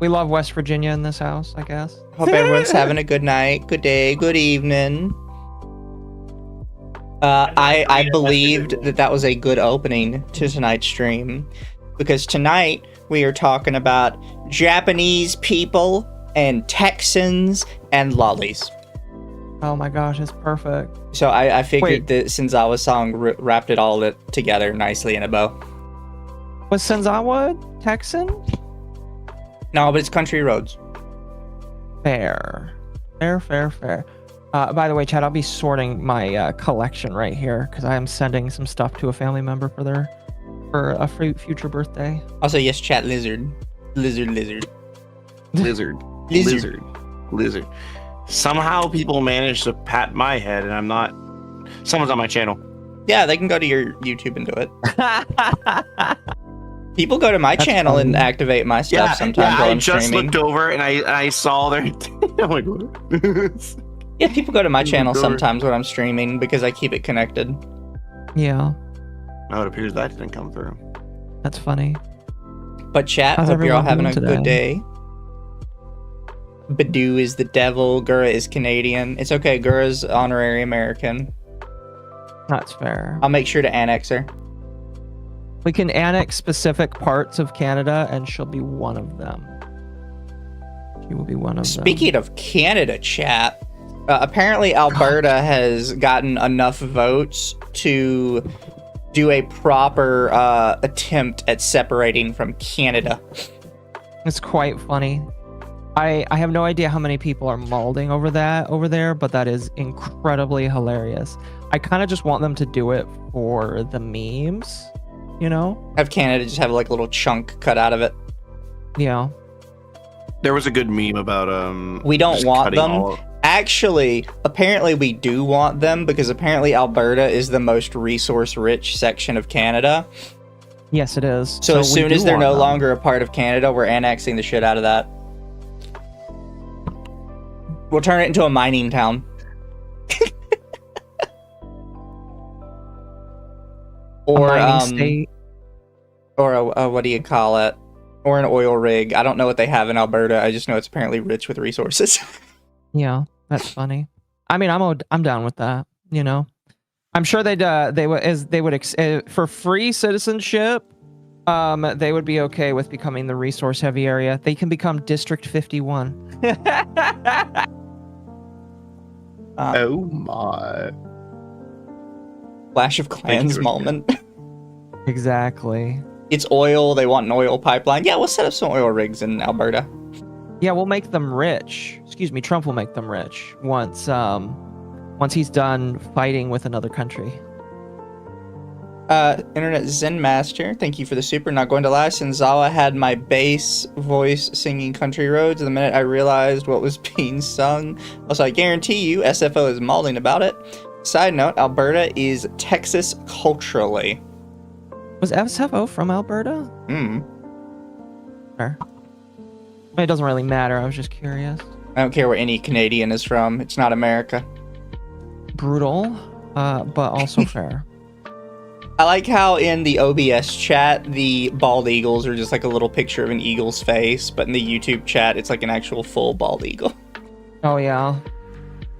we love West Virginia in this house, I guess. Hope everyone's having a good night, good day, good evening. I believed that was a good opening to tonight's stream, because tonight we are talking about Japanese people and Texans and lollies. Oh my gosh, it's perfect. So I figured that Senzawa song wrapped it all together nicely in a bow. Was Senzawa Texan? No, but it's country roads. Fair. By the way, Chad, I'll be sorting my collection right here because I am sending some stuff to a family member for a future birthday. Also, yes, chat lizard. Somehow people manage to pat my head and I'm not. Someone's on my channel. Yeah, they can go to your YouTube and do it. People go to my channel and activate my stuff sometimes while I'm streaming. I just looked over and I saw their. Oh my god. Yeah, people go to my channel sometimes when I'm streaming because I keep it connected. Yeah. Oh, it appears that didn't come through. That's funny. But chat, hope you're all having a good day. Badu is the devil. Gura is Canadian. It's okay. Gura's honorary American. That's fair. I'll make sure to annex her. We can annex specific parts of Canada, and she'll be one of them. She will be one of them. Speaking of Canada, chat, apparently Alberta has gotten enough votes to do a proper attempt at separating from Canada. It's quite funny. I have no idea how many people are malding over there, but that is incredibly hilarious. I kind of just want them to do it for the memes, you know? Have Canada just have like a little chunk cut out of it. Yeah. There was a good meme about we don't want them. Actually, apparently we do want them because apparently Alberta is the most resource-rich section of Canada. Yes, it is. So as soon as they're no longer a part of Canada, we're annexing the shit out of that. We'll turn it into a mining town. Or state. Or a what do you call it? Or an oil rig. I don't know what they have in Alberta. I just know it's apparently rich with resources. Yeah, that's funny. I mean, I'm down with that. You know, I'm sure they would for free citizenship. They would be okay with becoming the resource heavy area. They can become District 51. Oh my. Clash of Clans moment. Exactly. It's oil. They want an oil pipeline. Yeah, we'll set up some oil rigs in Alberta. Yeah, we'll make them rich. Excuse me, Trump will make them rich once he's done fighting with another country. Internet Zen Master, thank you for the super. Not going to lie, Senzawa had my bass voice singing Country Roads the minute I realized what was being sung. Also, I guarantee you, SFO is mauling about it. Side note, Alberta is Texas culturally. Was SFO from Alberta? Fair. It doesn't really matter. I was just curious. I don't care where any Canadian is from. It's not America. Brutal, but also fair. I like how in the OBS chat, the bald eagles are just like a little picture of an eagle's face, but in the YouTube chat, it's like an actual full bald eagle. Oh, yeah.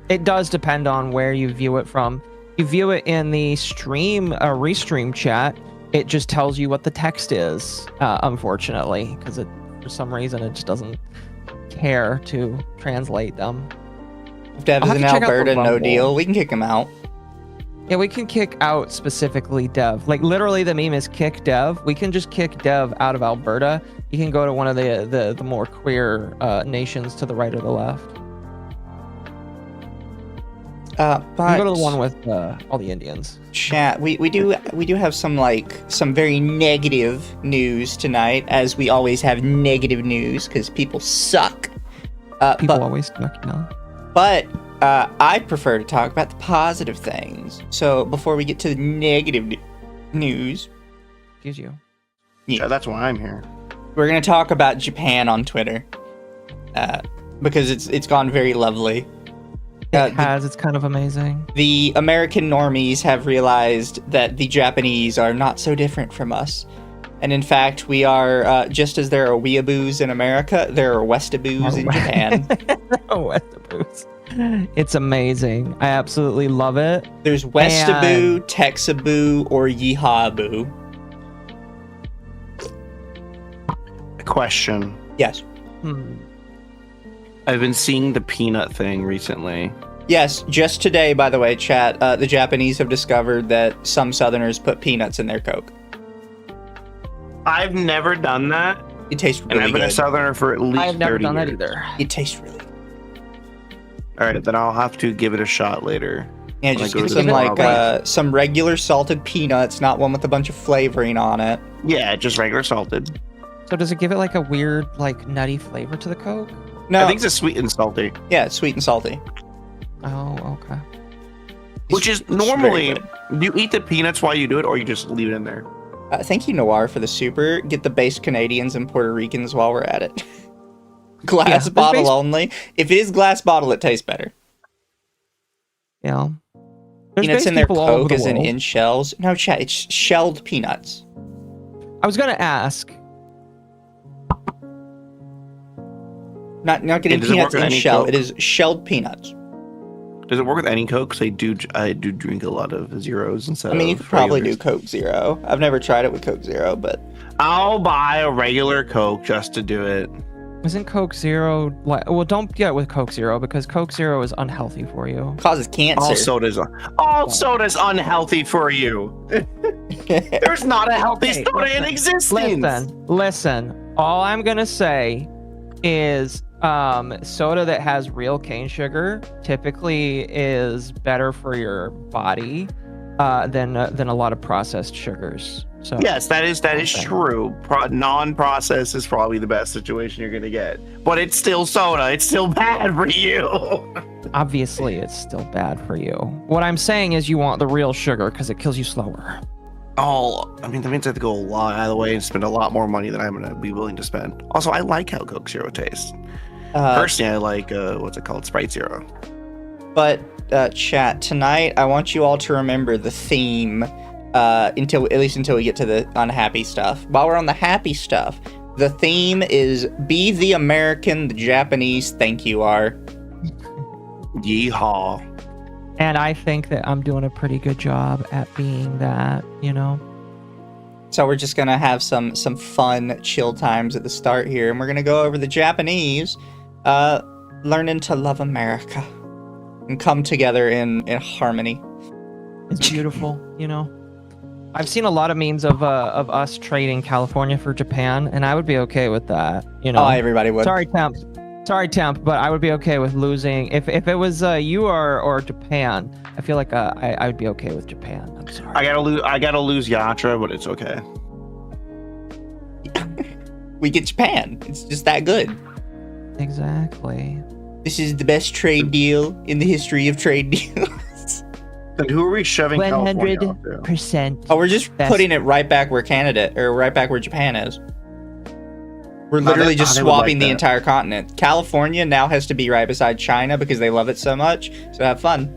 It does depend on where you view it from. You view it in the restream chat, it just tells you what the text is, unfortunately, because for some reason it just doesn't care to translate them. If Dev is in Alberta, no deal. We can kick him out. Yeah, we can kick out specifically Dev. Like, literally, the meme is kick Dev. We can just kick Dev out of Alberta. You can go to one of the more queer nations to the right or the left. But you go to the one with all the Indians. Chat, we do have some very negative news tonight, as we always have negative news because people suck. People always suck, you know. But I prefer to talk about the positive things. So before we get to the negative news, excuse you. Yeah, that's why I'm here. We're gonna talk about Japan on Twitter, because it's gone very lovely. It's kind of amazing. The American normies have realized that the Japanese are not so different from us, And in fact, we are, just as there are weeaboos in America, there are westaboos in Japan. Westaboos. It's amazing. I absolutely love it. There's westaboo, texaboo, or yeehaw-boo. Question. Yes. I've been seeing the peanut thing recently. Yes, just today, by the way, chat, the Japanese have discovered that some Southerners put peanuts in their Coke. I've never done that. It tastes really good. And I've been a Southerner for at least 30 years. I've never done that either. It tastes really good. All right, then I'll have to give it a shot later. Yeah, when I just go get to some, the like, Roblox. some regular salted peanuts, not one with a bunch of flavoring on it. Yeah, just regular salted. So does it give it like a weird, like nutty flavor to the Coke? No, I think it's sweet and salty. yeah, it's sweet and salty. Oh, okay. Which is It's very normally, good. do you eat the peanuts while you do it, or you just leave it in there? Thank you, Noir, for the super. Get the base Canadians and Puerto Ricans while we're at it. Glass Yeah, bottle base- only. If it is glass bottle, it tastes better. Yeah. There's Peanuts base in their people all over Coke the is world. in shells. No, chat, it's shelled peanuts. I was gonna ask. Not getting does it peanuts work with in any shell. Coke? It is shelled peanuts. Does it work with any Coke? 'Cause I do drink a lot of zeros instead I mean, you of could probably do regulars. Coke Zero. I've never tried it with Coke Zero, but I'll buy a regular Coke just to do it. Isn't Coke Zero like? Well, don't get it with Coke Zero because Coke Zero is unhealthy for you. it causes cancer. All soda's unhealthy for you. There's not a healthy Okay, soda in listen, existence. Listen. All I'm gonna say is soda that has real cane sugar typically is better for your body than a lot of processed sugars. So Yes, that is Okay. true. Non-processed is probably the best situation you're gonna get, but it's still soda. It's still bad for you. obviously it's still bad for you. What I'm saying is you want the real sugar because it kills you slower. Oh, I mean, that means I have to go a lot out of the way and spend a lot more money than I'm gonna be willing to spend. Also, I like how Coke Zero tastes. Personally, I like what's it called, Sprite Zero. But chat, tonight I want you all to remember the theme until we get to the unhappy stuff. While we're on the happy stuff, the theme is be the American the Japanese think you are. Yeehaw! And I think that I'm doing a pretty good job at being that, you know. So we're just gonna have some fun chill times at the start here, and we're gonna go over the Japanese learning to love America and come together in harmony. It's beautiful, you know. I've seen a lot of memes of us trading California for Japan, and I would be okay with that, you know. Oh, everybody would. Sorry, Temp, but I would be okay with losing if it was you or Japan. I feel like I would be okay with Japan. I'm sorry. I gotta lose Yatra, but it's okay. We get Japan. It's just that good. Exactly. This is the best trade deal in the history of trade deals. Then who are we shoving California off to? 100%. Oh, we're just Best. putting it right back where Japan is. We're literally just they would like swapping the that. entire continent. California now has to be right beside China because they love it so much. So have fun.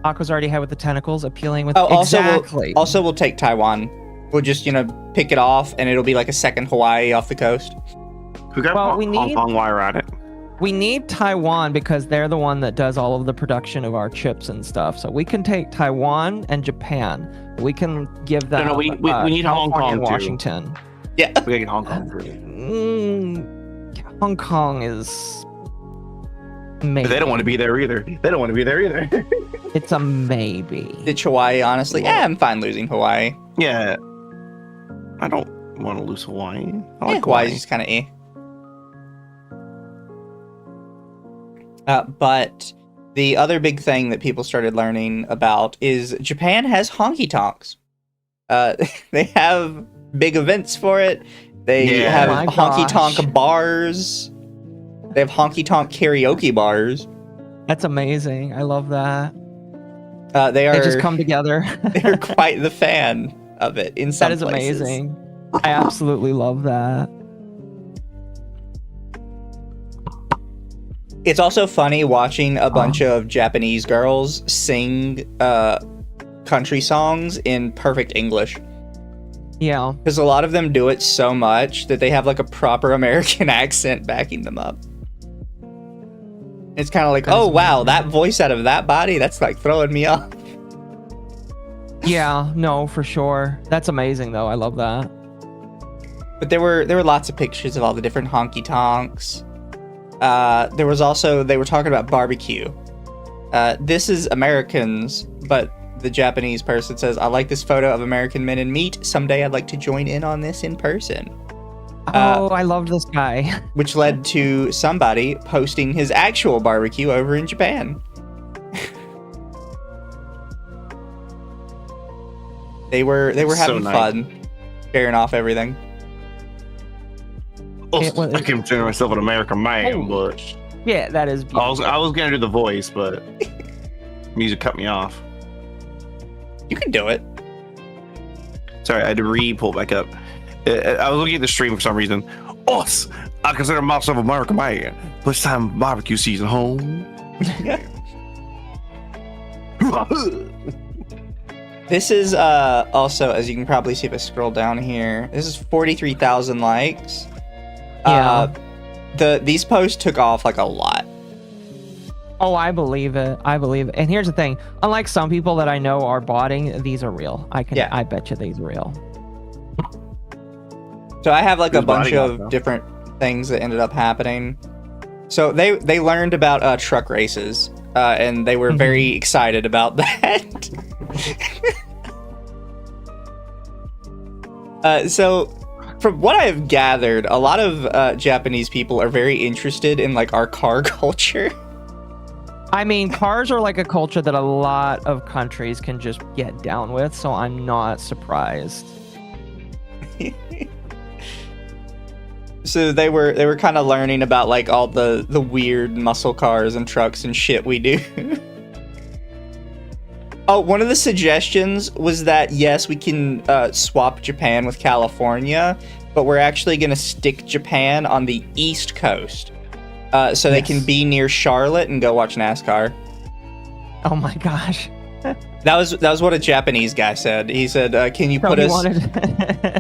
Aqua's already had with the tentacles, appealing with Oh, exactly. also we'll take Taiwan. We'll just, pick it off and it'll be like a second Hawaii off the coast. Who got Well, Hong we need- Kong while we're at it? We need Taiwan because they're the one that does all of the production of our chips and stuff. So we can take Taiwan and Japan. We can give them. No, we need Hong California Kong, and too. Washington. Yeah. We gotta get Hong Kong first. Hong Kong is. Maybe. But they don't want to be there either. It's a maybe. Ditch Hawaii, honestly. Yeah, I'm fine losing Hawaii. Yeah. I don't want to lose Hawaii. I Yeah, like Hawaii's Hawaii. just kind of eh. But the other big thing that people started learning about is Japan has honky tonks. They have big events for it. They Yeah. have Oh my honky gosh. tonk bars. They have honky tonk karaoke bars. That's amazing. I love that. They They just are come together. they're quite the fan of it in some That is places. amazing. I absolutely love that. It's also funny watching a bunch of Japanese girls sing country songs in perfect English. Yeah. Because a lot of them do it so much that they have like a proper American accent backing them up. It's kind of like, oh wow, that voice out of that body, that's like throwing me off. Yeah, no, for sure. That's amazing though. I love that. But there were lots of pictures of all the different honky tonks. There was also, they were talking about barbecue. This is Americans, but the Japanese person says, I like this photo of American men in meat. Someday I'd like to join in on this in person. Oh, I loved this guy. Which led to somebody posting his actual barbecue over in Japan. They were having fun, sharing off everything. I consider myself an American man, but yeah, that is beautiful. I was gonna do the voice, but music cut me off. You can do it. Sorry, I had to pull back up. I was looking at the stream for some reason. Us, I consider myself an American man. First time barbecue season home. This is also, as you can probably see if I scroll down here, this is 43,000 likes. Yeah. These posts took off like a lot. Oh, I believe it. I believe it. And here's the thing. Unlike some people that I know are botting, these are real. I bet you these are real. So I have like a bunch of different things that ended up happening. So they learned about truck races, and they were very excited about that. So from what I've gathered, a lot of Japanese people are very interested in like our car culture. I mean, cars are like a culture that a lot of countries can just get down with, so I'm not surprised. So they were kind of learning about like all the weird muscle cars and trucks and shit we do. Oh, one of the suggestions was that yes, we can swap Japan with California, but we're actually going to stick Japan on the East Coast. So they can be near Charlotte and go watch NASCAR. Oh my gosh. That was what a Japanese guy said. He said, can you put us...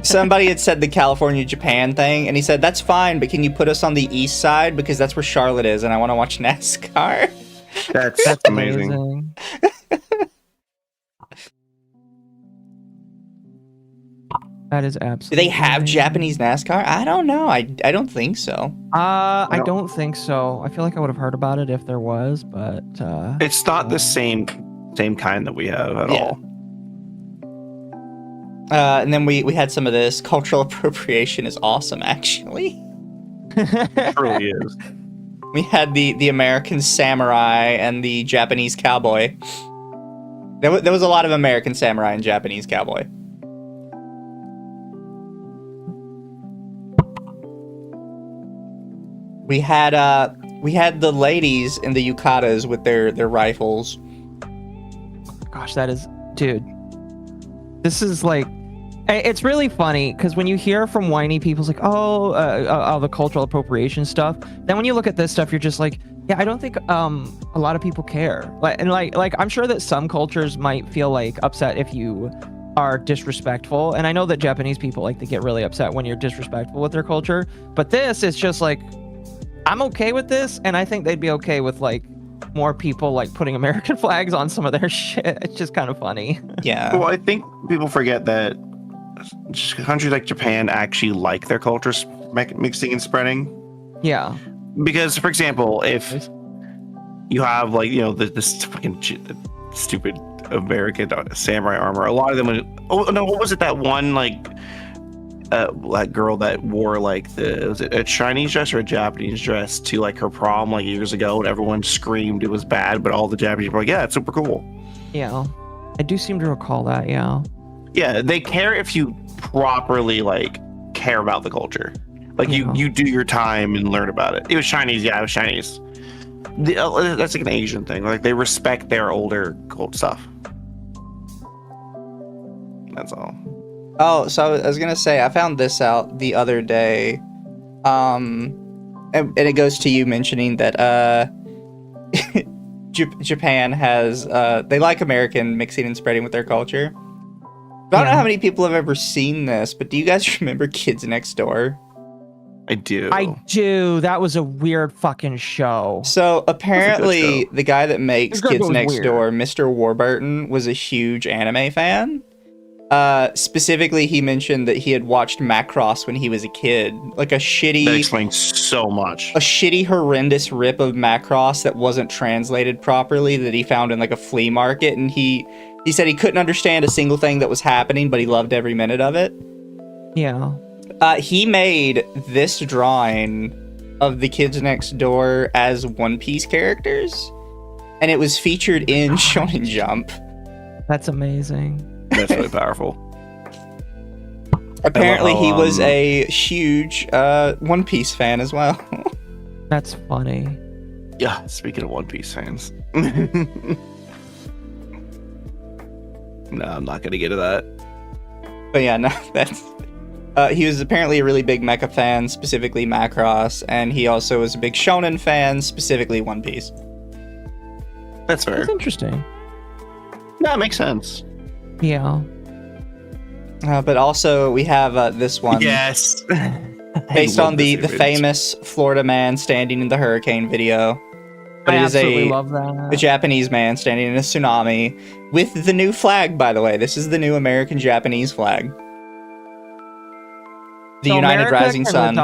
Somebody had said the California-Japan thing, and he said, that's fine, but can you put us on the east side? Because that's where Charlotte is, and I want to watch NASCAR. That's amazing. That is absolutely. Do they have Japanese NASCAR? I don't know. I don't think so. I don't think so. I feel like I would have heard about it if there was, but it's not the same kind that we have at all. And then we had some of this. Cultural appropriation is awesome, actually. It really is. We had the American samurai and the Japanese cowboy. There was a lot of American samurai and Japanese cowboy. We had the ladies in the yukatas with their rifles. Gosh, that is, dude. This is like, it's really funny because when you hear from whiny people, it's like, all the cultural appropriation stuff. Then when you look at this stuff, you're just like, yeah, I don't think a lot of people care. Like I'm sure that some cultures might feel like upset if you are disrespectful, and I know that Japanese people like to get really upset when you're disrespectful with their culture. But this is just like, I'm okay with this, and I think they'd be okay with like more people like putting American flags on some of their shit. It's just kind of funny. Yeah. Well, I think people forget that countries like Japan actually like their cultures mixing and spreading. Yeah. Because, for example, if you have like, you know, this fucking stupid American samurai armor, a lot of them. What was it? That one like girl that wore like was it a Chinese dress or a Japanese dress to like her prom like years ago, and everyone screamed it was bad, but all the Japanese were like, yeah, it's super cool. Yeah, I do seem to recall that. Yeah, they care if you properly like care about the culture, like you do your time and learn about it. It was Chinese. Yeah, it was Chinese. That's like an Asian thing. Like they respect their older cult stuff. That's all. Oh, so I was gonna say, I found this out the other day, and it goes to you mentioning that Japan has they like American mixing and spreading with their culture. But I don't know how many people have ever seen this, but do you guys remember Kids Next Door? I do. That was a weird fucking show. So apparently, show. the guy that makes This Kids was Next weird. Door, Mr. Warburton, was a huge anime fan. Specifically, he mentioned that he had watched Macross when he was a kid, like a That shitty, explains so much. horrendous rip of Macross that wasn't translated properly that he found in like a flea market, and he said he couldn't understand a single thing that was happening, but he loved every minute of it. Yeah. He made this drawing of the Kids Next Door as One Piece characters, and it was featured in Shonen Jump. That's amazing. That's really powerful. Apparently, how, he was a huge One Piece fan as well. That's funny. Yeah, speaking of One Piece fans. No, I'm not going to get to that. But yeah, no, that's... he was apparently a really big mecha fan, specifically Macross, and he also was a big shonen fan, specifically One Piece. That's fair. That's interesting. That makes sense. Yeah. But also, we have this one. Yes. Based on the image. famous Florida man standing in the hurricane video. But I it is absolutely a love that. Japanese man standing in a tsunami with the new flag, by the way. This is the new American-Japanese flag. The So United America Rising can Sun.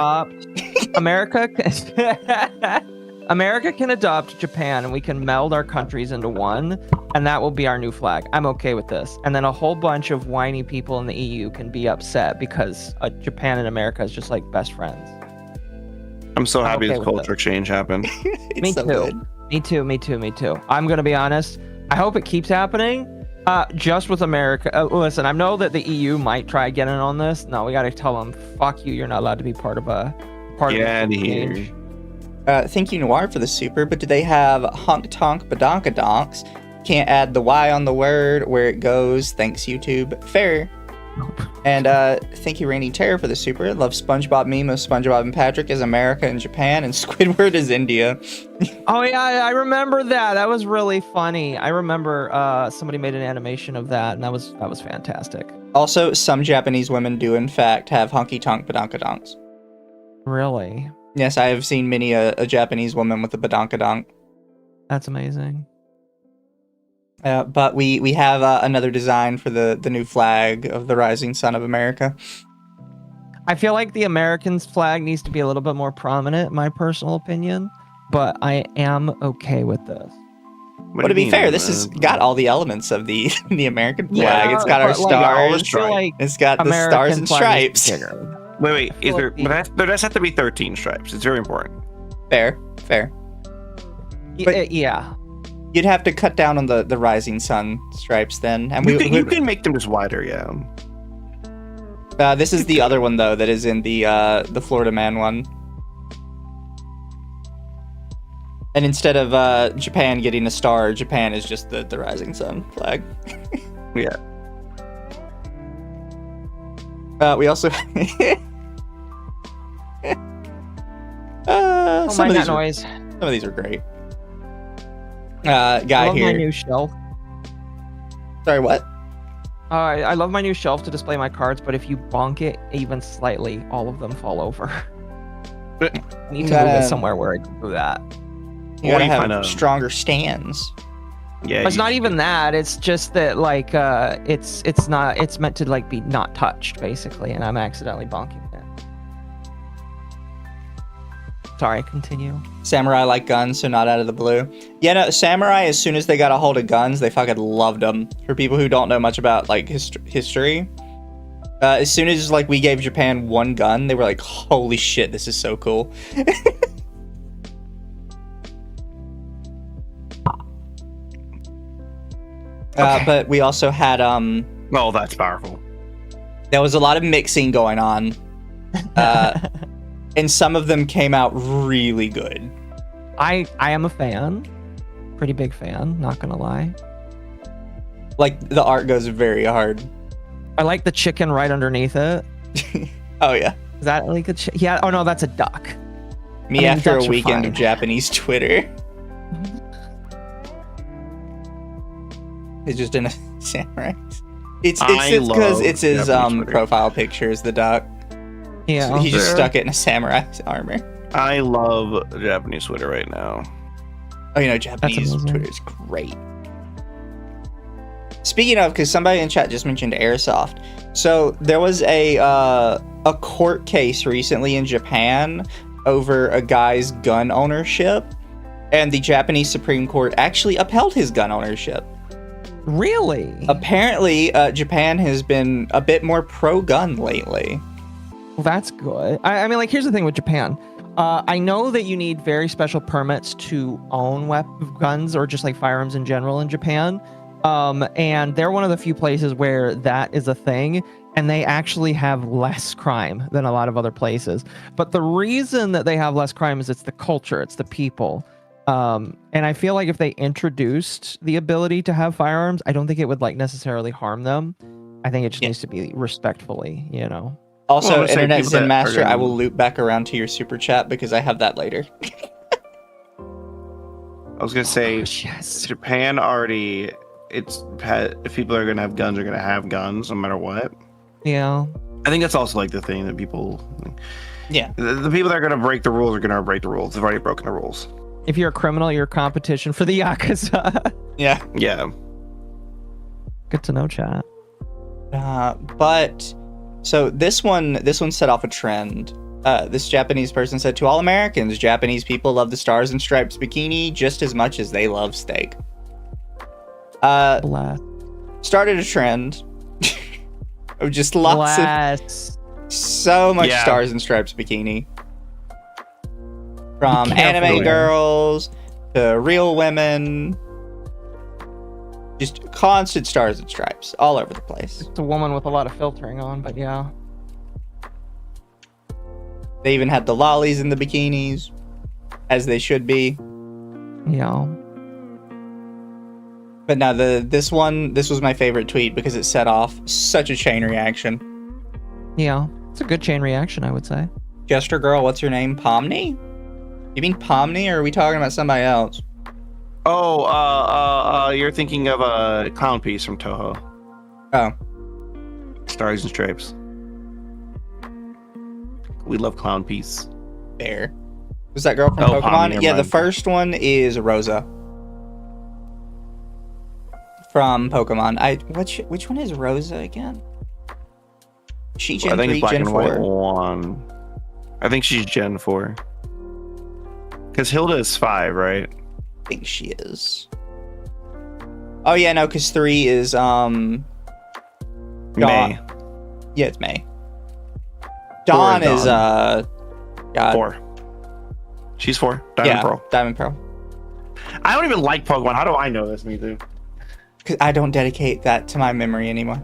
America can adopt Japan, and we can meld our countries into one, and that will be our new flag. I'm okay with this. And then a whole bunch of whiny people in the EU can be upset because Japan and America is just like best friends. I'm so happy okay this with culture change happened. It's Me so too. good. Me too. I'm gonna be honest. I hope it keeps happening. Just with America. Listen, I know that the EU might try getting on this. No, we gotta tell them, fuck you. You're not allowed to be part of a Get of outta the here. change. Thank you, Noir, for the super, but do they have honk tonk badonkadonks? Can't add the Y on the word where it goes. Thanks, YouTube. Fair. And thank you, Rainy Terror, for the super. Love SpongeBob meme of SpongeBob and Patrick as America and Japan, and Squidward as India. Oh yeah, I remember that. That was really funny. I remember somebody made an animation of that, and that was fantastic. Also, some Japanese women do, in fact, have honky tonk badonkadonks. Really, Yes, I have seen many a Japanese woman with a badonkadonk. that's amazing. But we have another design for the new flag of the rising sun of America. I feel like the Americans' flag needs to be a little bit more prominent, in my personal opinion, but I am okay with this. But to be fair, this has got all the elements of the the American flag. Yeah, It's got our but, like, all the stars. I feel like It's got the American stars and flag needs to be stripes. bigger. Wait, is feel there? like the- But there does have to be 13 stripes. It's very important. Fair. But- Yeah. You'd have to cut down on the rising sun stripes then. And You can make them just wider, yeah. this is the other one though that is in the Florida man one. And instead of Japan getting a star, Japan is just the rising sun flag. Yeah. We also Oh, some mind of that these are, noise. some of these are great. I Guy love my here. new shelf. Sorry, what? I love my new shelf to display my cards, but if you bonk it even slightly, all of them fall over. I need to move it somewhere where I can do that. You Or gotta you have find a- stronger stands. Yeah. But it's not even that. It's just that like it's meant to like be not touched basically, and I'm accidentally bonking it. Sorry, continue. Samurai like guns, so not out of the blue. Yeah, no, samurai, as soon as they got a hold of guns, they fucking loved them. For people who don't know much about, like, history, as soon as, like, we gave Japan one gun, they were like, holy shit, this is so cool. But we also had, Oh, that's powerful. there was a lot of mixing going on. And some of them came out really good. I am a fan. Pretty big fan, not gonna lie. Like, the art goes very hard. I like the chicken right underneath it. Oh, yeah. Is that like a yeah? Oh no, that's a duck. Me I mean, after ducks a are weekend fine. of Japanese Twitter. He's just in a samurai. It's I because love it's his Japanese Twitter. profile picture is the duck. Yeah. He just Fair. stuck it in a samurai armor. I love Japanese Twitter right now. Oh, you know, Japanese amazing. Twitter is great. Speaking of, because somebody in chat just mentioned airsoft. So there was a court case recently in Japan over a guy's gun ownership, and the Japanese Supreme Court actually upheld his gun ownership. Really? Apparently, Japan has been a bit more pro-gun lately. Well, that's good. I mean, like, here's the thing with Japan. I know that you need very special permits to own guns or just like firearms in general in Japan. And they're one of the few places where that is a thing, and they actually have less crime than a lot of other places. But the reason that they have less crime is it's the culture, it's the people. And I feel like if they introduced the ability to have firearms, I don't think it would like necessarily harm them. I think it just needs to be respectfully, you know. Also, Well, I would say Internet people Zen that Master, are I gonna- will loop back around to your super chat because I have that later. I was gonna say Yes. Japan already. If people are gonna have guns, are gonna have guns no matter what. Yeah. I think that's also like the thing that people. Yeah. The people that are gonna break the rules are gonna break the rules. They've already broken the rules. If you're a criminal, you're a competition for the Yakuza. Yeah. Yeah. Good to know, chat. But so this one set off a trend. This Japanese person said, to all Americans, Japanese people love the Stars and Stripes bikini just as much as they love steak. Bless. Started a trend of just lots Bless. of so much Yeah. Stars and Stripes bikini. From Be careful anime there. girls to real women. Just constant Stars and Stripes all over the place. It's a woman with a lot of filtering on, but yeah. They even had the lollies in the bikinis, as they should be. Yeah. But now this was my favorite tweet because it set off such a chain reaction. Yeah. It's a good chain reaction, I would say. Jester girl, what's your name? Pomni? You mean Pomni, or are we talking about somebody else? Oh, you're thinking of a clown piece from Toho. Oh, Stars and Stripes. We love clown piece. fair. Was that girl from Oh, Pomni, Pokemon? never Yeah, the mind. first one is Rosa. From Pokemon. Which one is Rosa again? She Gen I think 3, it's black Gen and white 4? one. I think she's Gen 4. Because Hilda is 5, right? I think she is. Oh yeah, no, because 3 is May. yeah, it's May. Dawn is God. 4. She's 4. Diamond Pearl. Diamond Pearl. I don't even like Pokemon. How do I know this, Mizu? Because I don't dedicate that to my memory anymore.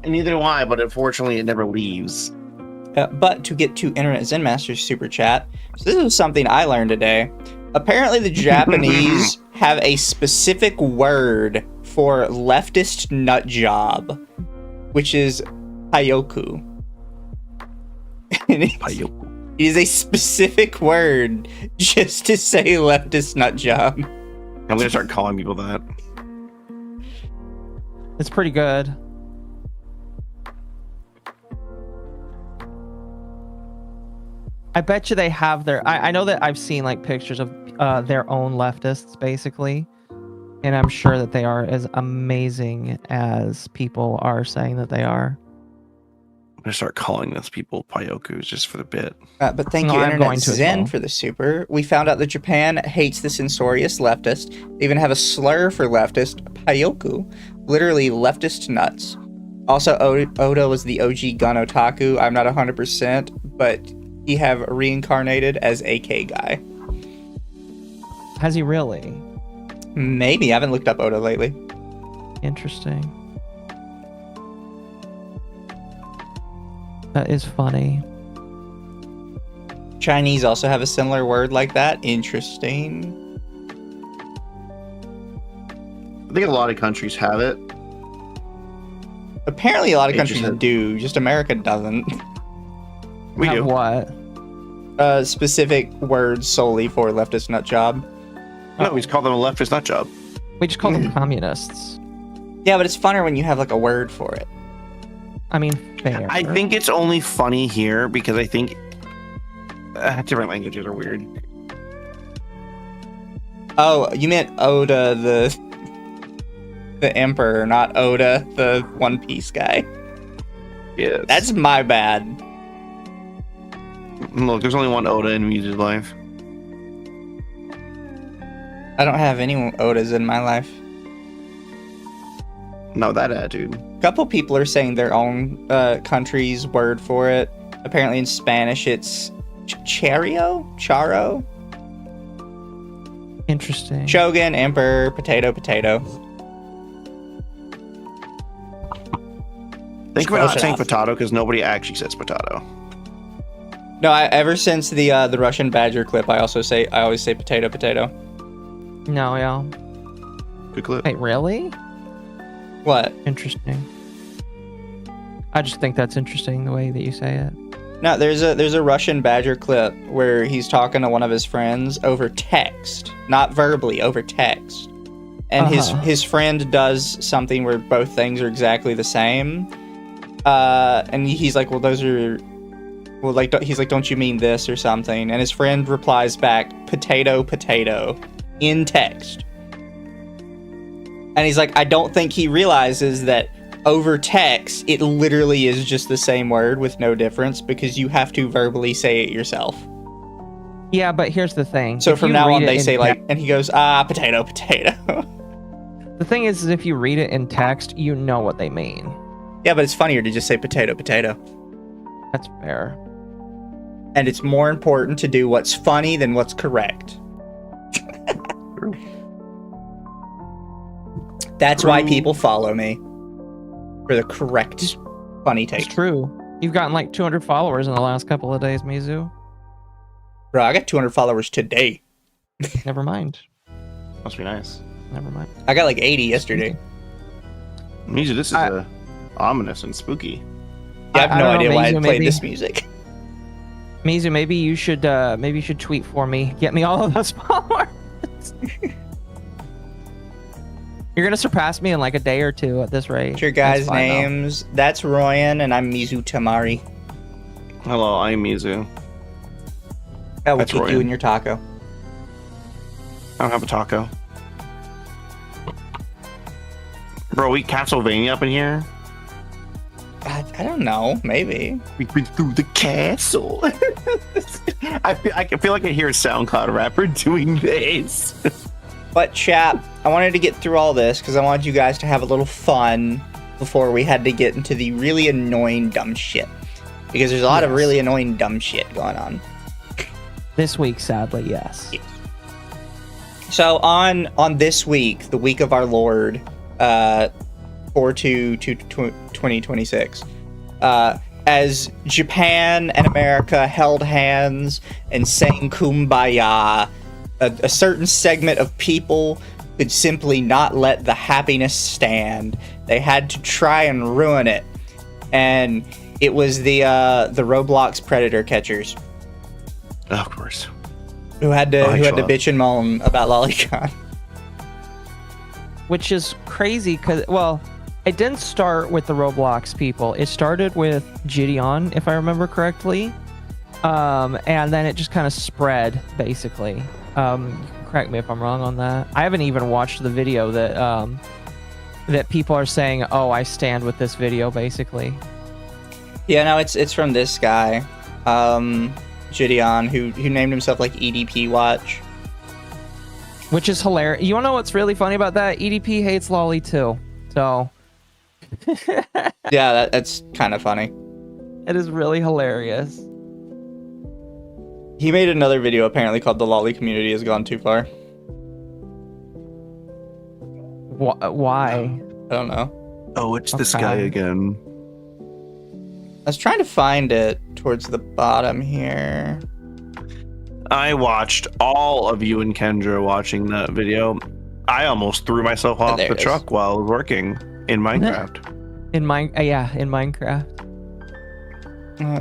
And neither do I, but unfortunately it never leaves. But to get to Internet Zen Master's super chat, so this is something I learned today. Apparently, the Japanese have a specific word for leftist nut job, which is hayoku. And it is a specific word just to say leftist nut job. I'm gonna start calling people that. It's pretty good. I bet you they have their... I know that I've seen like pictures of their own leftists, basically. And I'm sure that they are as amazing as people are saying that they are. I'm gonna start calling those people Pyokus just for the bit. But thank No, you, I'm Internet going to as Zen, well. for the super. We found out that Japan hates the censorious leftist. They even have a slur for leftist, Pyoku, literally leftist nuts. Also, Oda was the OG gun otaku. I'm not 100%, but he have reincarnated as AK guy. Has he really? Maybe. I haven't looked up Oda lately. Interesting. That is funny. Chinese also have a similar word like that. Interesting. I think a lot of countries have it. Apparently, a lot of countries Interesting. do. Just America doesn't. We Have do. what? Specific words solely for leftist nut job. No, we just call them a leftist nut job. We just call them communists. Yeah, but it's funner when you have like a word for it. I mean, fair. I think it's only funny here because I think different languages are weird. Oh, you meant Oda, the emperor, not Oda, the One Piece guy. Yeah. That's my bad. Look, there's only one Oda in Mizu's life. I don't have any Odas in my life. No, that attitude. A couple people are saying their own country's word for it. Apparently in Spanish it's Charo? Interesting. Shogun, emperor, potato. I think we're not saying potato because nobody actually says potato. No, ever since the Russian badger clip, I always say potato. No, yeah. Good clip. Wait, really? What? Interesting. I just think that's interesting the way that you say it. No, there's a Russian badger clip where he's talking to one of his friends over text, not verbally, over text. And his friend does something where both things are exactly the same. And he's like, well, those are... Well, like, he's like, don't you mean this or something? And his friend replies back, potato, in text. And he's like, I don't think he realizes that over text, it literally is just the same word with no difference because you have to verbally say it yourself. Yeah, but here's the thing. So from now on, they say like, and he goes, potato. The thing is if you read it in text, you know what they mean. Yeah, but it's funnier to just say potato. That's fair. And it's more important to do what's funny than what's correct. That's why people follow me. For the correct funny take. It's true. You've gotten like 200 followers in the last couple of days, Mizu. Bro, I got 200 followers today. Never mind. Must be nice. Never mind. I got like 80 yesterday. Mizu, this is ominous and spooky. I have no idea why I Mizu, played this music. Mizu, maybe you should tweet for me. Get me all of those followers. You're gonna surpass me in like a day or two at this rate. What's your guys' names? Though. That's Royan, and I'm Mizu Tamari. Hello, I'm Mizu. Oh, we'll keep you and your taco. I don't have a taco. Bro, we Castlevania up in here? I don't know. Maybe. We've been through the castle. I feel like I hear a SoundCloud rapper doing this. But chat, I wanted to get through all this because I wanted you guys to have a little fun before we had to get into the really annoying dumb shit. Because there's a lot of really annoying dumb shit going on. This week, sadly, yes. So on this week, the week of our Lord, 4/2/2026, as Japan and America held hands and sang Kumbaya, a certain segment of people could simply not let the happiness stand. They had to try and ruin it. And it was the Roblox predator catchers. Of course. Who had to bitch and moan about Lolicon. Which is crazy because, well, it didn't start with the Roblox people. It started with Gideon, if I remember correctly. And then it just kind of spread, basically. Correct me if I'm wrong on that. I haven't even watched the video that people are saying, oh, I stand with this video, basically. Yeah, no, it's from this guy, Gideon, who named himself like EDP Watch. Which is hilarious. You wanna know what's really funny about that? EDP hates Lolly too. So yeah, that's kind of funny. It is really hilarious. He made another video apparently called "The Lolly Community Has Gone Too Far." Why? I don't know. Oh, it's this guy again. I was trying to find it towards the bottom here. I watched all of you and Kendra watching that video. I almost threw myself off the truck while I was working in Minecraft. In Minecraft.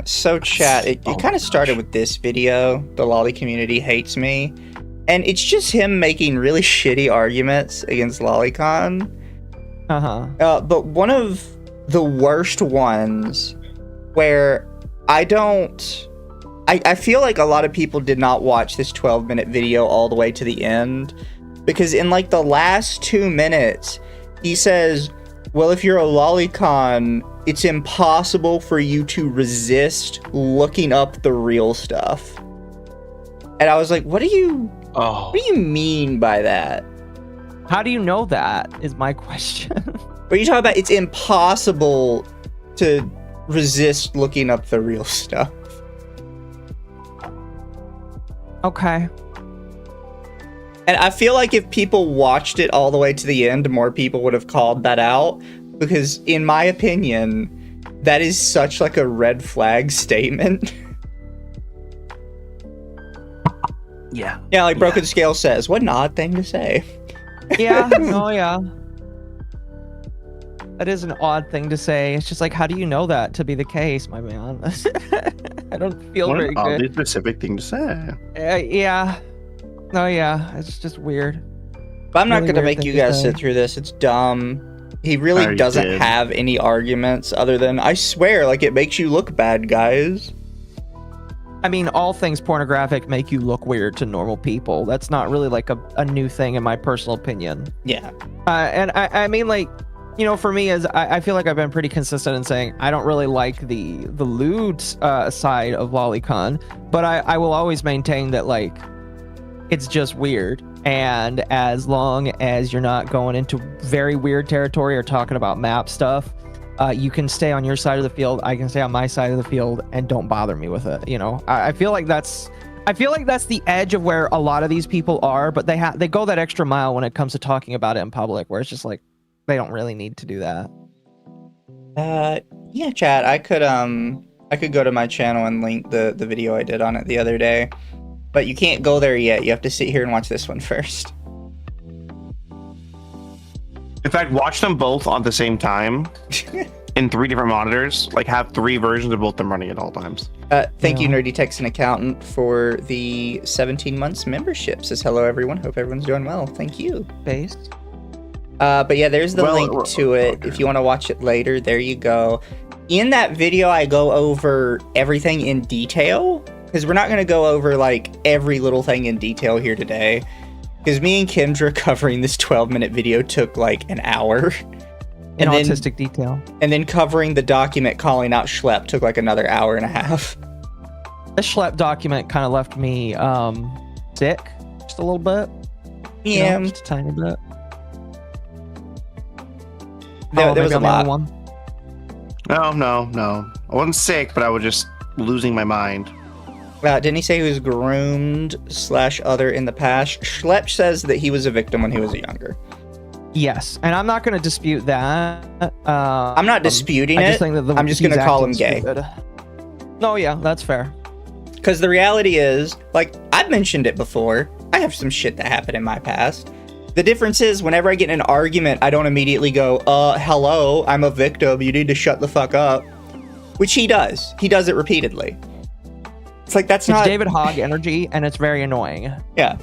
So chat, it kind of started with this video, "The Lolly Community Hates Me," and it's just him making really shitty arguments against Lolicon. But one of the worst ones where I feel like a lot of people did not watch this 12-minute video all the way to the end, because in like the last 2 minutes, he says, well, if you're a lolicon, it's impossible for you to resist looking up the real stuff. And I was like, what do you mean by that? How do you know that is my question. What are you talking about? It's impossible to resist looking up the real stuff. Okay. And I feel like if people watched it all the way to the end, more people would have called that out. Because in my opinion, that is such like a red flag statement. Yeah. Yeah, like Broken Scale says, what an odd thing to say. Yeah, oh yeah. That is an odd thing to say. It's just like, how do you know that to be the case, my man? I don't feel very good. What an oddly specific thing to say. Yeah. Oh yeah, it's just weird. But I'm not going to make you guys sit through this. It's dumb. He really doesn't have any arguments other than, I swear, like, it makes you look bad, guys. I mean, all things pornographic make you look weird to normal people. That's not really like a new thing in my personal opinion. Yeah. And I mean, like, you know, for me, I feel like I've been pretty consistent in saying I don't really like the lewd side of lolicon, but I will always maintain that, like, it's just weird. And as long as you're not going into very weird territory or talking about map stuff, you can stay on your side of the field. I can stay on my side of the field, and don't bother me with it. You know, I feel like that's the edge of where a lot of these people are, but they go that extra mile when it comes to talking about it in public, where it's just like they don't really need to do that. Yeah, chat. I could go to my channel and link the video I did on it the other day, but you can't go there yet. You have to sit here and watch this one first. In fact, watch them both on the same time in 3 different monitors. Like, have 3 versions of both them running at all times. Thank you, Nerdy Texan Accountant, for the 17 months membership. Says hello, everyone. Hope everyone's doing well. Thank you. Based. But yeah, there's the link to it. Okay. If you want to watch it later, there you go. In that video, I go over everything in detail, because we're not going to go over like every little thing in detail here today. Because me and Kendra covering this 12-minute video took like an hour. In autistic detail. And then covering the document calling out Schlep took like another hour and a half. The Schlep document kind of left me sick just a little bit. Yeah. You know, just a tiny bit. There was a lot. No. I wasn't sick, but I was just losing my mind. Didn't he say he was groomed / other in the past? Schlep says that he was a victim when he was younger. Yes, and I'm not going to dispute that. I'm not disputing it. I'm just going to call him gay. No, yeah, that's fair. Because the reality is, like, I've mentioned it before, I have some shit that happened in my past. The difference is, whenever I get in an argument, I don't immediately go, hello, I'm a victim, you need to shut the fuck up. Which he does. He does it repeatedly. It's like, it's David Hogg energy, and it's very annoying. Yeah.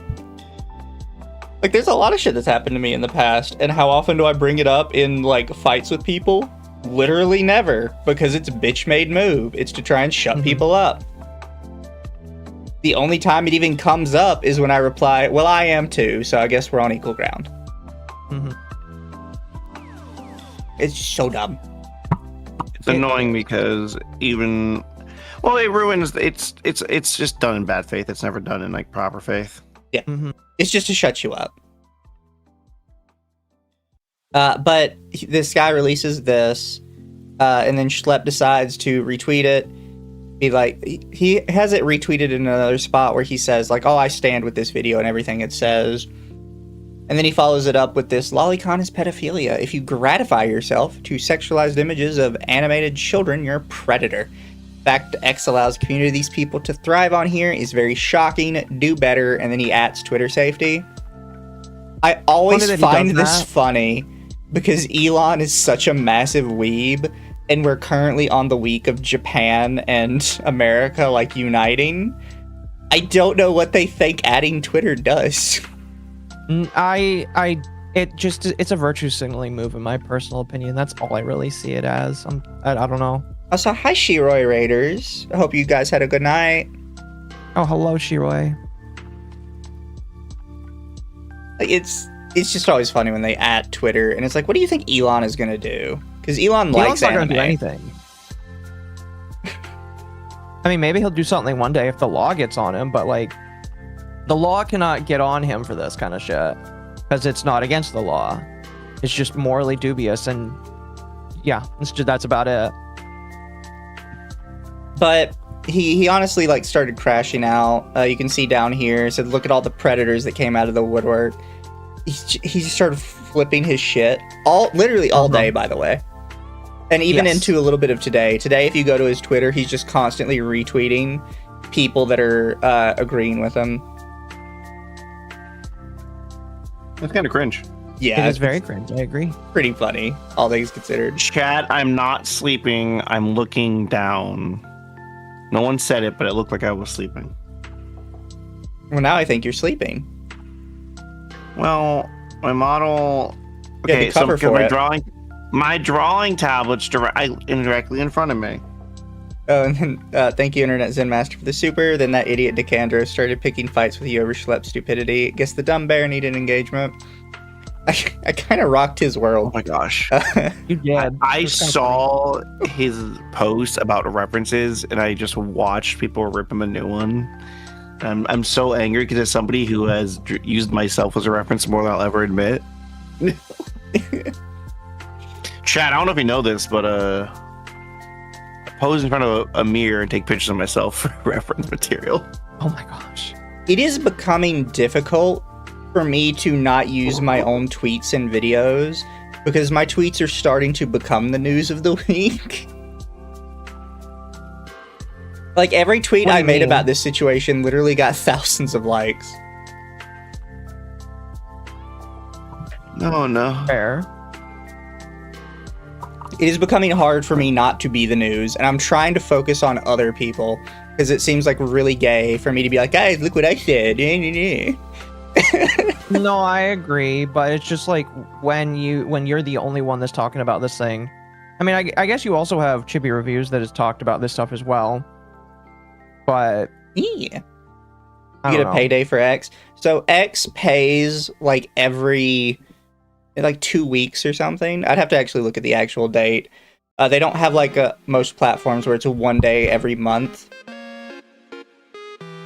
Like, there's a lot of shit that's happened to me in the past, and how often do I bring it up in, like, fights with people? Literally never, because it's a bitch-made move. It's to try and shut people up. The only time it even comes up is when I reply, well, I am too, so I guess we're on equal ground. It's so dumb. It's annoying because even... Well, it ruins... It's just done in bad faith. It's never done in, like, proper faith. Yeah. It's just to shut you up. But this guy releases this, and then Schlep decides to retweet it. He has it retweeted in another spot where he says, like, oh, I stand with this video and everything it says. And then he follows it up with this, lolicon is pedophilia. If you gratify yourself to sexualized images of animated children, you're a predator. Fact X allows community of these people to thrive on here is very shocking. Do better. And then he adds Twitter safety. I always find this funny because Elon is such a massive weeb, and we're currently on the week of Japan and America like uniting. I don't know what they think adding Twitter does. It it's a virtue signaling move in my personal opinion. That's all I really see it as. I don't know. Also, hi Shiroi Raiders. I hope you guys had a good night. Oh, hello, Shiroi. Like, it's just always funny when they at Twitter, and it's like, what do you think Elon is gonna do? Because Elon likes not anime. gonna do anything. I mean, maybe he'll do something one day if the law gets on him, but like, the law cannot get on him for this kind of shit because it's not against the law. It's just morally dubious, and yeah, that's about it. But he honestly like started crashing out. You can see down here. Said, look at all the predators that came out of the woodwork. He just started flipping his shit literally all day, by the way, and even into a little bit of today. Today, if you go to his Twitter, he's just constantly retweeting people that are agreeing with him. That's kind of cringe. Yeah, it is very cringe. I agree. Pretty funny, all things considered. Chat, I'm not sleeping. I'm looking down. No one said it, but it looked like I was sleeping. Well, now I think you're sleeping. Well, my model. Okay, so my drawing tablet's directly in front of me. Oh, and then thank you, Internet Zen Master, for the super. Then that idiot Decandro started picking fights with you over Schlep's stupidity. Guess the dumb bear needed engagement. I kind of rocked his world. Oh my gosh. You did. I saw his post about references, and I just watched people rip him a new one. I'm so angry because as somebody who has used myself as a reference more than I'll ever admit. Chat, I don't know if you know this, but I pose in front of a mirror and take pictures of myself for reference material. Oh my gosh. It is becoming difficult for me to not use my own tweets and videos because my tweets are starting to become the news of the week. Like, every tweet I made about this situation literally got thousands of likes. No. Fair. It is becoming hard for me not to be the news, and I'm trying to focus on other people because it seems like really gay for me to be like, guys, look what I said. No, I agree, but it's just like when you're the only one that's talking about this thing. I mean, I guess you also have Chibi Reviews that has talked about this stuff as well. But yeah, you get a payday for X. So X pays like every 2 weeks or something. I'd have to actually look at the actual date. They don't have like most platforms where it's a 1 day every month.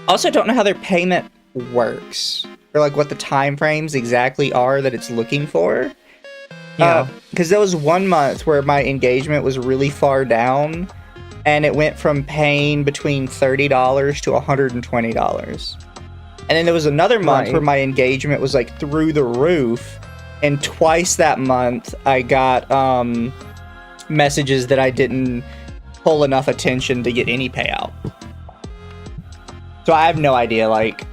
Also, don't know how their payment works or like what the time frames exactly are that it's looking for. Yeah, because there was 1 month where my engagement was really far down. And it went from paying between $30 to $120. And then there was another month where my engagement was like through the roof. And twice that month, I got messages that I didn't pull enough attention to get any payout. So I have no idea like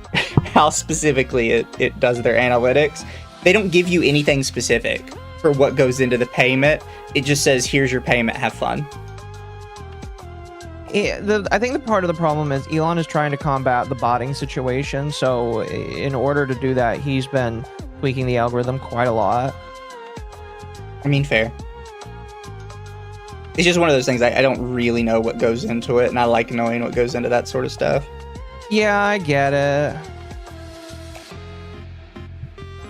how specifically it does their analytics. They don't give you anything specific for what goes into the payment. It just says, here's your payment, have fun. I think the part of the problem is Elon is trying to combat the botting situation. So in order to do that, he's been tweaking the algorithm quite a lot. I mean, fair. It's just one of those things I don't really know what goes into it, and I like knowing what goes into that sort of stuff. Yeah, I get it.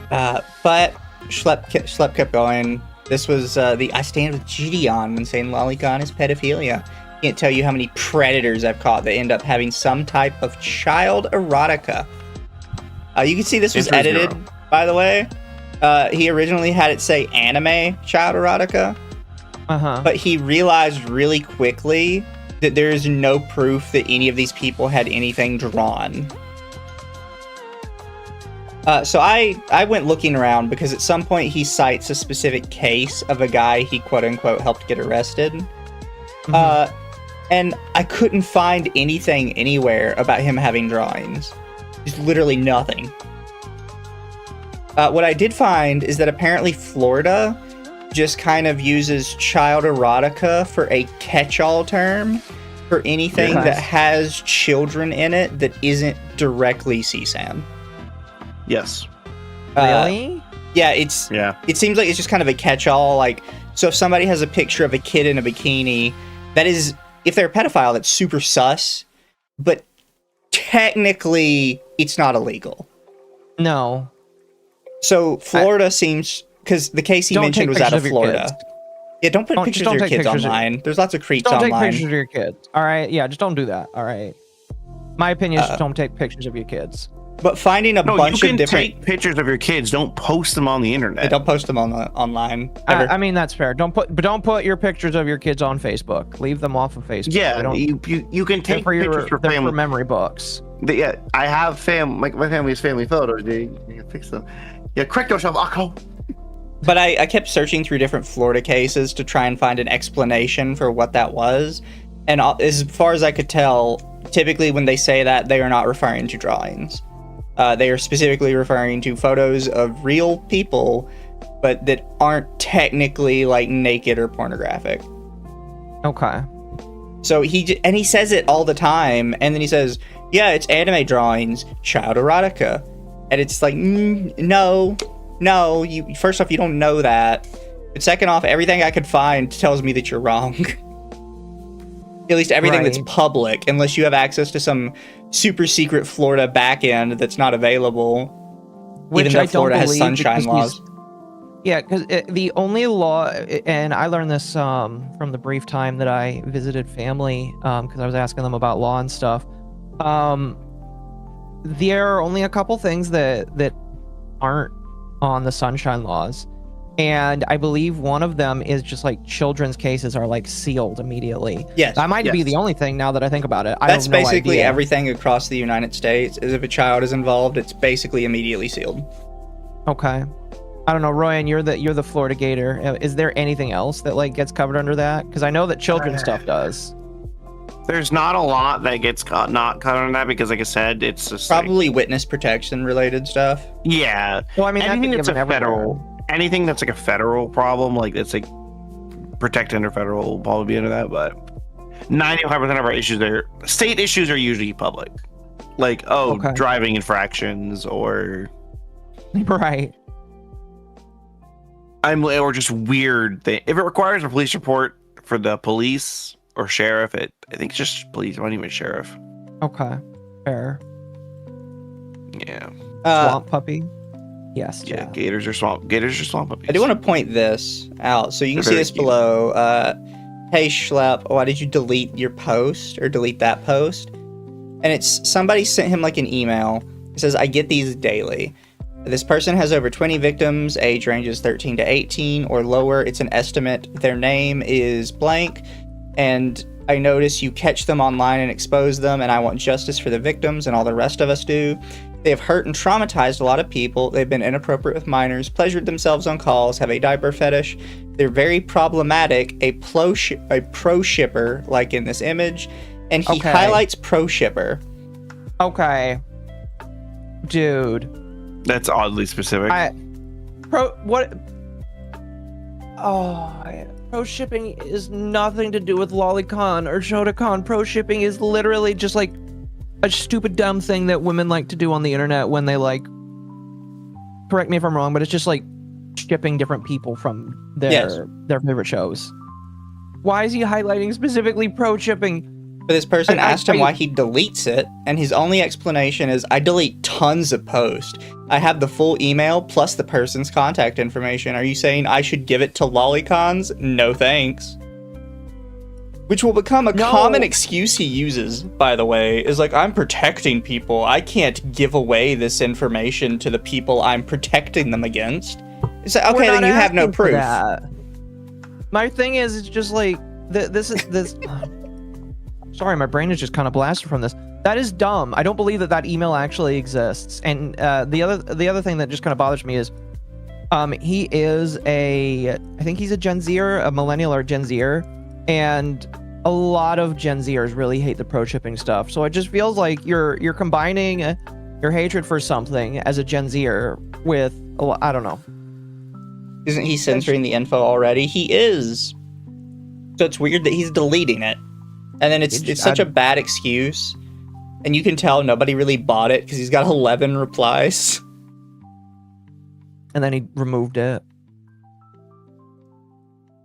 But Schlep kept going. This was I stand with Gideon when saying lolicon is pedophilia. Can't tell you how many predators I've caught that end up having some type of child erotica. You can see this was edited, by the way. He originally had it say anime child erotica. But he realized really quickly that there is no proof that any of these people had anything drawn. So I went looking around because at some point he cites a specific case of a guy he quote-unquote helped get arrested. And I couldn't find anything anywhere about him having drawings. Just literally nothing. What I did find is that apparently Florida just kind of uses child erotica for a catch-all term for anything that has children in it that isn't directly CSAM. Yes. Really? Yeah, it seems like it's just kind of a catch-all. Like, so if somebody has a picture of a kid in a bikini, that is, if they're a pedophile, that's super sus. But technically, it's not illegal. No. So Florida seems, because the case he mentioned was out of Florida. Yeah, don't put pictures of your kids online. There's lots of creeps online. Don't take pictures of your kids. All right, yeah, just don't do that. All right. My opinion is just don't take pictures of your kids. But finding a bunch of different... take pictures of your kids. Don't post them on the internet. Yeah, don't post them online. I mean, that's fair. Don't put your pictures of your kids on Facebook. Leave them off of Facebook. Yeah, you can take pictures for family. For memory books. Yeah, I have my family's family photos, dude. You can fix them. Yeah, correct yourself, Occo. But I kept searching through different Florida cases to try and find an explanation for what that was. And as far as I could tell, typically when they say that, they are not referring to drawings. They are specifically referring to photos of real people, but that aren't technically like naked or pornographic. Okay. So he says it all the time, and then he says, yeah, it's anime drawings, child erotica. And it's like, no, you first off, you don't know that. But second off, everything I could find tells me that you're wrong. At least everything that's public, unless you have access to some super secret Florida backend that's not available. Which even though Florida has sunshine laws. Yeah, because the only law, and I learned this from the brief time that I visited family, because I was asking them about law and stuff. There are only a couple things that aren't on the sunshine laws. And I believe one of them is just like children's cases are like sealed immediately. Yes. That might be the only thing now that I think about it. That's basically everything across the United States. Is if a child is involved, it's basically immediately sealed. Okay. I don't know, Ryan, you're the Florida Gator. Is there anything else that like gets covered under that? Because I know that children's stuff does. There's not a lot that gets not covered under that because, like I said, it's just probably witness protection related stuff. Yeah. Well, I mean, anything that's a anything that's like a federal problem, like it's like protected under federal, will probably be under that. But 95% of our issues state issues are usually public, like driving infractions or right. Or just weird thing. If it requires a police report for the police or sheriff, I think it's just police, not even sheriff. Okay, fair. Yeah. Swamp puppy. Yes. Yeah. Gators are swamp puppies. I do want to point this out, so you can see this below. Hey Schlep, why did you delete your post or delete that post? And it's somebody sent him like an email. It says, I get these daily. This person has over 20 victims, age ranges 13 to 18 or lower. It's an estimate. Their name is blank. And I notice you catch them online and expose them, and I want justice for the victims, and all the rest of us do. They have hurt and traumatized a lot of people. They've been inappropriate with minors, pleasured themselves on calls, have a diaper fetish. They're very problematic. A pro shipper, like in this image, and he highlights pro shipper. Okay, dude, that's oddly specific. Pro shipping is nothing to do with lolicon or shotacon. Pro shipping is literally just like a stupid dumb thing that women like to do on the internet when they like, correct me if I'm wrong, but it's just like shipping different people from their favorite shows. Why is he highlighting specifically pro shipping? But this person asked him why he deletes it, and his only explanation is, I delete tons of posts. I have the full email plus the person's contact information. Are you saying I should give it to lolicons? No thanks. Which will become a common excuse he uses, by the way, is like, I'm protecting people. I can't give away this information to the people I'm protecting them against. It's like, okay, then you have no proof. My thing is, it's just like, this. Sorry, my brain is just kind of blasted from this. That is dumb. I don't believe that email actually exists. And the other thing that just kind of bothers me is, he is I think he's a Gen Zer, a millennial or Gen Zer, and a lot of Gen Zers really hate the pro shipping stuff. So it just feels like you're combining your hatred for something as a Gen Zer with I don't know. Isn't he censoring the info already? He is. So it's weird that he's deleting it. And then it's such a bad excuse. And you can tell nobody really bought it because he's got 11 replies. and then he removed it.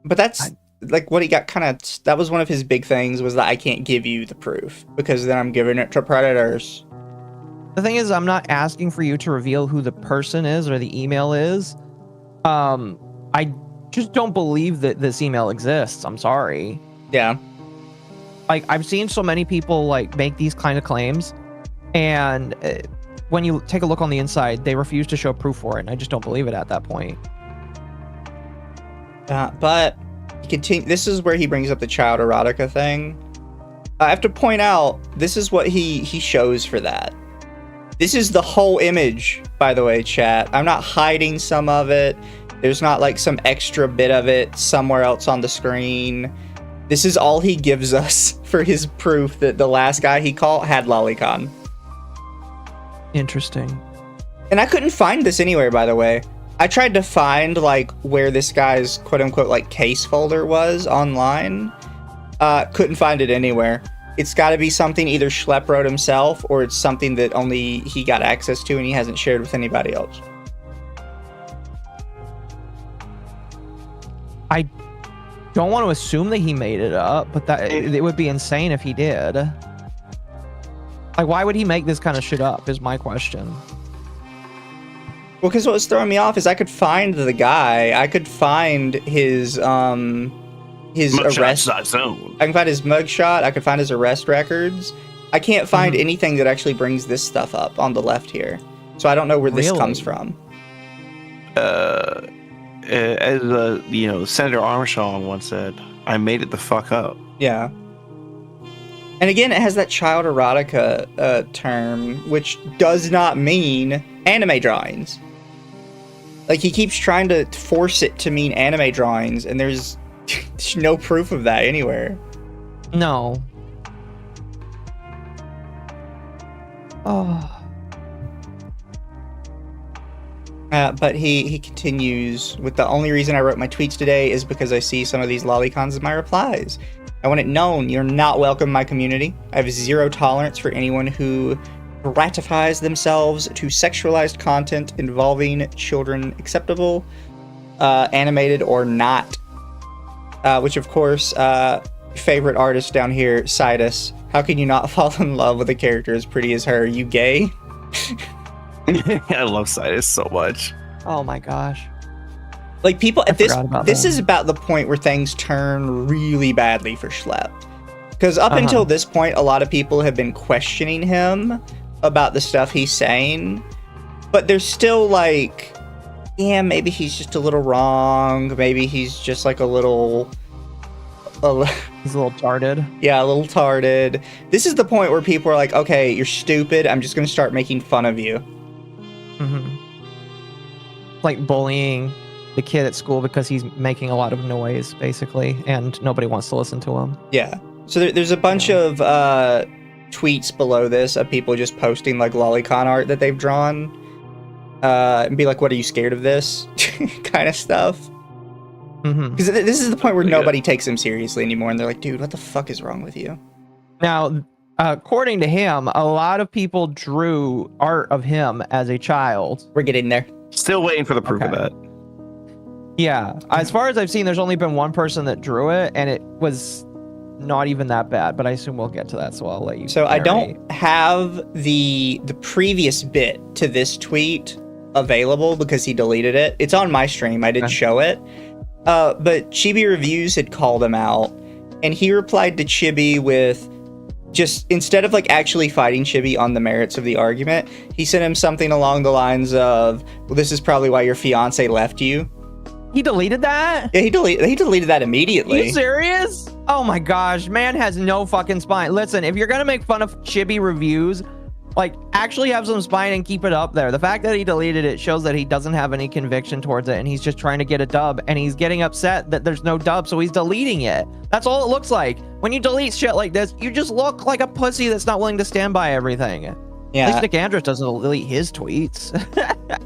But that's like what he got that was one of his big things, was that I can't give you the proof because then I'm giving it to predators. The thing is, I'm not asking for you to reveal who the person is or the email is. I just don't believe that this email exists. I'm sorry. Yeah. Like, I've seen so many people like make these kind of claims, and when you take a look on the inside, they refuse to show proof for it, and I just don't believe it at that point. But this is where he brings up the child erotica thing. I have to point out, this is what he shows for that. This is the whole image, by the way, chat. I'm not hiding some of it. There's not like some extra bit of it somewhere else on the screen. This is all he gives us for his proof that the last guy he called had lolicon. Interesting. And I couldn't find this anywhere, by the way. I tried to find like where this guy's quote-unquote like case folder was online. Couldn't find it anywhere. It's got to be something either Schlep wrote himself, or it's something that only he got access to and he hasn't shared with anybody else. I don't want to assume that he made it up, but that it would be insane if he did. Like, why would he make this kind of shit up is my question. Well, because what was throwing me off is I could find the guy. I could find his arrest. I can find his mugshot. I could find his arrest records. I can't find anything that actually brings this stuff up on the left here. So I don't know where this comes from. As Senator Armstrong once said, I made it the fuck up. Yeah. And again, it has that child erotica term, which does not mean anime drawings. Like, he keeps trying to force it to mean anime drawings, and there's no proof of that anywhere. No. Oh. But he continues with, the only reason I wrote my tweets today is because I see some of these lolicons in my replies. I want it known you're not welcome in my community. I have zero tolerance for anyone who gratifies themselves to sexualized content involving children, acceptable, animated or not. Which, of course, favorite artist down here, Sydus. How can you not fall in love with a character as pretty as her? You gay? I love Sydus so much. Oh my gosh. Like, people at this that. is about the point where things turn really badly for Schlep. Because up until this point, a lot of people have been questioning him about the stuff he's saying. But there's still like, yeah, maybe he's just a little wrong. Maybe he's just like he's a little tarded. Yeah, a little tarded. This is the point where people are like, okay, you're stupid. I'm just going to start making fun of you. Like bullying the kid at school because he's making a lot of noise, basically, and nobody wants to listen to him. Yeah. So there's a bunch of tweets below this of people just posting like lolicon art that they've drawn, and be like, what, are you scared of this? kind of stuff. Because this is the point where nobody takes him seriously anymore, and they're like, dude, what the fuck is wrong with you? Now, according to him, a lot of people drew art of him as a child. We're getting there. Still waiting for the proof of that. Yeah. As far as I've seen, there's only been one person that drew it, and it was not even that bad, but I assume we'll get to that, so I'll let you So narrate. I don't have the previous bit to this tweet available because he deleted it. It's on my stream. I did show it. But Chibi Reviews had called him out, and he replied to Chibi with, just instead of like actually fighting Chibi on the merits of the argument, he sent him something along the lines of, well, this is probably why your fiance left you. He deleted that? Yeah, he deleted that immediately. Are you serious? Oh my gosh, man has no fucking spine. Listen, if you're gonna make fun of Chibi Reviews, like, actually have some spine and keep it up there. The fact that he deleted it shows that he doesn't have any conviction towards it, and he's just trying to get a dub, and he's getting upset that there's no dub, so he's deleting it. That's all it looks like. When you delete shit like this, you just look like a pussy that's not willing to stand by everything. Yeah. At least Nick Andrews doesn't delete his tweets.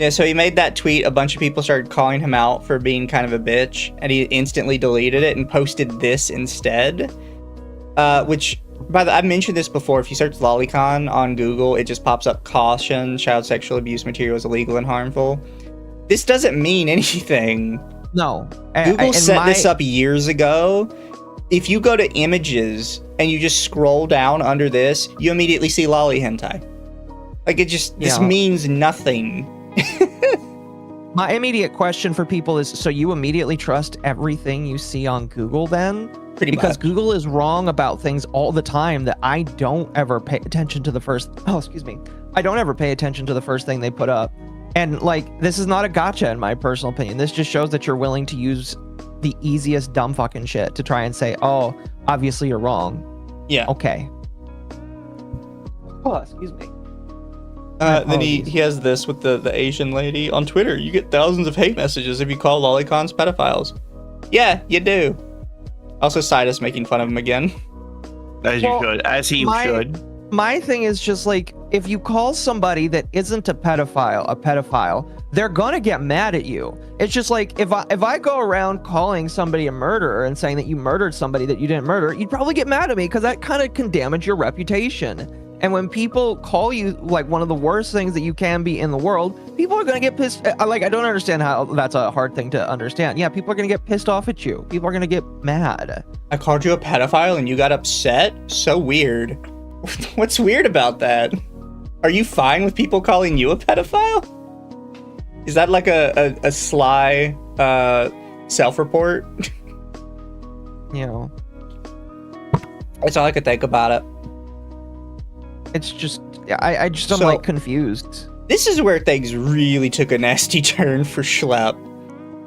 Yeah, so he made that tweet. A bunch of people started calling him out for being kind of a bitch, and he instantly deleted it and posted this instead. Which, I've mentioned this before. If you search lolicon on Google, it just pops up, caution, child sexual abuse material is illegal and harmful. This doesn't mean anything. No. Google set this up years ago. If you go to images and you just scroll down under this, you immediately see lolly hentai. Like, it just, this means nothing. My immediate question for people is, so you immediately trust everything you see on Google then? Because Google is wrong about things all the time that I don't ever pay attention to the first, I don't ever pay attention to the first thing they put up. And like, this is not a gotcha in my personal opinion. This just shows that you're willing to use the easiest dumb fucking shit to try and say, oh, obviously you're wrong. Yeah. Okay. Oh, excuse me. Then he has this with the Asian lady. On Twitter, you get thousands of hate messages if you call lolicons pedophiles. Yeah, you do. Also, Sydus making fun of him again. As you should. As he should. My thing is just like, if you call somebody that isn't a pedophile, they're gonna get mad at you. It's just like, if I go around calling somebody a murderer and saying that you murdered somebody that you didn't murder, you'd probably get mad at me because that kind of can damage your reputation. And when people call you like one of the worst things that you can be in the world, people are going to get pissed. Like, I don't understand how that's a hard thing to understand. Yeah, people are going to get pissed off at you. People are going to get mad. I called you a pedophile and you got upset? So weird. What's weird about that? Are you fine with people calling you a pedophile? Is that like a sly self-report? You know. That's all I could think about it. It's just, I'm like confused. This is where things really took a nasty turn for Schlep.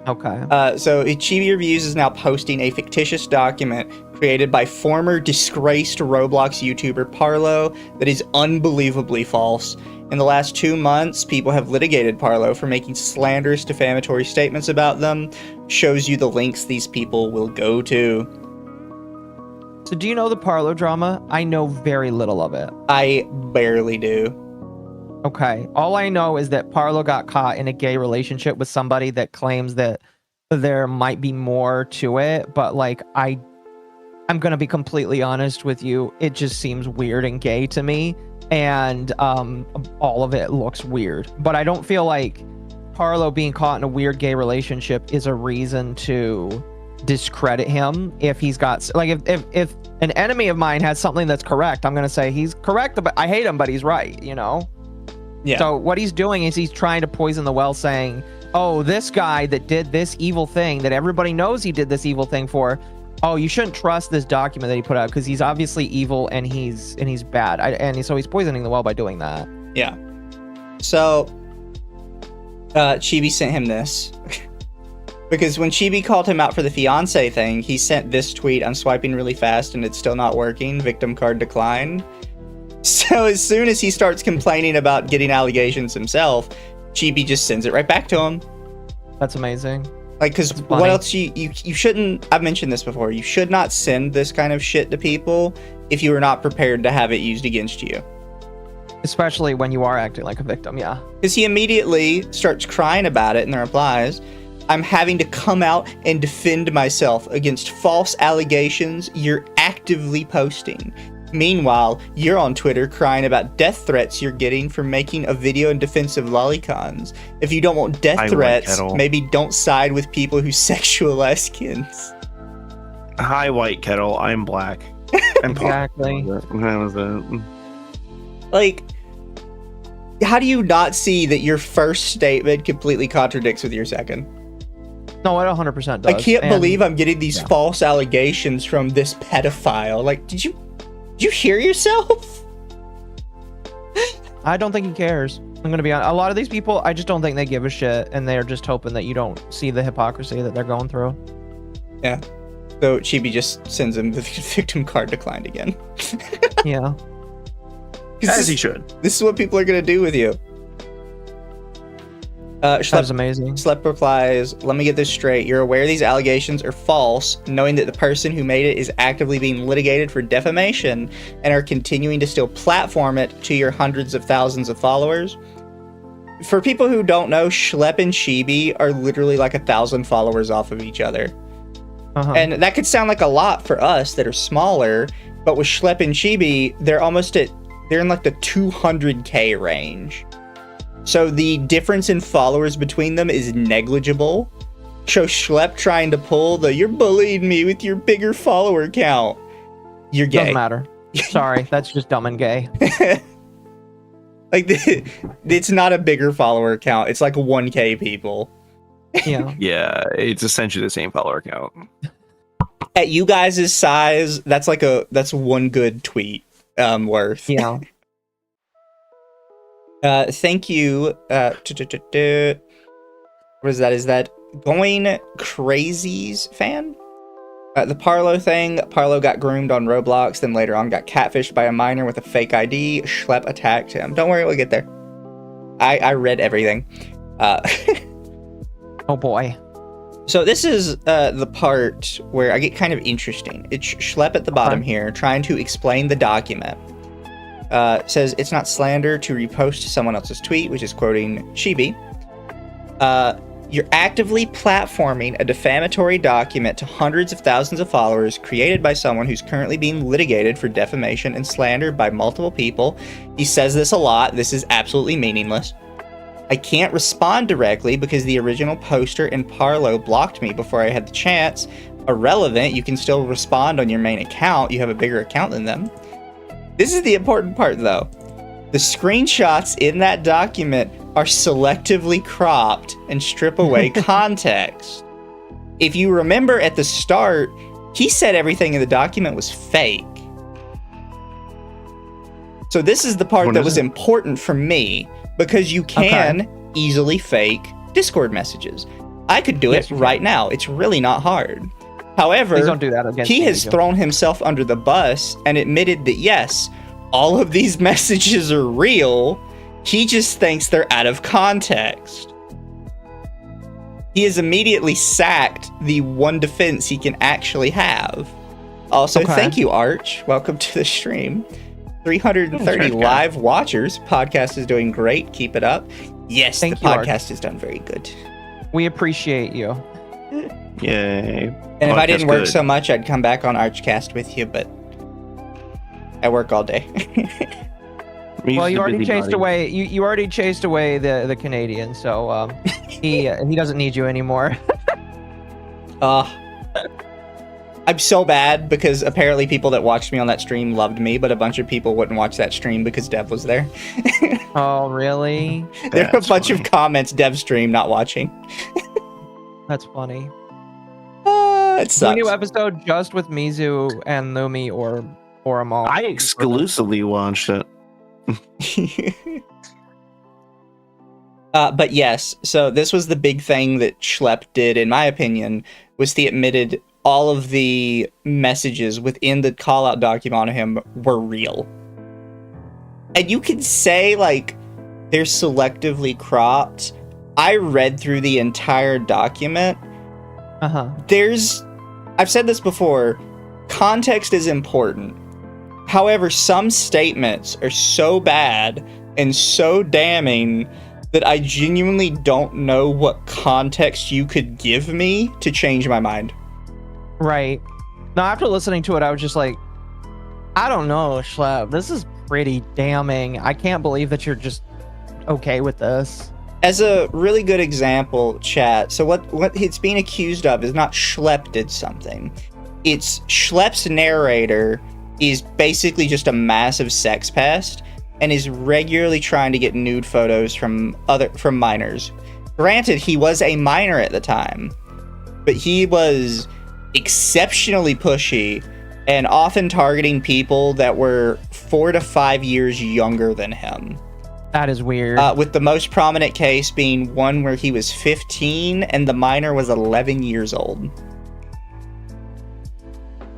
Okay. So Chibi Reviews is now posting a fictitious document created by former disgraced Roblox YouTuber Parlo that is unbelievably false. In the last 2 months, people have litigated Parlo for making slanderous, defamatory statements about them. Shows you the links these people will go to. So do you know the Parlo drama? I know very little of it. I barely do. Okay. All I know is that Parlo got caught in a gay relationship with somebody that claims that there might be more to it, but like I'm going to be completely honest with you, it just seems weird and gay to me, and all of it looks weird. But I don't feel like Parlo being caught in a weird gay relationship is a reason to discredit him. If he's got, like, if an enemy of mine has something that's correct, I'm gonna say he's correct, but I hate him, but he's right, you know? Yeah. So what he's doing is he's trying to poison the well, saying, oh, this guy that did this evil thing that everybody knows he did this evil thing for, oh, you shouldn't trust this document that he put out because he's obviously evil and he's bad. So he's poisoning the well by doing that. Yeah. So Chibi sent him this. Because when Chibi called him out for the fiance thing, he sent this tweet, I'm swiping really fast and it's still not working, victim card decline. So as soon as he starts complaining about getting allegations himself, Chibi just sends it right back to him. That's amazing. Like, because what else you shouldn't, I've mentioned this before, you should not send this kind of shit to people if you are not prepared to have it used against you. Especially when you are acting like a victim, yeah. Because he immediately starts crying about it in the replies. I'm having to come out and defend myself against false allegations you're actively posting. Meanwhile, you're on Twitter crying about death threats you're getting for making a video in defense of lolicons. If you don't want death threats, maybe don't side with people who sexualize skins. Hi, White Kettle. I'm black. Exactly. Like, how do you not see that your first statement completely contradicts with your second? No, it 100% does. I can't believe I'm getting these false allegations from this pedophile. Like, did you hear yourself? I don't think he cares. I'm going to be honest. A lot of these people, I just don't think they give a shit, and they're just hoping that you don't see the hypocrisy that they're going through. Yeah. So Chibi just sends him the victim card declined again. Yeah. As he should. This is what people are going to do with you. That's amazing. Schlep replies, let me get this straight. You're aware these allegations are false, knowing that the person who made it is actively being litigated for defamation and are continuing to still platform it to your hundreds of thousands of followers. For people who don't know, Schlep and Chibi are literally like 1,000 followers off of each other. And that could sound like a lot for us that are smaller, but with Schlep and Chibi, they're in like the 200K range. So the difference in followers between them is negligible. So Schlep trying to pull the "you're bullying me with your bigger follower count." You're gay. Doesn't matter. Sorry, that's just dumb and gay. Like, it's not a bigger follower count. It's like 1K people. Yeah. Yeah, it's essentially the same follower count. At you guys' size, that's one good tweet worth. Yeah. Thank you. What is that? Is that Going Crazies fan? The Parlo thing. Parlo got groomed on Roblox, then later on got catfished by a minor with a fake ID. Schlep attacked him. Don't worry, we'll get there. I read everything. Oh boy. So this is the part where I get kind of interesting. It's Schlep at the bottom here, trying to explain the document. Says it's not slander to repost someone else's tweet, which is quoting Chibi. You're actively platforming a defamatory document to hundreds of thousands of followers created by someone who's currently being litigated for defamation and slander by multiple people. He says this a lot. This is absolutely meaningless. I can't respond directly because the original poster in Parlo blocked me before I had the chance. Irrelevant, you can still respond on your main account. You have a bigger account than them. This is the important part, though. The screenshots in that document are selectively cropped and strip away context. If you remember at the start, he said everything in the document was fake. So this is the part that was important for me, because you can easily fake Discord messages. I could do it right now. It's really not hard. However, Please don't do that against he me, has Mizu. thrown himself under the bus and admitted that yes, all of these messages are real. He just thinks they're out of context. He has immediately sacked the one defense he can actually have. Also, thank you, Arch. Welcome to the stream. 330 live watchers. Podcast is doing great. Keep it up. Yes, the podcast has done very good. We appreciate you. Yay. And if I didn't work so much, I'd come back on Archcast with you, but I work all day. Well, you already chased away. You already chased away the Canadian, so he doesn't need you anymore. I'm so bad because apparently people that watched me on that stream loved me, but a bunch of people wouldn't watch that stream because Dev was there. Oh, really? There are a bunch of comments, Dev stream, not watching. That's funny. It sucks. New episode just with Mizu and Lumi or Amal. I exclusively watched it. But yes, so this was the big thing that Schlep did, in my opinion, was he admitted all of the messages within the call-out document on him were real. And you could say, like, they're selectively cropped. I read through the entire document. I've said this before, context is important. However, some statements are so bad and so damning that I genuinely don't know what context you could give me to change my mind. Right. Now, after listening to it, I was just like, I don't know, Schlep. This is pretty damning. I can't believe that you're just okay with this. As a really good example, chat, so what it's being accused of is not Schlep did something. It's Schlep's narrator is basically just a massive sex pest and is regularly trying to get nude photos from minors. Granted, he was a minor at the time, but he was exceptionally pushy and often targeting people that were 4 to 5 years younger than him. That is weird. With the most prominent case being one where he was 15 and the minor was 11 years old.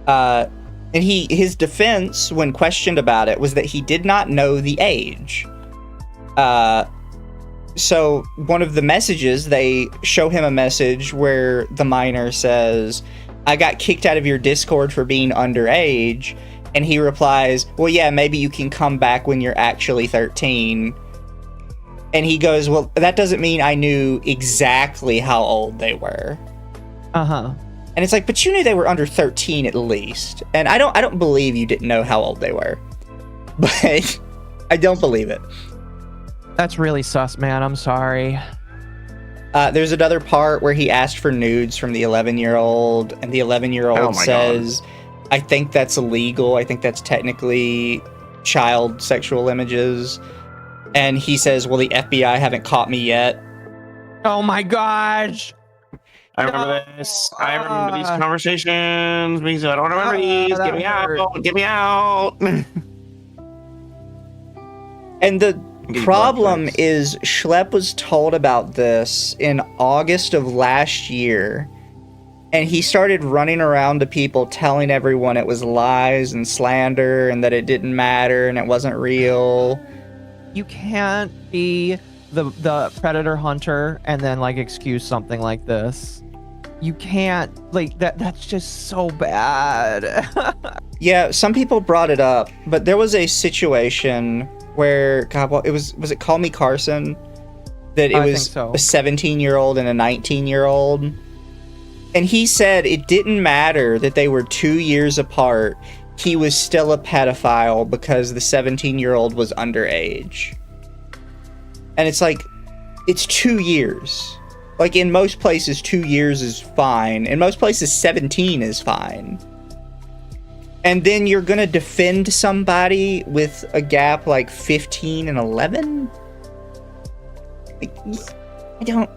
And his defense, when questioned about it, was that he did not know the age. So one of the messages, they show him a message where the minor says, I got kicked out of your Discord for being underage. And he replies, well, yeah, maybe you can come back when you're actually 13. And he goes, well, that doesn't mean I knew exactly how old they were. And it's like, but you knew they were under 13 at least. And I don't believe you didn't know how old they were. But I don't believe it. That's really sus, man. I'm sorry. There's another part where he asked for nudes from the 11-year-old, and the 11-year-old Oh my says, I think that's illegal. I think that's technically child sexual images. And he says, well, the FBI haven't caught me yet. Oh my gosh. I remember this. I remember these conversations. Mizu, I don't remember these. Get me out. Get me out. And the problem is Schlep was told about this in August of last year, and he started running around to people telling everyone it was lies and slander and that it didn't matter and it wasn't real. You can't be the predator hunter and then like excuse something like this. You can't, like, that's just so bad. Yeah, some people brought it up, but there was a situation where, God, well, was it Call Me Carson? That it was so. A 17-year-old and a 19-year-old. And he said it didn't matter that they were 2 years apart. He was still a pedophile because the 17-year-old was underage. And it's like, it's 2 years. Like, in most places, 2 years is fine. In most places, 17 is fine. And then you're gonna defend somebody with a gap like 15 and 11? Like, I don't...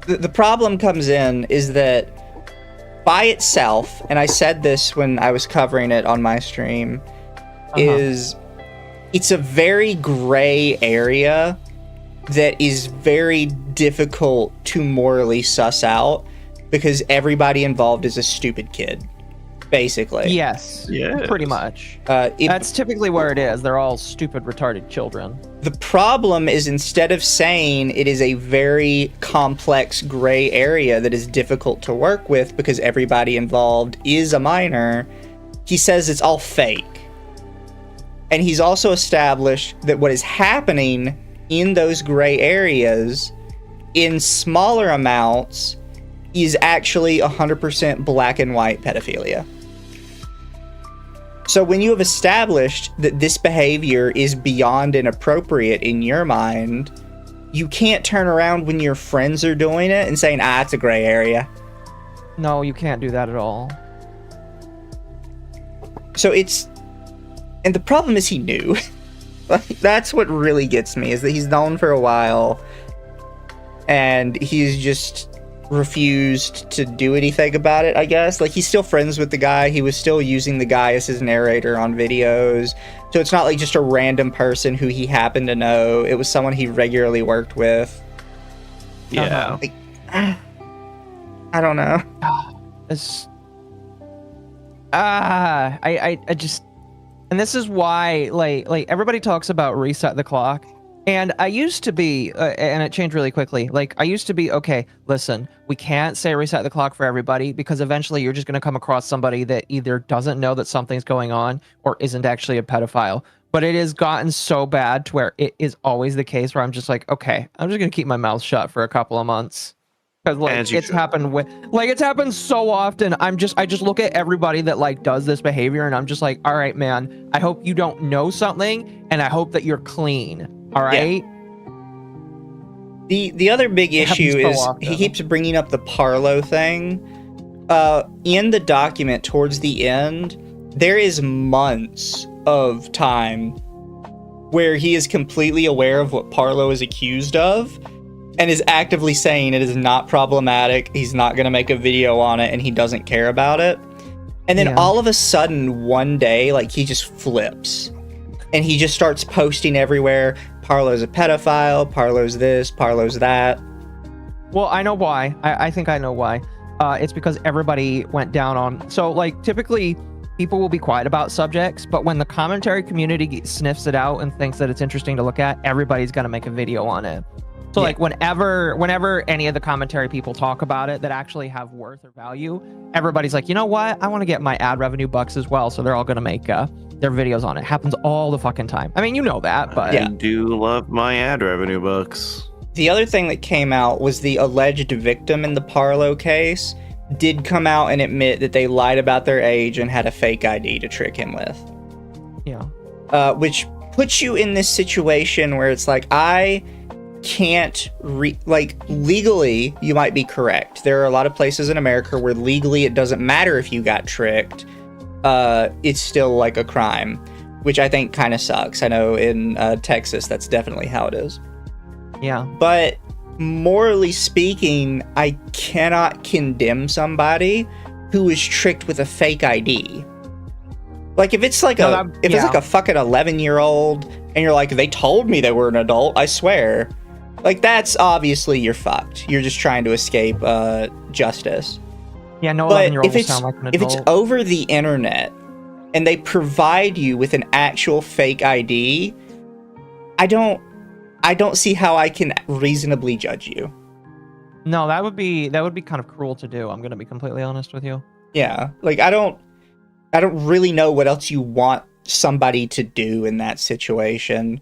The problem comes in is that by itself, and I said this when I was covering it on my stream, is it's a very gray area that is very difficult to morally suss out because everybody involved is a stupid kid, basically. Yes, pretty much. That's typically where it is. They're all stupid, retarded children. The problem is, instead of saying it is a very complex gray area that is difficult to work with because everybody involved is a minor, he says it's all fake. And he's also established that what is happening in those gray areas in smaller amounts is actually 100% black and white pedophilia. So when you have established that this behavior is beyond inappropriate in your mind, you can't turn around when your friends are doing it and saying, it's a gray area. No, you can't do that at all. So and the problem is he knew. Like, that's what really gets me, is that he's known for a while and he's just refused to do anything about it, I guess. Like, he's still friends with the guy. He was still using the guy as his narrator on videos. So it's not like just a random person who he happened to know. It was someone he regularly worked with. Yeah. Like, I don't know. It's... I just... And this is why, like everybody talks about reset the clock. And I used to be, and it changed really quickly. Like, I used to be, okay, listen, we can't say reset the clock for everybody because eventually you're just going to come across somebody that either doesn't know that something's going on or isn't actually a pedophile. But it has gotten so bad to where it is always the case where I'm just like, okay, I'm just going to keep my mouth shut for a couple of months. Because like it's happened with, like, it's happened so often. I just look at everybody that like does this behavior and I'm just like, all right, man, I hope you don't know something and I hope that you're clean. All right. Yeah. The other big issue is he keeps bringing up the Parlo thing. In the document towards the end, there is months of time where he is completely aware of what Parlo is accused of and is actively saying it is not problematic, he's not going to make a video on it, and he doesn't care about it. And then all of a sudden, one day, like, he just flips. And he just starts posting everywhere, Parlo's a pedophile, Parlo's this, Parlo's that. Well, I know why. I think I know why. It's because everybody went down on... So, like, typically, people will be quiet about subjects, but when the commentary community sniffs it out and thinks that it's interesting to look at, everybody's going to make a video on it. So like whenever any of the commentary people talk about it that actually have worth or value, everybody's like, you know what? I want to get my ad revenue bucks as well. So they're all going to make their videos on it. Happens all the fucking time. I mean, you know that, but... I do love my ad revenue bucks. The other thing that came out was the alleged victim in the Parlo case did come out and admit that they lied about their age and had a fake ID to trick him with. Yeah. Which puts you in this situation where it's like, I can't legally you might be correct. There are a lot of places in America where legally it doesn't matter if you got tricked. It's still like a crime, which I think kind of sucks. I know in Texas that's definitely how it is. Yeah. But morally speaking, I cannot condemn somebody who is tricked with a fake ID. Like if it's like it's like a fucking 11-year-old and you're like, they told me they were an adult, I swear. Like that's obviously you're fucked. You're just trying to escape justice. Yeah, no 11-year-old will sound like an adult. If it's over the internet and they provide you with an actual fake ID, I don't see how I can reasonably judge you. No, that would be kind of cruel to do. I'm gonna be completely honest with you. Yeah, like I don't really know what else you want somebody to do in that situation,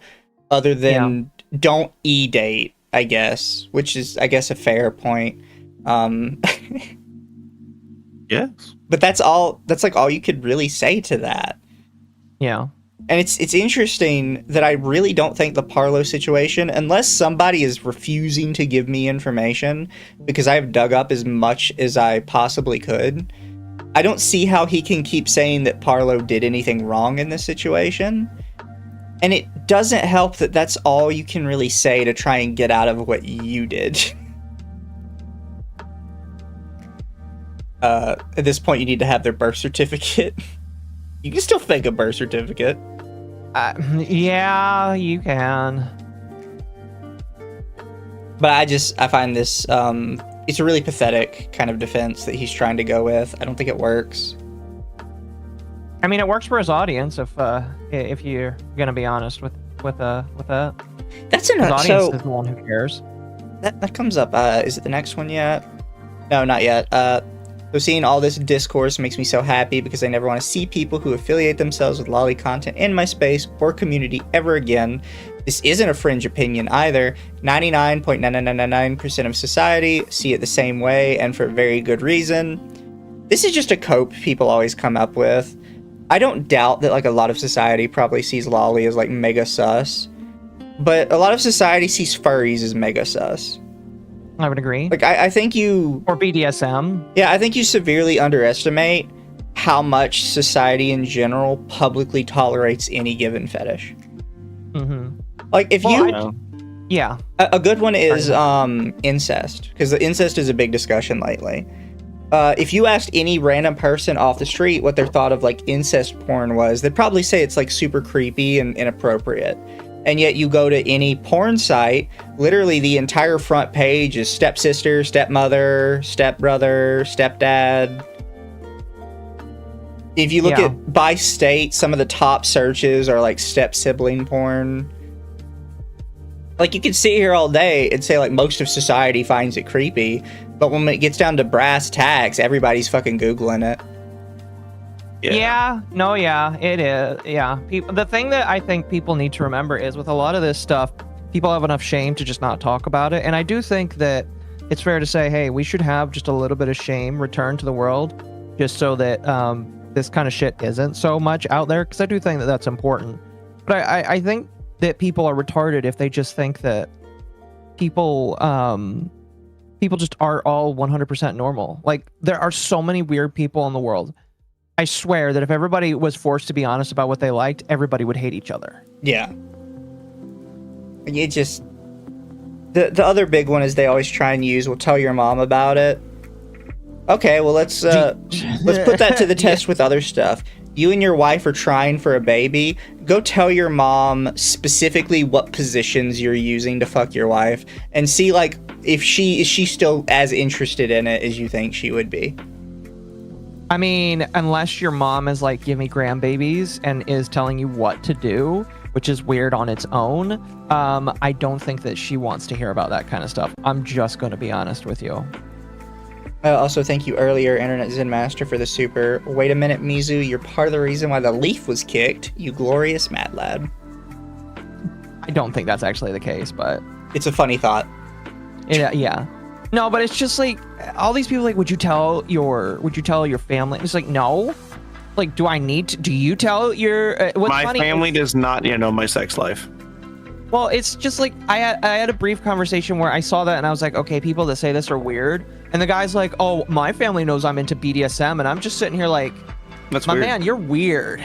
other than don't e-date, I guess, which is I guess a fair point. Yes, but that's all. That's like all you could really say to that. Yeah. And it's interesting that I really don't think the Parlo situation, unless somebody is refusing to give me information, because I've dug up as much as I possibly could, I don't see how he can keep saying that Parlo did anything wrong in this situation. And it doesn't help that that's all you can really say to try and get out of what you did. At this point, you need to have their birth certificate. You can still fake a birth certificate. Yeah, you can. But I find this, it's a really pathetic kind of defense that he's trying to go with. I don't think it works. I mean, it works for his audience if you're gonna be honest with that. That's enough. His audience is the one who cares. That comes up. Is it the next one yet? No, not yet. So seeing all this discourse makes me so happy because I never want to see people who affiliate themselves with lolly content in my space or community ever again. This isn't a fringe opinion either. 99.9999% of society see it the same way, and for a very good reason. This is just a cope people always come up with. I don't doubt that like a lot of society probably sees lolly as like mega sus, but a lot of society sees furries as mega sus. I would agree. Like, I think you... Or BDSM. Yeah, I think you severely underestimate how much society in general publicly tolerates any given fetish. Mm-hmm. Like, if Yeah. A good one is incest, because the incest is a big discussion lately. If you asked any random person off the street what their thought of, like, incest porn was, they'd probably say it's, like, super creepy and inappropriate. And yet you go to any porn site, literally the entire front page is stepsister, stepmother, stepbrother, stepdad. If you look at by state, some of the top searches are like step sibling porn. Like you could sit here all day and say like most of society finds it creepy, but when it gets down to brass tacks, everybody's fucking Googling it. It is. Yeah. The thing that I think people need to remember is with a lot of this stuff, people have enough shame to just not talk about it. And I do think that it's fair to say, hey, we should have just a little bit of shame returned to the world just so that this kind of shit isn't so much out there. Because I do think that that's important. But I think that people are retarded if they just think that people just are all 100% normal. Like there are so many weird people in the world. I swear that if everybody was forced to be honest about what they liked, everybody would hate each other. Yeah. It just... The other big one is they always try and use, well, tell your mom about it. Okay, well, let's put that to the test with other stuff. You and your wife are trying for a baby. Go tell your mom specifically what positions you're using to fuck your wife and see, like, if is she still as interested in it as you think she would be. I mean, unless your mom is like, give me grandbabies and is telling you what to do, which is weird on its own, I don't think that she wants to hear about that kind of stuff. I'm just going to be honest with you. Also, thank you earlier, Internet Zen Master, for the super. Wait a minute, Mizu, you're part of the reason why the leaf was kicked, you glorious mad lad. I don't think that's actually the case, but... It's a funny thought. Yeah. No, but it's just like all these people like, would you tell your family? It's like, no. like, do I need to? Do you tell your? What's My funny family is, does not, know my sex life. well, it's just like I had a brief conversation where I saw that and I was like, okay, people that say this are weird, and the guy's like, oh, my family knows I'm into BDSM, and I'm just sitting here like, That's my weird. man, you're weird.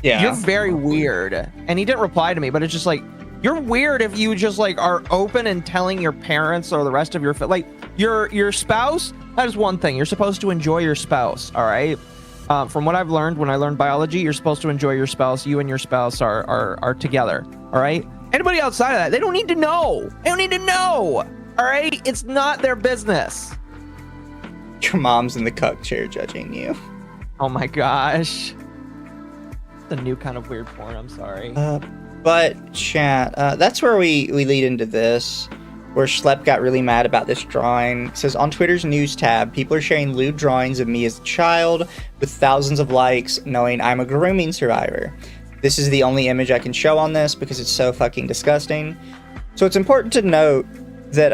Yeah. You're very weird. And he didn't reply to me, but it's just like, you're weird if you just like are open and telling your parents or the rest of your like your spouse. That is one thing. You're supposed to enjoy your spouse. All right. From what I've learned when I learned biology, you're supposed to enjoy your spouse. You and your spouse are together. All right. Anybody outside of that, they don't need to know. They don't need to know. All right. It's not their business. Your mom's in the cuck chair judging you. Oh my gosh. The new kind of weird porn. I'm sorry. But chat, that's where we lead into this, where Schlep got really mad about this drawing. It says, on Twitter's news tab, people are sharing lewd drawings of me as a child with thousands of likes, knowing I'm a grooming survivor. This is the only image I can show on this because it's so fucking disgusting. So it's important to note that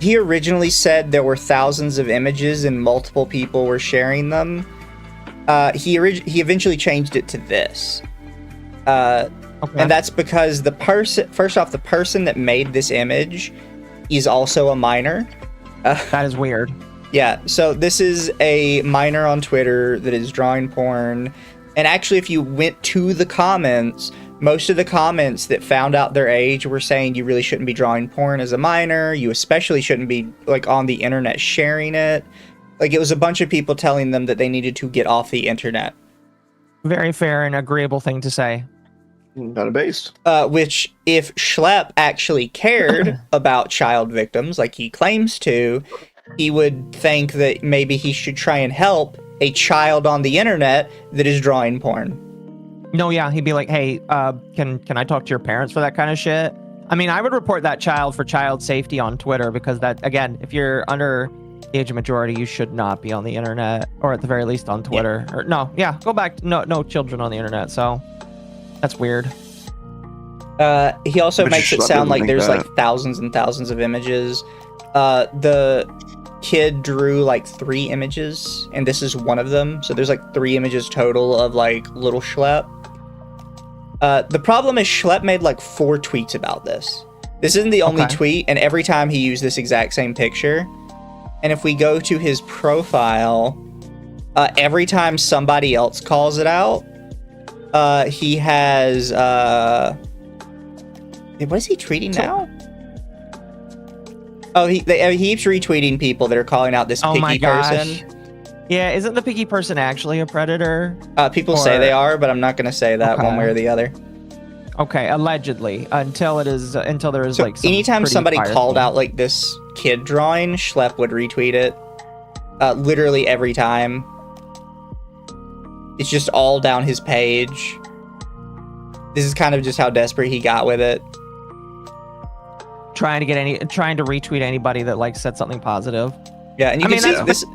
he originally said there were thousands of images and multiple people were sharing them. He eventually changed it to this. Okay. And that's because the person that made this image is also a minor. That is weird. Yeah, so this is a minor on Twitter that is drawing porn. And actually, if you went to the comments, most of the comments that found out their age were saying you really shouldn't be drawing porn as a minor. You especially shouldn't be like on the internet sharing it. Like, it was a bunch of people telling them that they needed to get off the internet. Very fair and agreeable thing to say. Not a base. Which, if Schlep actually cared about child victims, like he claims to, he would think that maybe he should try and help a child on the internet that is drawing porn. No, yeah, he'd be like, hey, can I talk to your parents for that kind of shit? I mean, I would report that child for child safety on Twitter, because that, again, if you're under the age of majority, you should not be on the internet, or at the very least on Twitter. Or no, yeah, go back. No children on the internet. So that's weird. He also But makes it Schlep sound doesn't like think there's that. like thousands and thousands of images. The kid drew like 3 images, and this is one of them. So there's like 3 images total of like little Schlep. The problem is Schlep made like 4 tweets about this. This isn't the only tweet, and every time he used this exact same picture. And if we go to his profile, every time somebody else calls it out, he has what is he tweeting now? Oh, he keeps retweeting people that are calling out this picky person. Yeah, isn't the picky person actually a predator? People say they are, but I'm not going to say that one way or the other. Okay, allegedly, until there is So like some anytime pretty somebody fire called thing. out like this kid drawing, Schlep would retweet it. Literally every time. It's just all down his page. This is kind of just how desperate he got with it. trying to retweet anybody that like said something positive. Yeah, and you can see this.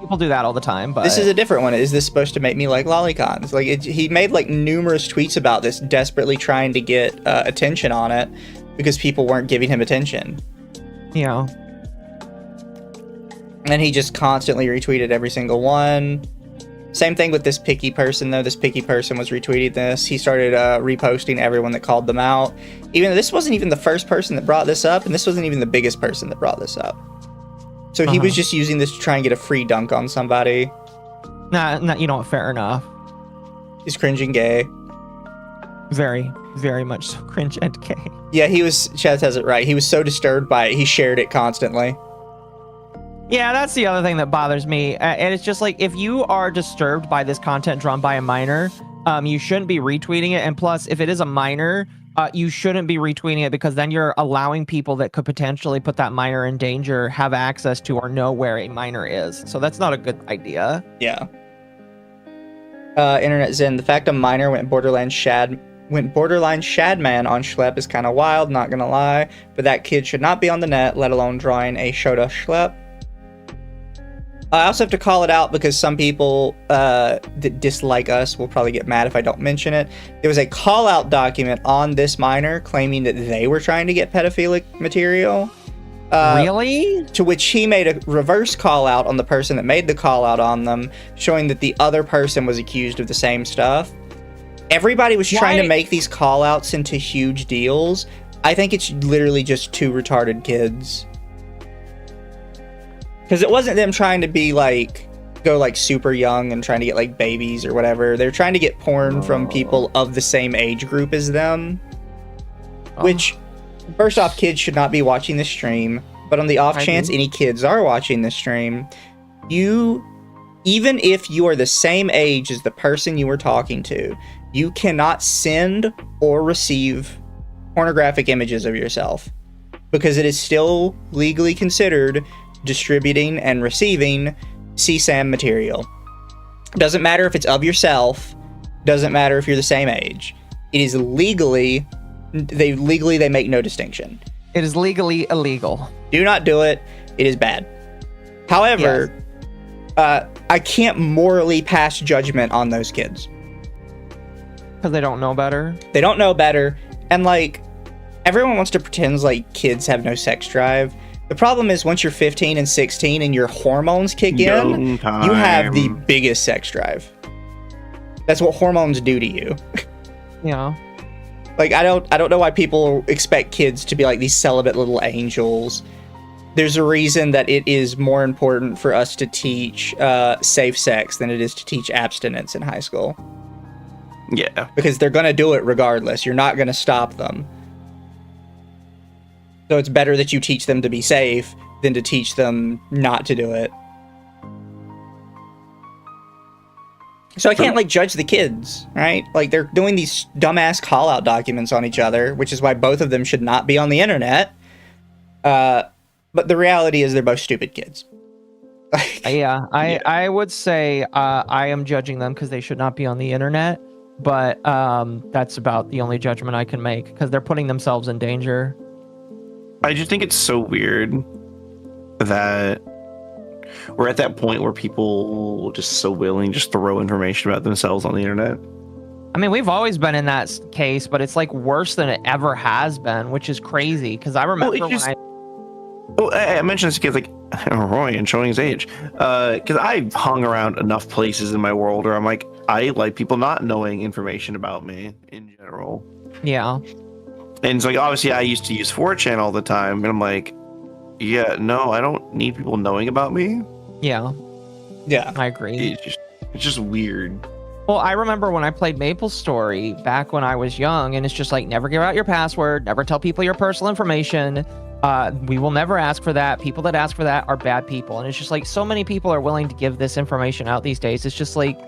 People do that all the time, but This is a different one. Is this supposed to make me like lolicons? Like he made like numerous tweets about this, desperately trying to get attention on it because people weren't giving him attention. you know, And he just constantly retweeted every single one. Same thing with this picky person, though. This picky person was retweeting this. He started reposting everyone that called them out. Even though this wasn't even the first person that brought this up, and this wasn't even the biggest person that brought this up. So he was just using this to try and get a free dunk on somebody. nah, you know what? Fair enough. He's cringing gay. Very, very much so cringe and gay. Yeah, he was. Chaz has it right. He was so disturbed by it, he shared it constantly. Yeah, that's the other thing that bothers me. And it's just like, if you are disturbed by this content drawn by a minor, you shouldn't be retweeting it. And plus, if it is a minor, you shouldn't be retweeting it, because then you're allowing people that could potentially put that minor in danger have access to or know where a minor is. So that's not a good idea. Yeah. Internet Zen. The fact a minor went borderline shadman on Schlep is kind of wild, not gonna lie. But that kid should not be on the net, let alone drawing a Shota Schlep. I also have to call it out because some people that dislike us will probably get mad if I don't mention it. There was a call-out document on this minor claiming that they were trying to get pedophilic material. Really? To which he made a reverse call out on the person that made the call out on them, showing that the other person was accused of the same stuff. Everybody was trying to make these call outs into huge deals. I think it's literally just two retarded kids. Because it wasn't them trying to be like, go like super young and trying to get like babies or whatever. They're trying to get porn from people of the same age group as them. Which, first off, kids should not be watching this stream. But on the off chance any kids are watching this stream, even if you are the same age as the person you were talking to, you cannot send or receive pornographic images of yourself. Because it is still legally considered distributing and receiving CSAM material. Doesn't matter if it's of yourself, doesn't matter if you're the same age. It is legally, they make no distinction. It is legally illegal. Do not do it. It is bad. However, I can't morally pass judgment on those kids. Because they don't know better? They don't know better. And like, everyone wants to pretend like kids have no sex drive. The problem is once you're 15 and 16 and your hormones kick in, you have the biggest sex drive. That's what hormones do to you. Yeah. Like, I don't know why people expect kids to be like these celibate little angels. There's a reason that it is more important for us to teach safe sex than it is to teach abstinence in high school. Yeah. Because they're going to do it regardless. You're not going to stop them. So it's better that you teach them to be safe than to teach them not to do it. So I can't, like, judge the kids, right? Like, they're doing these dumbass call-out documents on each other, which is why both of them should not be on the internet. But the reality is they're both stupid kids. I would say I am judging them because they should not be on the internet. But that's about the only judgment I can make because they're putting themselves in danger. I just think it's so weird that we're at that point where people are just so willing to just throw information about themselves on the internet. I mean, we've always been in that case, but it's like worse than it ever has been, which is crazy. Because I remember I mentioned this kid like Roy and showing his age. Because I've hung around enough places in my world where I'm like, I like people not knowing information about me in general. Yeah. And so, like, obviously, I used to use 4chan all the time, and I'm like, yeah, no, I don't need people knowing about me. Yeah. Yeah. I agree. It's just weird. Well, I remember when I played MapleStory back when I was young, and it's just like, never give out your password, never tell people your personal information. We will never ask for that. People that ask for that are bad people. And it's just like, so many people are willing to give this information out these days. It's just like,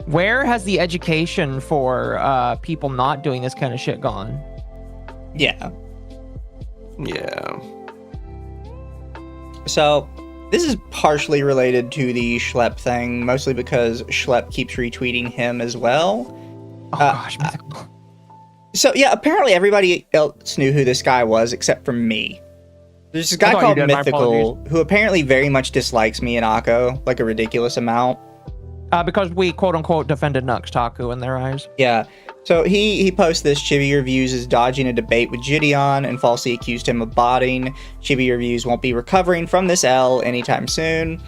where has the education for people not doing this kind of shit gone? Yeah. Yeah. So, this is partially related to the Schlep thing, mostly because Schlep keeps retweeting him as well. Oh gosh, mythical. So, yeah, apparently everybody else knew who this guy was except for me. There's this guy called Mythical who apparently very much dislikes me and Occo, like a ridiculous amount. Because we quote-unquote defended Nux Taku in their eyes. Yeah. So he posts this. Chibi Reviews is dodging a debate with Gideon and falsely accused him of botting. Chibi Reviews won't be recovering from this L anytime soon.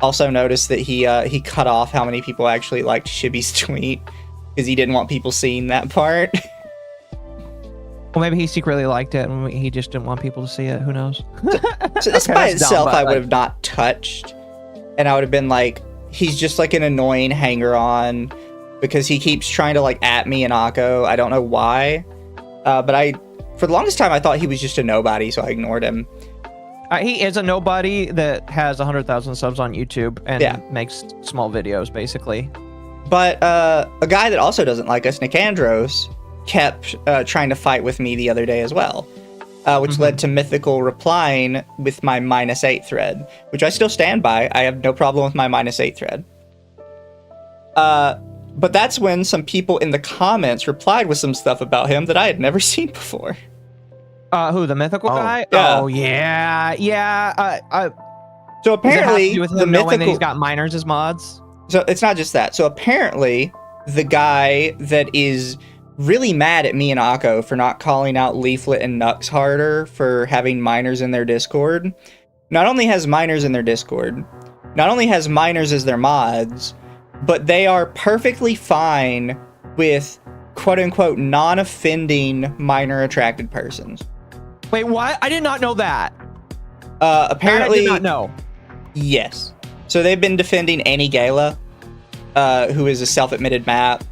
Also noticed that he cut off how many people actually liked Chibi's tweet because he didn't want people seeing that part. Well, maybe he secretly liked it and he just didn't want people to see it. Who knows? So this by itself I would have not touched. And I would have been like, he's just like an annoying hanger-on because he keeps trying to like at me and Occo. I don't know why. But for the longest time, I thought he was just a nobody, so I ignored him. He is a nobody that has 100,000 subs on YouTube and makes small videos, basically. But a guy that also doesn't like us, Nicandros, kept trying to fight with me the other day as well, which led to Mythical replying with my -8 thread, which I still stand by. I have no problem with my -8 thread. But that's when some people in the comments replied with some stuff about him that I had never seen before. Who, the Mythical guy? Yeah. Oh, yeah. So apparently, the Mythical... that he's got minors as mods? So it's not just that. So apparently, the guy that is really mad at me and Occo for not calling out Leaflet and Nux harder for having minors in their Discord. Not only has minors in their Discord, not only has minors as their mods, but they are perfectly fine with quote-unquote non-offending minor attracted persons. Wait, what? I did not know that. Apparently, I did not know. Yes. So they've been defending Annie Gala, who is a self-admitted map.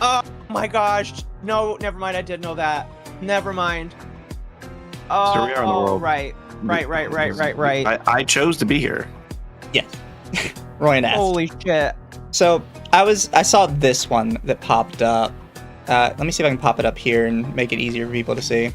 Oh my gosh. No, never mind. I did know that. Never mind. Oh, So we are in the world. Right. I chose to be here. Yes. Roy and S. Holy shit. So I saw this one that popped up. Let me see if I can pop it up here and make it easier for people to see.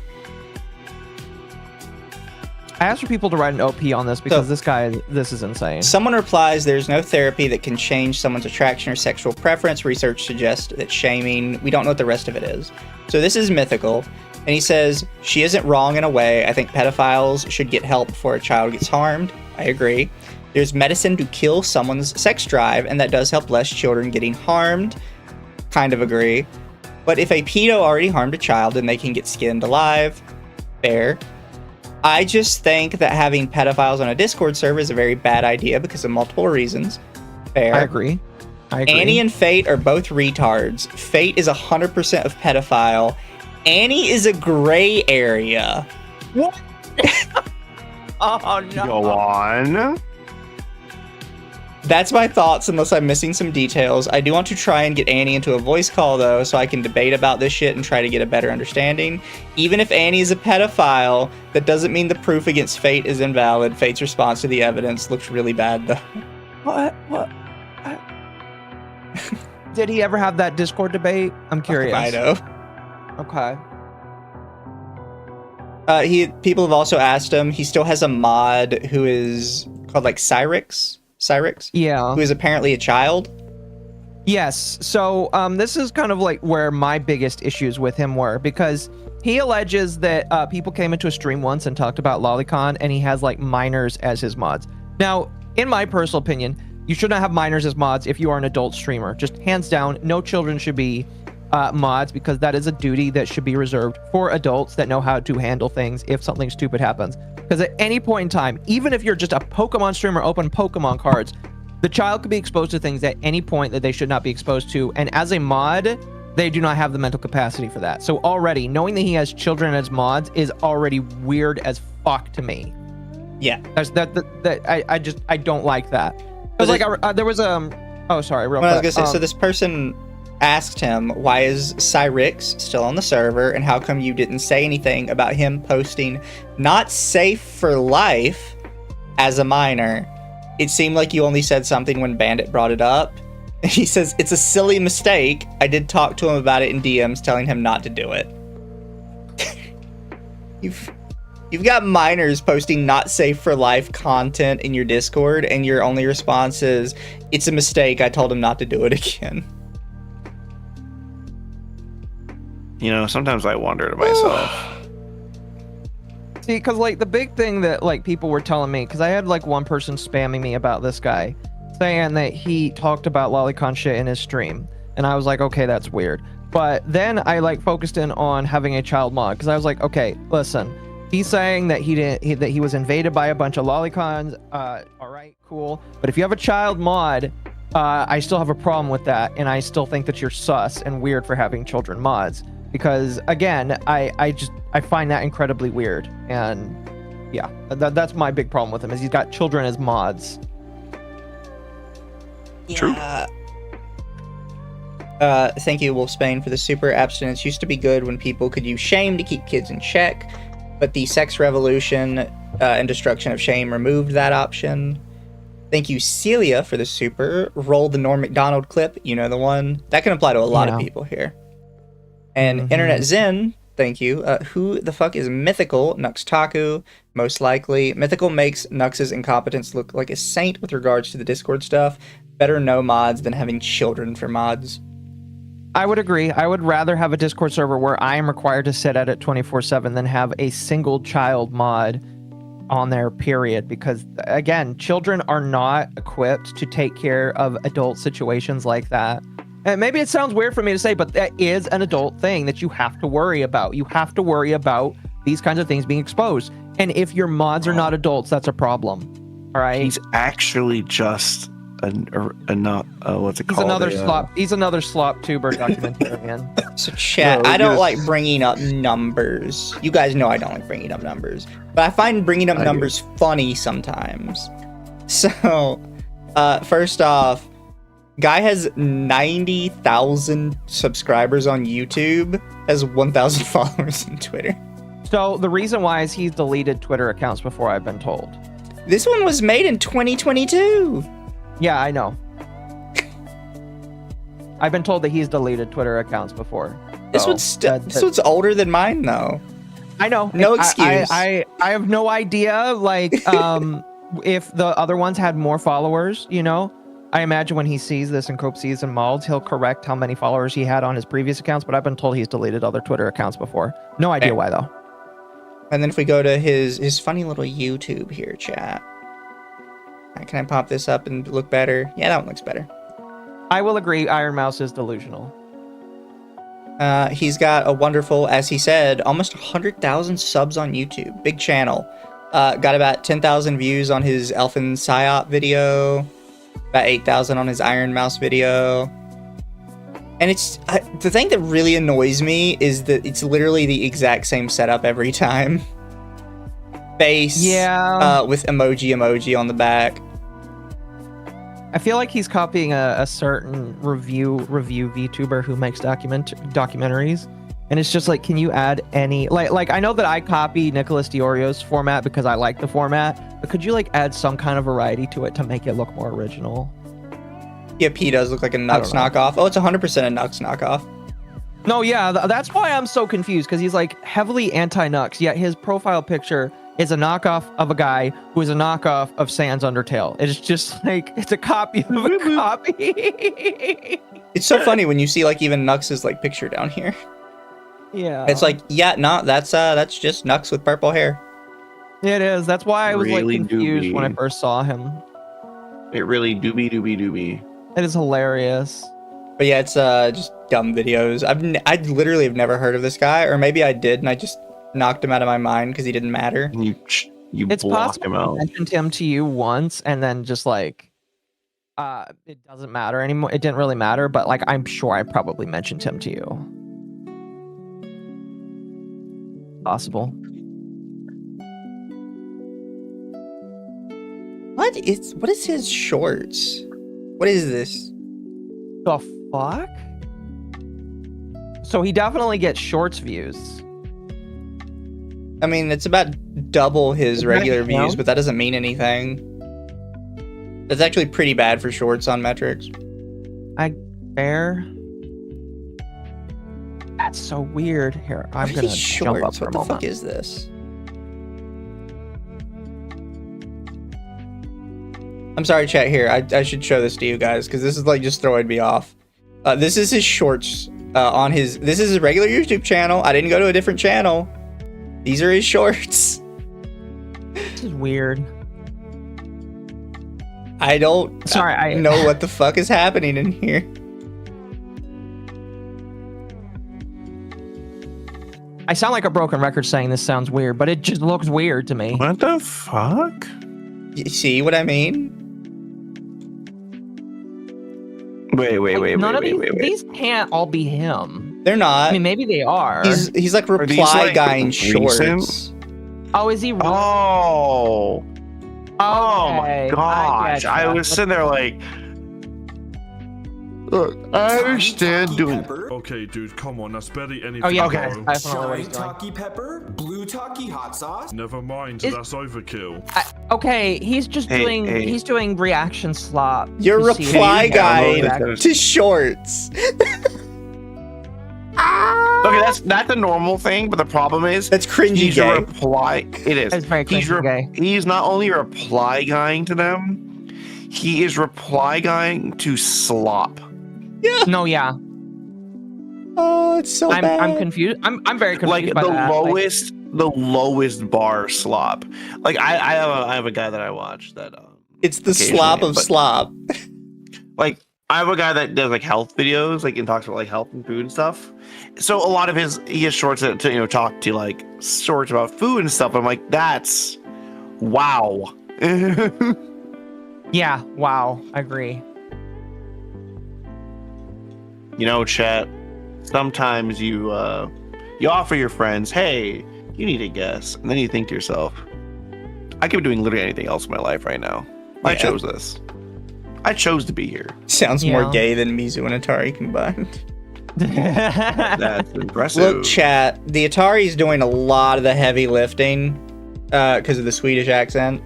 I asked for people to write an OP on this because this is insane. Someone replies, there's no therapy that can change someone's attraction or sexual preference. Research suggests that shaming, we don't know what the rest of it is. So this is mythical. And he says, she isn't wrong in a way. I think pedophiles should get help before a child gets harmed. I agree. There's medicine to kill someone's sex drive, and that does help less children getting harmed. Kind of agree. But if a pedo already harmed a child, then they can get skinned alive. Fair. I just think that having pedophiles on a Discord server is a very bad idea because of multiple reasons. Fair. I agree. Annie and Fate are both retards. Fate is 100% of pedophile. Annie is a gray area. What? Oh, no. Go on. That's my thoughts, unless I'm missing some details. I do want to try and get Annie into a voice call, though, so I can debate about this shit and try to get a better understanding. Even if Annie is a pedophile, that doesn't mean the proof against Fate is invalid. Fate's response to the evidence looks really bad, though. What? Did he ever have that Discord debate? I'm curious. I know. Okay. People have also asked him. He still has a mod who is called like Cyrix, Yeah. who is apparently a child. Yes. So this is kind of like where my biggest issues with him were, because he alleges that people came into a stream once and talked about Lolicon, and he has like minors as his mods. Now, in my personal opinion, you should not have minors as mods if you are an adult streamer. Just hands down, no children should be mods, because that is a duty that should be reserved for adults that know how to handle things if something stupid happens. Because at any point in time, even if you're just a Pokemon streamer, open Pokemon cards, the child could be exposed to things at any point that they should not be exposed to. And as a mod, they do not have the mental capacity for that. So already, knowing that he has children as mods is already weird as fuck to me. Yeah. I don't like that. Because like there was oh, sorry, real quick. I was gonna say, so this person asked him, why is Cyrix still on the server, and how come you didn't say anything about him posting not safe for life as a minor? It seemed like you only said something when Bandit brought it up. And he says, it's a silly mistake. I did talk to him about it in DMs, telling him not to do it. You've got minors posting not safe for life content in your Discord, and your only response is, it's a mistake. I told him not to do it again. You know, sometimes I wonder to myself. See, because like the big thing that like people were telling me, because I had like one person spamming me about this guy, saying that he talked about Lolicon shit in his stream, and I was like, okay, that's weird. But then I like focused in on having a child mod, because I was like, okay, listen, he's saying that he was invaded by a bunch of Lolicons. All right, cool. But if you have a child mod, I still have a problem with that, and I still think that you're sus and weird for having children mods. Because again, I find that incredibly weird, and yeah, that's my big problem with him, is he's got children as mods. True. Thank you, Wolfsbane, for the super. Abstinence used to be good when people could use shame to keep kids in check, but the sex revolution and destruction of shame removed that option. Thank you, Celia, for the super. Roll the Norm Macdonald clip, you know the one. That can apply to a lot of people here. And Internet Zen, thank you. Who the fuck is Mythical? Nux Taku, most likely. Mythical makes Nux's incompetence look like a saint with regards to the Discord stuff. Better no mods than having children for mods. I would agree. I would rather have a Discord server where I am required to sit at it 24/7 than have a single child mod on there, period. Because again, children are not equipped to take care of adult situations like that. And maybe it sounds weird for me to say, but that is an adult thing that you have to worry about. You have to worry about these kinds of things being exposed. And if your mods are not adults, that's a problem. All right. He's actually just what's it called? He's another slop tuber documentarian. So chat, I don't like bringing up numbers. You guys know I don't like bringing up numbers, but I find bringing up numbers funny sometimes. So, first off, guy has 90,000 subscribers on YouTube, has 1,000 followers on Twitter. So the reason why is he's deleted Twitter accounts before, I've been told. This one was made in 2022. Yeah, I know. I've been told that he's deleted Twitter accounts before. This one's older than mine, though. I know. No excuse. I have no idea, like, if the other ones had more followers, you know? I imagine when he sees this and Cope sees and molds, he'll correct how many followers he had on his previous accounts, but I've been told he's deleted other Twitter accounts before. No idea why, though. And then if we go to his funny little YouTube here, chat. Can I pop this up and look better? Yeah, that one looks better. I will agree, Iron Mouse is delusional. He's got a wonderful, as he said, almost 100,000 subs on YouTube. Big channel. Got about 10,000 views on his Elfin Psyop video. About 8,000 on his Iron Mouse video. And it's the thing that really annoys me is that it's literally the exact same setup every time. Face, with emoji on the back. I feel like he's copying a certain review VTuber who makes documentaries, and it's just like, can you add any like I know that I copy Nicholas Diorio's format because I like the format, but could you like add some kind of variety to it to make it look more original? Yep, he does look like a Nux knockoff. Oh, it's 100% a Nux knockoff. No, yeah, that's why I'm so confused, because he's like heavily anti-Nux, yet his profile picture is a knockoff of a guy who is a knockoff of Sans Undertale. It's just like, it's a copy of a copy. It's so funny when you see like even Nux's like picture down here. Yeah. It's like, yeah, no, that's just Nux with purple hair. It is. That's why I was Really like confused doobie. when I first saw him. It really doobie. It is hilarious. But yeah, it's just dumb videos. I literally have never heard of this guy, or maybe I did and I just knocked him out of my mind because he didn't matter. It's block him out. I mentioned him to you once, and then just like, it doesn't matter anymore. It didn't really matter, but like, I'm sure I probably mentioned him to you. Possible. What is his shorts? What is this? The fuck? So he definitely gets shorts views. I mean, it's about double his regular views, but that doesn't mean anything. That's actually pretty bad for shorts on metrics. Fair. That's so weird. Here, I'm gonna jump up for a moment. What the fuck is this? I'm sorry, chat here. I should show this to you guys because this is like just throwing me off. This is his shorts on his. This is his regular YouTube channel. I didn't go to a different channel. These are his shorts. This is weird. I don't know what the fuck is happening in here. I sound like a broken record saying this sounds weird, but it just looks weird to me. What the fuck? You see what I mean? Wait. These can't all be him. They're not. I mean, maybe they are. He's like reply guy in shorts. Oh, is he? Oh. Oh my gosh. I was sitting there like, look, I understand doing. Okay, dude, come on, that's barely anything. Oh yeah, okay. Shine Taki pepper, blue Taki hot sauce. Never mind, that's overkill. Okay, he's just doing. He's doing reaction slop. Your reply guide to shorts. Okay, that's a normal thing, but the problem is that's cringy. He's gay. a reply. It is. It's very cringy gay. He's not only reply guying to them, he is reply guying to slop. Yeah. No, yeah. Oh, it's so bad. I'm confused. I'm very confused. Like by the lowest bar slop. Like I have a guy that I watch that. It's the slop of slop. Like I have a guy that does like health videos, like and talks about like health and food and stuff. So a lot of he has shorts to talk to like shorts about food and stuff. I'm like, that's wow. Yeah, wow, I agree. Chat. Sometimes you offer your friends, hey, you need a guess, and then you think to yourself, I could be doing literally anything else in my life right now. I chose this. I chose to be here. Sounds more gay than Mizu and Atari combined. That's impressive. Look, chat, the Atari's doing a lot of the heavy lifting because of the Swedish accent.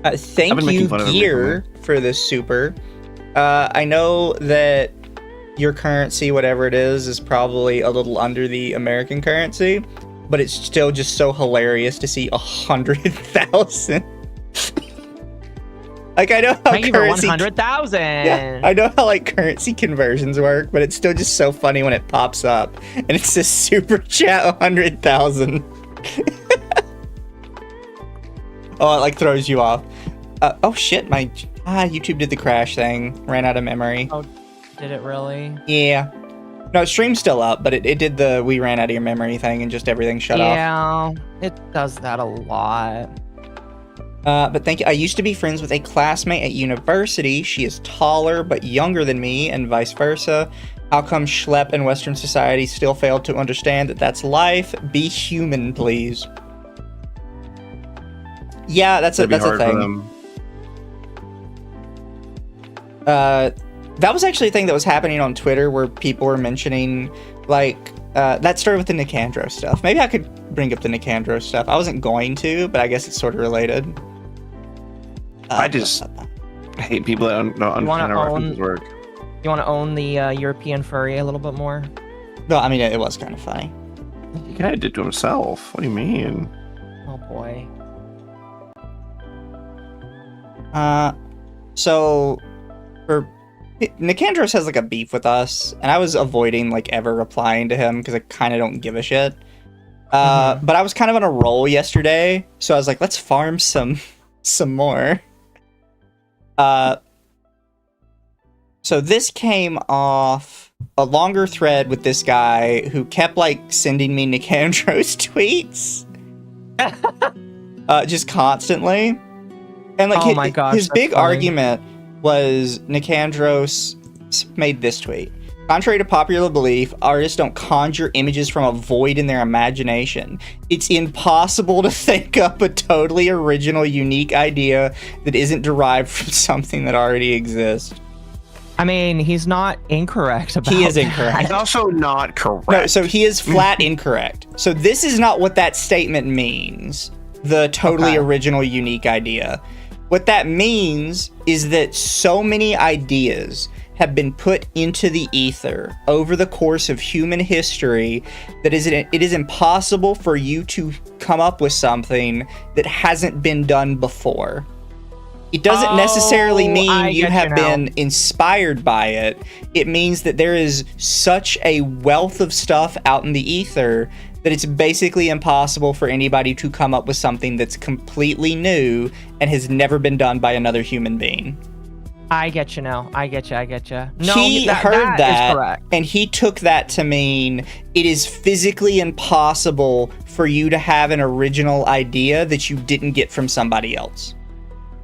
Thank you, Gear, for this super. I know that your currency, whatever it is probably a little under the American currency, but it's still just so hilarious to see 100,000. Like, I know how Thank you for 100,000. Yeah, I know how like currency conversions work, but it's still just so funny when it pops up and it says super chat 100,000. Oh, it like throws you off. Oh shit, my YouTube did the crash thing. Ran out of memory. Oh, did it really? Yeah. No, stream's still up, but it did the we ran out of your memory thing and just everything shut off. Yeah, it does that a lot. But thank you. I used to be friends with a classmate at university. She is taller but younger than me, and vice versa. How come Schlep and Western society still failed to understand that that's life? Be human, please. Yeah, that's a thing. That was actually a thing that was happening on Twitter where people were mentioning, like, that started with the Nicandro stuff. Maybe I could bring up the Nicandro stuff. I wasn't going to, but I guess it's sort of related. I just hate people that don't understand how references work. You want to own the European furry a little bit more? No, I mean, it was kind of funny. He kind of did to himself. What do you mean? Oh, boy. So, Nicandros has like a beef with us, and I was avoiding like ever replying to him because I kind of don't give a shit. But I was kind of on a roll yesterday, so I was like, let's farm some more. So this came off a longer thread with this guy who kept like sending me Nicandros tweets, just constantly. And like his big argument was Nicandros made this tweet. Contrary to popular belief, artists don't conjure images from a void in their imagination. It's impossible to think up a totally original, unique idea that isn't derived from something that already exists. I mean, he's not incorrect about He is incorrect. He's also not correct. No, so he is flat incorrect. So this is not what that statement means. The totally original, unique idea. What that means is that so many ideas have been put into the ether over the course of human history that it is impossible for you to come up with something that hasn't been done before. It doesn't necessarily mean you have been inspired by it. It means that there is such a wealth of stuff out in the ether that it's basically impossible for anybody to come up with something that's completely new and has never been done by another human being. I get you now. I get you. No, he heard that, is correct. And he took that to mean it is physically impossible for you to have an original idea that you didn't get from somebody else.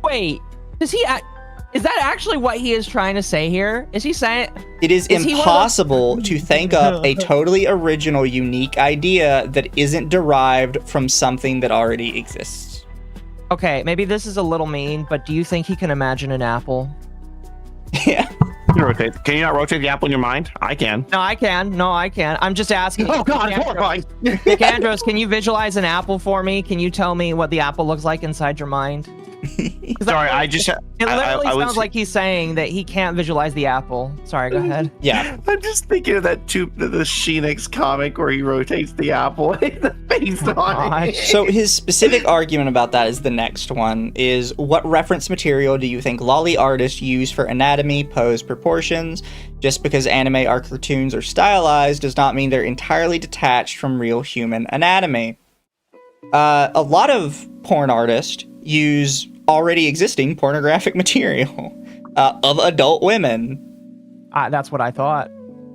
Wait, is that actually what he is trying to say here? Is he saying it is impossible to think up a totally original, unique idea that isn't derived from something that already exists? Okay, maybe this is a little mean, but do you think he can imagine an apple? Yeah. Can you not rotate the apple in your mind? I can. No, I can. I'm just asking. Oh God, it's horrifying. Nicandros, can you visualize an apple for me? Can you tell me what the apple looks like inside your mind? Sorry, it literally sounds like he's saying that he can't visualize the apple. Sorry, go ahead. Yeah. I'm just thinking of the Shinix comic where he rotates the apple and the face on it. So his specific argument about that is the next one, is what reference material do you think lolly artists use for anatomy, pose, proportions? Just because anime or cartoons are stylized does not mean they're entirely detached from real human anatomy. A lot of porn artists use already existing pornographic material of adult women. That's what I thought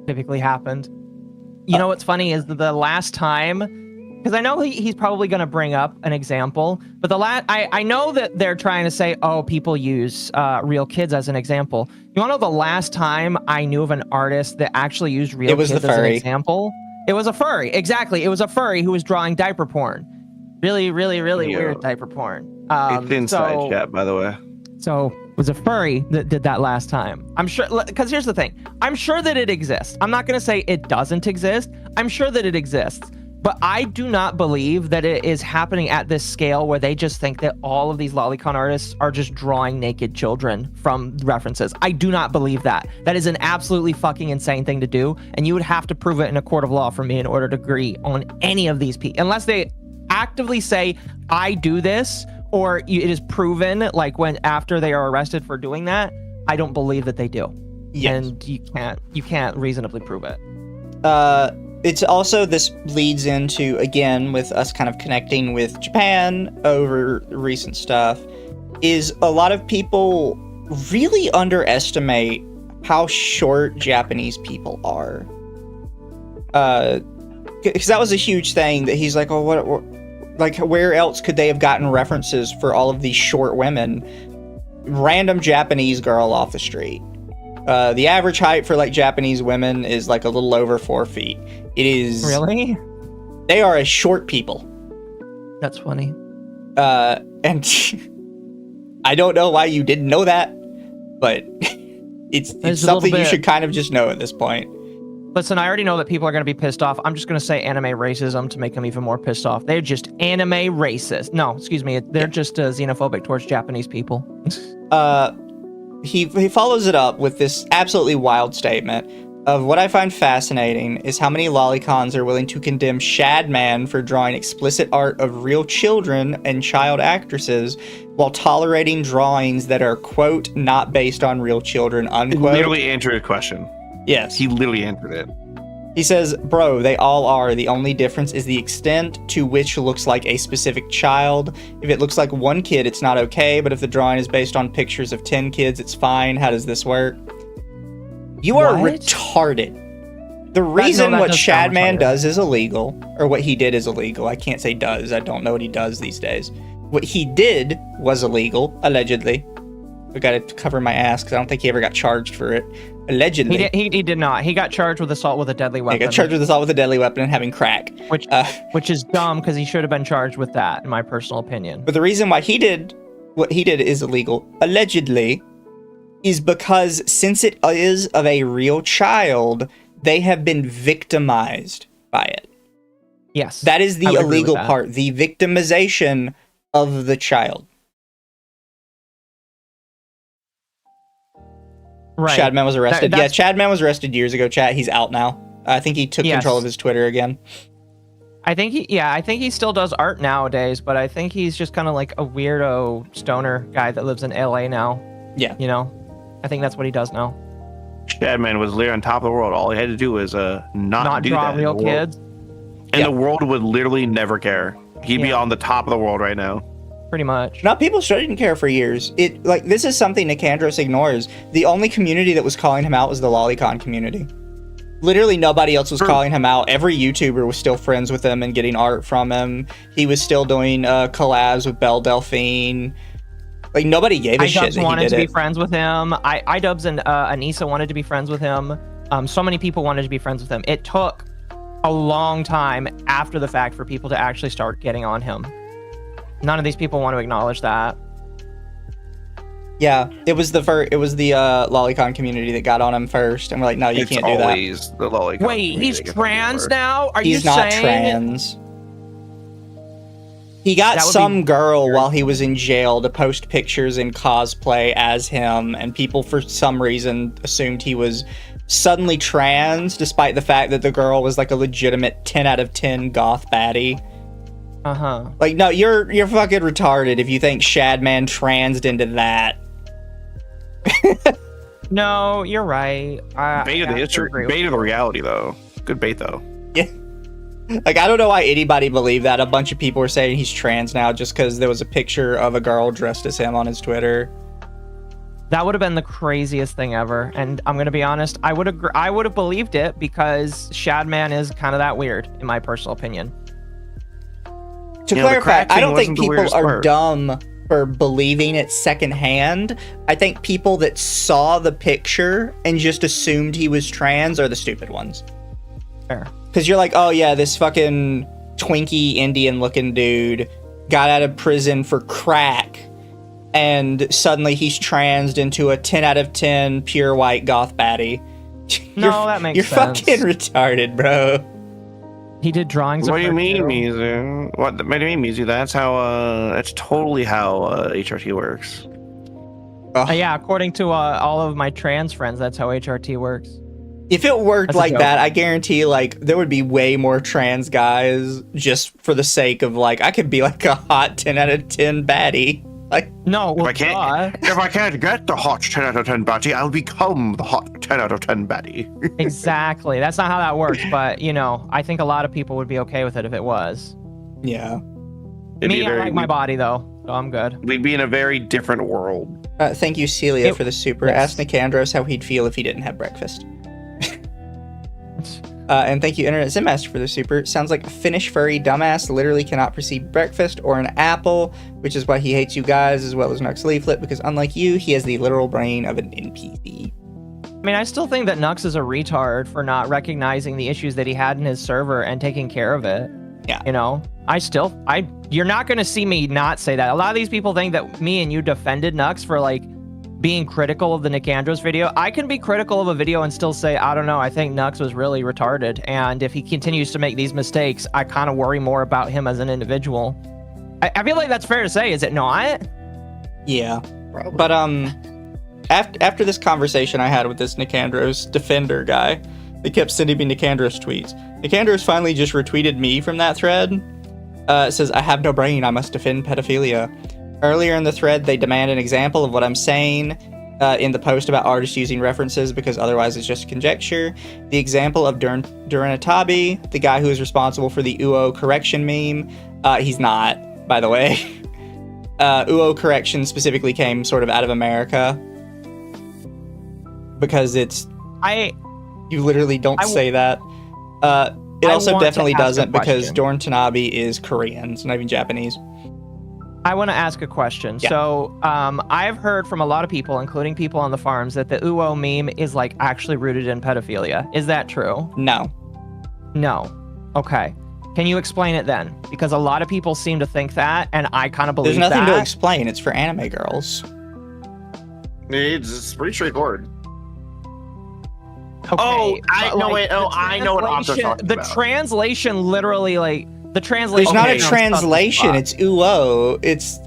typically happened. You know what's funny is the last time, because I know he's probably going to bring up an example, but I know that they're trying to say, oh, people use real kids as an example. You want to know the last time I knew of an artist that actually used real kids as an example? It was a furry. Exactly. It was a furry who was drawing diaper porn. Really, really, really weird diaper porn. It's inside chat, by the way. So it was a furry that did that last time. I'm sure, because here's the thing. I'm sure that it exists. I'm not going to say it doesn't exist. I'm sure that it exists. But I do not believe that it is happening at this scale where they just think that all of these lolicon artists are just drawing naked children from references. I do not believe that. That is an absolutely fucking insane thing to do. And you would have to prove it in a court of law for me in order to agree on any of these people. Unless they actively say, I do this, or it is proven, like when after they are arrested for doing that, I don't believe that they do. Yes. And you can't reasonably prove it. It's also, this leads into, again, with us kind of connecting with Japan over recent stuff, is a lot of people really underestimate how short Japanese people are. Because that was a huge thing that he's like, oh, what, like, where else could they have gotten references for all of these short women? Random Japanese girl off the street. The average height for, like, Japanese women is, like, a little over 4 feet. It is... Really? They are a short people. That's funny. And I don't know why you didn't know that, but it's something you should kind of just know at this point. Listen, I already know that people are going to be pissed off. I'm just going to say anime racism to make them even more pissed off. They're just anime racist. No, excuse me. They're just xenophobic towards Japanese people. He follows it up with this absolutely wild statement of, what I find fascinating is how many lolicons are willing to condemn Shadman for drawing explicit art of real children and child actresses while tolerating drawings that are, quote, not based on real children, unquote. He literally answered a question. Yes. He literally answered it. He says, bro, they all are. The only difference is the extent to which looks like a specific child. If it looks like one kid, it's not okay, but if the drawing is based on pictures of 10 kids, it's fine. How does this work? You are retarded. The reason what Shadman does is illegal, or what he did is illegal. I can't say does. I don't know what he does these days. What he did was illegal, allegedly. I gotta cover my ass because I don't think he ever got charged for it. Allegedly. He did not. He got charged with assault with a deadly weapon. He got charged with assault with a deadly weapon and having crack. Which is dumb, because he should have been charged with that, in my personal opinion. But the reason why he did what he did is illegal, allegedly, is because since it is of a real child, they have been victimized by it. Yes. That is the illegal part, the victimization of the child. Right. Shadman was arrested. Yeah, Shadman was arrested years ago, chat. He's out now. I think he took control of his Twitter again. I think he still does art nowadays, but I think he's just kind of like a weirdo stoner guy that lives in LA now. Yeah. You know? I think that's what he does now. Shadman was literally on top of the world. All he had to do was not do draw that real kids. And the world would literally never care. He'd be on the top of the world right now. Pretty much. Now, people still didn't care for years. This is something Nicandros ignores. The only community that was calling him out was the lolicon community. Literally nobody else was calling him out. Every YouTuber was still friends with him and getting art from him. He was still doing collabs with Belle Delphine. Like, nobody gave a shit that he did it. iDubbbz wanted to be friends with him. iDubbbz and Anissa wanted to be friends with him. So many people wanted to be friends with him. It took a long time after the fact for people to actually start getting on him. None of these people want to acknowledge that. Yeah, it was the lolicon community that got on him first, and we're like, no, you can't do that. It's always the lolicon. Wait, he's trans now? Are you saying? He's not trans. He got some girl while he was in jail to post pictures in cosplay as him, and people for some reason assumed he was suddenly trans, despite the fact that the girl was like a legitimate 10 out of 10 goth baddie. Uh-huh. Like, no, you're fucking retarded if you think Shadman transed into that. No, you're right. Bait of the history. Bait of the reality, though. Good bait, though. Yeah. Like, I don't know why anybody believed that. A bunch of people were saying he's trans now just because there was a picture of a girl dressed as him on his Twitter. That would have been the craziest thing ever. And I'm gonna be honest, I would have believed it because Shadman is kind of that weird, in my personal opinion. To clarify, I don't think people are dumb for believing it secondhand. I think people that saw the picture and just assumed he was trans are the stupid ones. Fair. Because you're like, oh yeah, this fucking Twinkie Indian looking dude got out of prison for crack, and suddenly he's transed into a 10 out of 10 pure white goth baddie. No, that makes sense. You're fucking retarded, bro. He did drawings. What do you mean, Oh. Mizu? What do you mean, Mizu? That's how. That's totally how HRT works. Yeah, according to all of my trans friends, that's how HRT works. If it worked That's a like joke. that, I guarantee, like, there would be way more trans guys just for the sake of, like, I could be like a hot 10 out of 10 baddie. Like, No, well, If I can't get the hot 10 out of 10 baddie, I'll become the hot 10 out of 10 baddie. exactly. That's not how that works. But you know, I think a lot of people would be okay with it if it was. yeah. Me, I like my body though, so I'm good. We'd be in a very different world. Thank you, Celia, for the super. Yes. Ask Nicandros how he'd feel if he didn't have breakfast. And thank you, Internet Zenmaster, for the super. Sounds like a Finnish furry dumbass literally cannot perceive breakfast or an apple, which is why he hates you guys as well as Nux Leaflet, because unlike you, he has the literal brain of an NPC. I mean, I still think that Nux is a retard for not recognizing the issues that he had in his server and taking care of it. Yeah. You know, you're not going to see me not say that. A lot of these people think that me and you defended Nux for like being critical of the Nicandros video. I can be critical of a video and still say, I don't know, I think Nux was really retarded. And if he continues to make these mistakes, I kind of worry more about him as an individual. I feel like that's fair to say, is it not? Yeah. Probably. But, after this conversation I had with this Nicandros defender guy, they kept sending me Nicandros tweets. Nicandros finally just retweeted me from that thread. It says, I have no brain, I must defend pedophilia. Earlier in the thread, they demand an example of what I'm saying in the post about artists using references because otherwise it's just conjecture. The example of Duranatabi, the guy who is responsible for the Uo correction meme, he's not, by the way. Uo correction specifically came sort of out of America because you literally don't say that. It also definitely doesn't because Dorn Tanabe is Korean. It's not even Japanese. I want to ask a question. Yeah. So I've heard from a lot of people, including people on the farms, that the Uo meme is like actually rooted in pedophilia. Is that true? No. No. Okay. Can you explain it then? Because a lot of people seem to think that, and I kind of believe There's nothing that. to explain. It's for anime girls. It's pretty straightforward. Okay, Oh, I but, know like, it. Oh, I know what Occo's talking the about. translation literally, like, the translation... There's not a Okay. translation. It's Uo. It's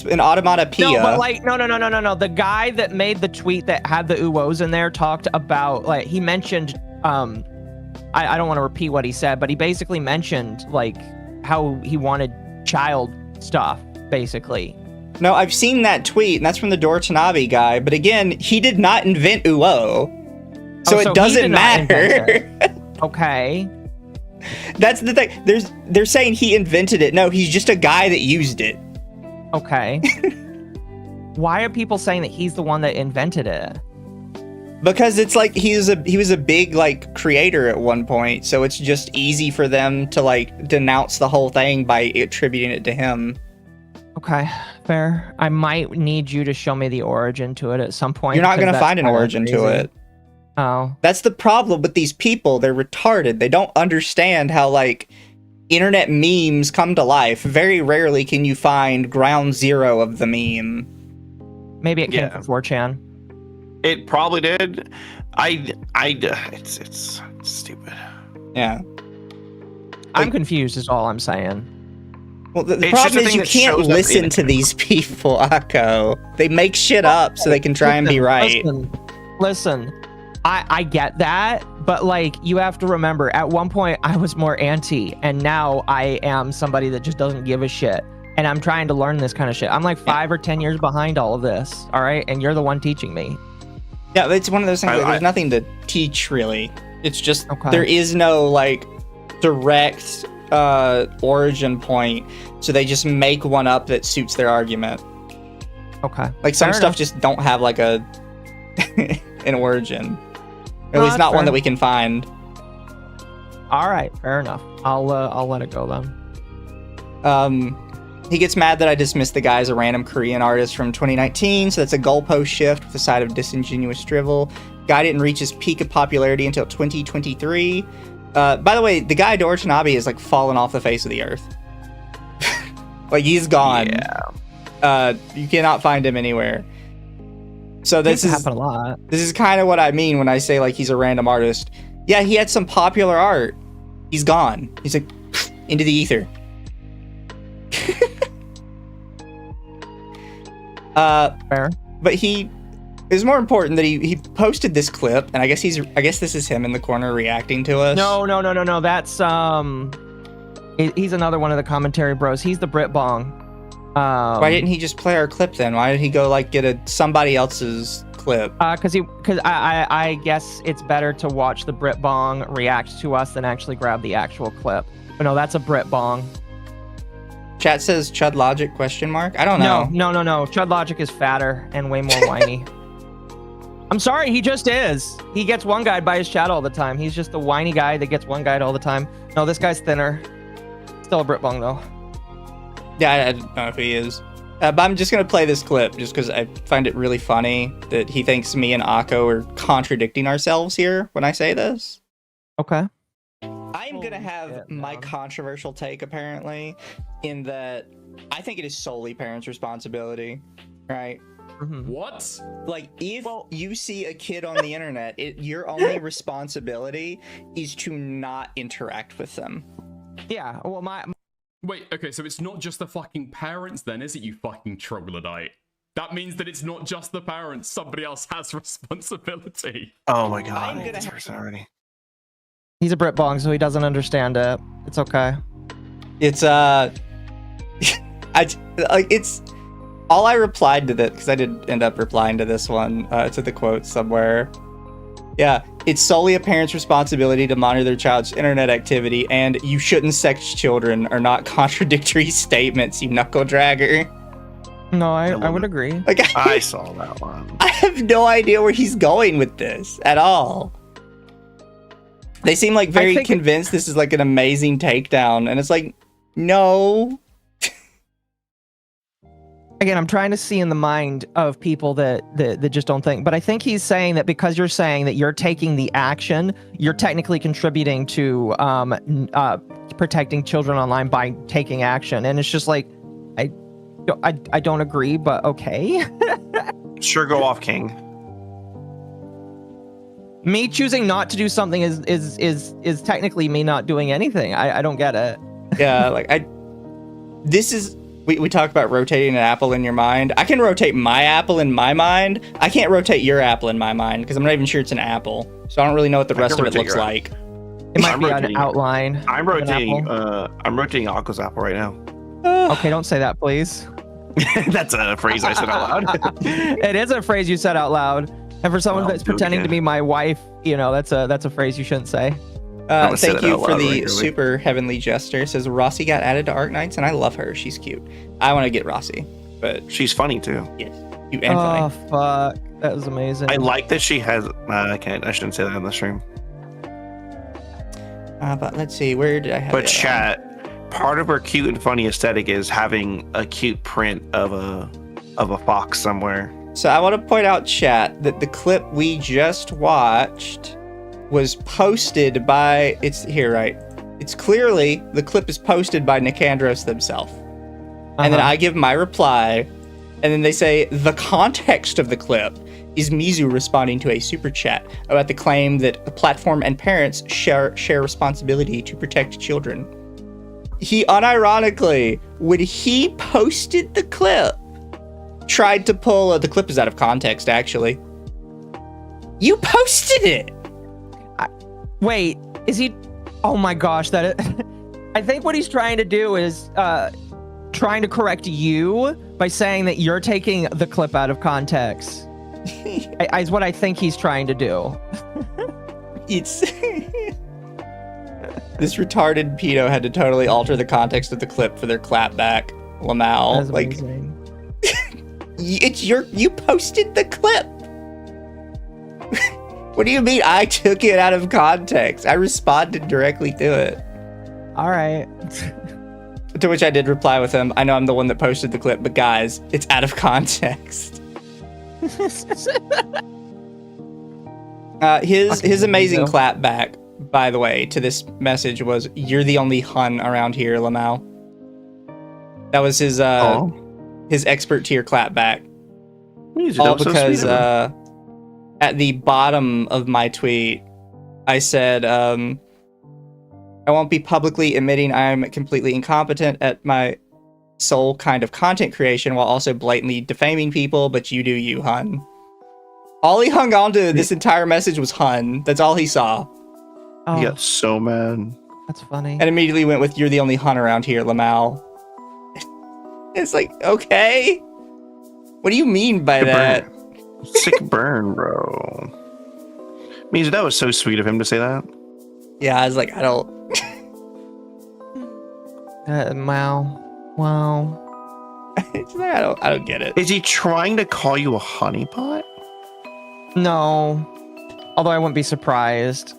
an automatopoeia. No, but like, no. The guy that made the tweet that had the Uos in there talked about, like, he mentioned, I don't want to repeat what he said, but he basically mentioned, like, how he wanted child stuff, basically. No, I've seen that tweet, and that's from the Dortanabe guy. But again, he did not invent Uo. So he it doesn't did not invent matter. it. Okay. That's the thing. They're saying he invented it. No, he's just a guy that used it. Okay. Why are people saying that he's the one that invented it? Because it's like he was a big like creator at one point, so it's just easy for them to like denounce the whole thing by attributing it to him. Okay, fair. I might need you to show me the origin to it at some point. You're not because gonna that's find an kinda origin to crazy. it. Oh. That's the problem with these people. They're retarded. They don't understand how like internet memes come to life. Very rarely can you find ground zero of the meme. Maybe it came Yeah. from 4chan. It probably did. It's stupid. Yeah. I'm confused is all I'm saying. Well, the It's problem just a is thing you that can't shows up listen in- to these people, Occo. They make shit up so they can try and be right. Listen, I get that, but like you have to remember, at one point I was more anti, and now I am somebody that just doesn't give a shit. And I'm trying to learn this kind of shit. I'm like 5 or 10 years behind all of this, all right? And you're the one teaching me. Yeah, it's one of those things. I- There's nothing to teach really. It's just Okay. there is no like direct origin point, so they just make one up that suits their argument. Okay. Like some Fair stuff enough. just don't have like a an origin, or at No, least that's not one fair. that we can find. All right, fair enough. I'll let it go then. He gets mad that I dismissed the guy as a random Korean artist from 2019, so that's a goalpost shift with a side of disingenuous drivel. Guy didn't reach his peak of popularity until 2023. By the way, the guy Dorchanabe is like fallen off the face of the earth. Like he's gone. Yeah. You cannot find him anywhere. So This this is happen a lot. this is kind of what I mean when I say like he's a random artist. Yeah, he had some popular art. He's gone. He's like into the ether. Fair. But it was more important that he posted this clip, and I guess this is him in the corner reacting to us. No. That's he's another one of the commentary bros. He's the Brit Bong. Why didn't he just play our clip then? Why did he go like get somebody else's clip? Because I guess it's better to watch the Brit Bong react to us than actually grab the actual clip. But no, that's a Brit Bong. Chat says Chud Logic ? I don't know. No. Chud Logic is fatter and way more whiny. I'm sorry, he just is. He gets one guy by his chat all the time. He's just the whiny guy that gets one guy all the time. No, this guy's thinner. Still a Brit Bong though. Yeah, I don't know if he is. But I'm just going to play this clip just because I find it really funny that he thinks me and Occo are contradicting ourselves here when I say this. Okay. I am going to have shit, my man. controversial take, apparently, in that I think it is solely parents' responsibility, right? Mhm. What? Like, if you see a kid on the internet, your only responsibility is to not interact with them. Yeah. Well, Wait, okay, so it's not just the fucking parents then, is it, you fucking troglodyte? That means that it's not just the parents. Somebody else has responsibility. Oh my god. I'm gonna This have- person already. he's a Brit Bong, so he doesn't understand it. It's okay. It's it's all I replied to that because I did end up replying to this one to the quote somewhere. Yeah, it's solely a parent's responsibility to monitor their child's internet activity, and you shouldn't sex children are not contradictory statements, you knuckle dragger. No, I love would it. agree. Like I saw that one. I have no idea where he's going with this at all. They seem like very think- convinced this is like an amazing takedown, and it's like, no. Again, I'm trying to see in the mind of people that just don't think. But I think he's saying that because you're saying that you're taking the action, you're technically contributing to protecting children online by taking action. And it's just like, I don't agree, but okay. Sure, go off, King. Me choosing not to do something is technically me not doing anything. I don't get it. Yeah, like this is we talked about rotating an apple in your mind. I can rotate my apple in my mind. I can't rotate your apple in my mind because I'm not even sure it's an apple. So I don't really know what the I rest can of it rotate looks your like. It might I'm be an rotating it. outline. I'm of an rotating. apple. I'm rotating Occo's apple right now. Okay, don't say that, please. That's a phrase I said out loud. It is a phrase you said out loud. And for someone Well, that's do it pretending to again. be my wife, that's a phrase you shouldn't say. gonna say Thank that you out for loud the regularly. super heavenly jester. It says Rossi got added to Arc Knights, and I love her. She's cute. I want to get Rossi, but She's funny too. yes, cute and Oh funny. fuck, that was amazing. I like that she has. I shouldn't say that on the stream. But let's see, where did I have But it? chat, part of her cute and funny aesthetic is having a cute print of a fox somewhere. So I want to point out, chat, that the clip we just watched was posted by, it's here, right? It's clearly, the clip is posted by Nicandros themselves. And then Uh-huh. I give my reply, and then they say, the context of the clip is Mizu responding to a super chat about the claim that the platform and parents share responsibility to protect children. He unironically, when he posted the clip, tried to pull, the clip is out of context, actually. You posted it! Wait, is he? Oh my gosh, I think what he's trying to do is trying to correct you by saying that you're taking the clip out of context. Is what I think he's trying to do. It's... This retarded pedo had to totally alter the context of the clip for their clapback. Lamau. That's Like, amazing. you posted the clip. What do you mean I took it out of context? I responded directly to it. All right. To which I did reply with him, I know I'm the one that posted the clip, but guys, it's out of context. His amazing clapback, by the way, to this message was, "You're the only Hun around here, Lamau." That was his expert tier clapback. All because at the bottom of my tweet, I said, I won't be publicly admitting I'm completely incompetent at my sole kind of content creation while also blatantly defaming people, but you do you, Hun. All he hung on to this entire message was Hun. That's all he saw. Oh, He got so mad. that's funny. And immediately went with, "You're the only Hun around here, Lamau." It's like, okay. What do you mean by that? Sick burn, bro. Mizu, that was so sweet of him to say that. Yeah, I was like, I don't... Wow. It's like, I don't get it. Is he trying to call you a honeypot? No. Although I wouldn't be surprised.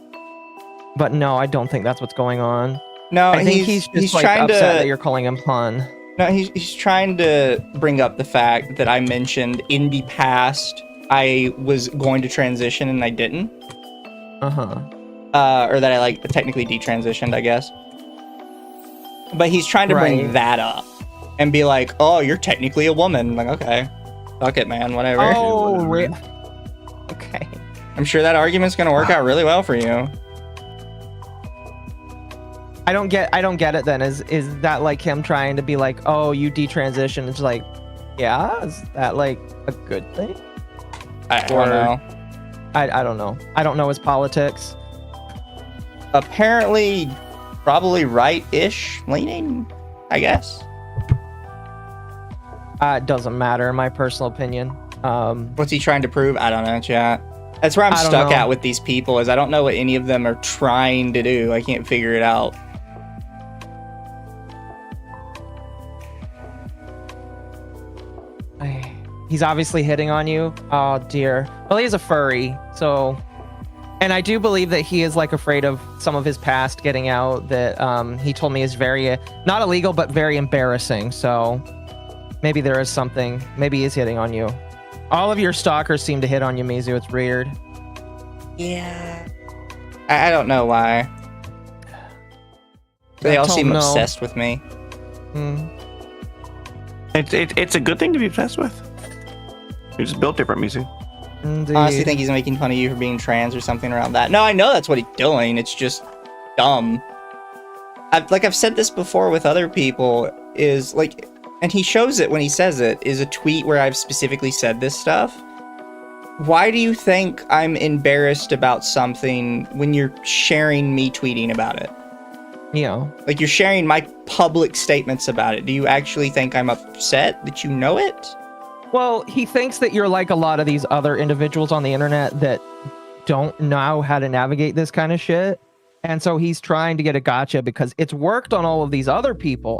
But no, I don't think that's what's going on. No, I think he's just like trying upset to... that you're calling him Hun. No, he's trying to bring up the fact that I mentioned in the past I was going to transition and I didn't. Uh-huh. Or that I like technically detransitioned, I guess. But he's trying to bring that up and be like, "Oh, you're technically a woman." I'm like, okay, fuck it, man, whatever. Oh, okay. I'm sure that argument's gonna work out really well for you. I don't get it then. Is that like him trying to be like, "Oh, you detransition"? It's like, yeah, is that like a good thing? I don't know. I don't know. I don't know his politics. Apparently, probably right-ish leaning, I guess. It doesn't matter, in my personal opinion. What's he trying to prove? I don't know, chat. That's where I'm stuck at with these people, is I don't know what any of them are trying to do. I can't figure it out. He's obviously hitting on you. Oh dear. Well, he's a furry, so, and I do believe that he is like afraid of some of his past getting out. That he told me is very not illegal, but very embarrassing. So maybe there is something. Maybe he's hitting on you. All of your stalkers seem to hit on you, Mizu. It's weird. Yeah. I don't know why. They all seem obsessed with me. It's a good thing to be obsessed with. You're just built different, Mizu. Indeed. I honestly think he's making fun of you for being trans or something around that. No, I know that's what he's doing. It's just dumb. I've said this before with other people, is like, and he shows it when he says it, is a tweet where I've specifically said this stuff. Why do you think I'm embarrassed about something when you're sharing me tweeting about it? Yeah. Like, you're sharing my public statements about it. Do you actually think I'm upset that you know it? Well, he thinks that you're like a lot of these other individuals on the internet that don't know how to navigate this kind of shit. And so he's trying to get a gotcha because it's worked on all these other people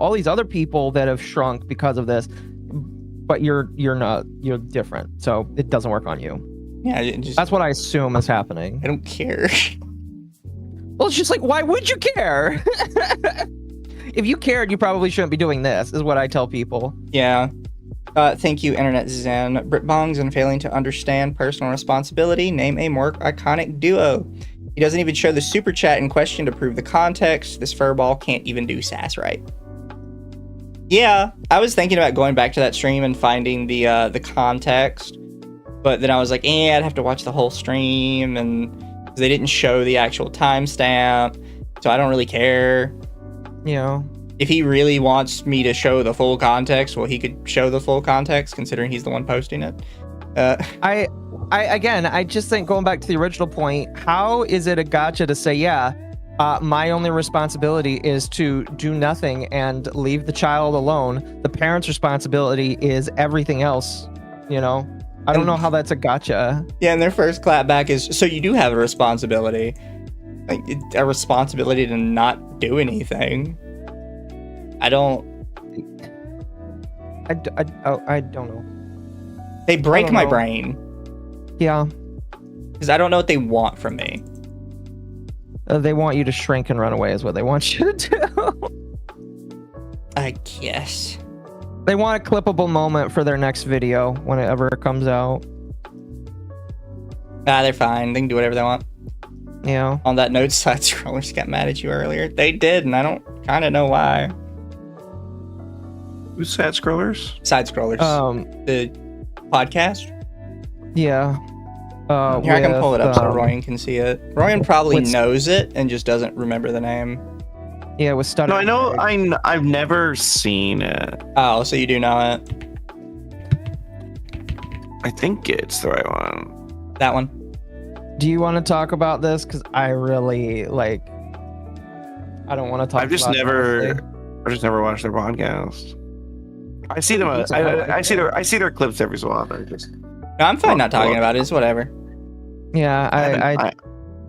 that have shrunk because of this. But you're not, you're different. So it doesn't work on you. Yeah, that's what I assume is happening. I don't care. Well, it's just like, why would you care? If you cared, you probably shouldn't be doing this, is what I tell people. Yeah. Thank you, Internet Zen. Britbongs and failing to understand personal responsibility. Name a more iconic duo. He doesn't even show the super chat in question to prove the context. This furball can't even do sass right. Yeah, I was thinking about going back to that stream and finding the context, but then I was like, I'd have to watch the whole stream, and they didn't show the actual timestamp, so I don't really care. You know, if he really wants me to show the full context, well, he could show the full context, considering he's the one posting it. I just think, going back to the original point, how is it a gotcha to say, my only responsibility is to do nothing and leave the child alone. The parent's responsibility is everything else, you know? I don't know how that's a gotcha. Yeah, and their first clapback is, so you do have a responsibility. like a responsibility to not do anything. I don't know. They break my know. brain Yeah. because I don't know what they want from me. They want you to shrink and run away is what they want you to do. I guess. They want a clippable moment for their next video whenever it comes out. They're fine. They can do whatever they want. Yeah. On that note, side scrollers got mad at you earlier. They did, and I don't kind of know why. Who's sad scrollers? Side scrollers. The podcast. Yeah. Here, I can pull it up so with, Royan can see it. Royan probably with- knows it and just doesn't remember the name. Yeah, with stutter. No, I know. I've never seen it. Oh, so you do know it. I think it's the right one. That one. Do you want to talk about this? Because I really like. I don't want to talk. I've just about it, honestly. never watched their podcast. I see them. I see their clips every so often. No, I'm fine not talking about it. It's whatever. Yeah, I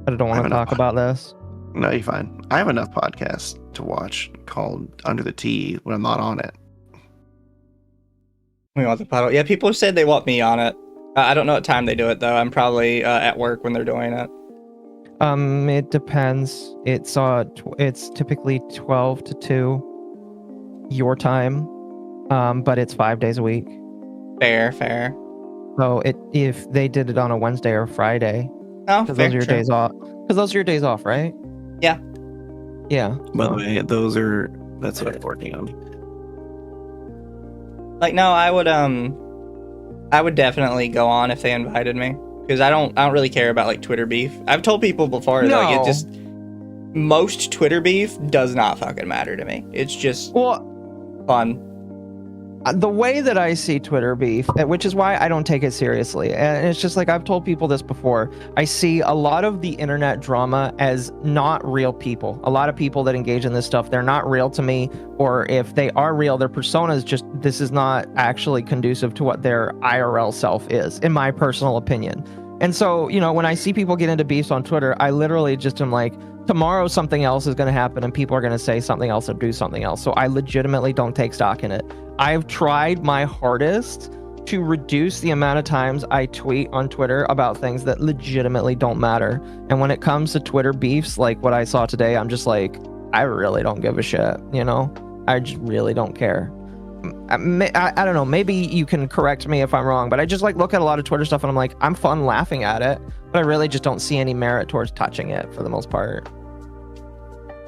don't want to talk about this. No, you're fine. I have enough podcasts to watch called Under the Tea when I'm not on it. We want the puddle. Yeah, people have said they want me on it. I don't know what time they do it though. I'm probably at work when they're doing it. It depends. It's typically 12 to 2 your time. But it's 5 days a week. Fair. So if they did it on a Wednesday or Friday, Oh, because fair. those are your True. days off. Because those are your days off, right? Yeah. Yeah. By the way, that's what I'm working on. Like, no, I would definitely go on if they invited me because I don't really care about like Twitter beef. I've told people before that like, most Twitter beef does not fucking matter to me. It's just fun. The way that I see Twitter beef, which is why I don't take it seriously, and it's just like I've told people this before, I see a lot of the internet drama as not real people. A lot of people that engage in this stuff, they're not real to me, or if they are real, their persona is just, this is not actually conducive to what their IRL self is, in my personal opinion. And so, you know, when I see people get into beefs on Twitter, I literally just am like, tomorrow something else is going to happen and people are going to say something else or do something else. So I legitimately don't take stock in it. I've tried my hardest to reduce the amount of times I tweet on Twitter about things that legitimately don't matter. And when it comes to Twitter beefs, like what I saw today, I'm just like, I really don't give a shit, you know? I just really don't care. I don't know, maybe you can correct me if I'm wrong, but I just like look at a lot of Twitter stuff and I'm like, I'm fun laughing at it, but I really just don't see any merit towards touching it for the most part.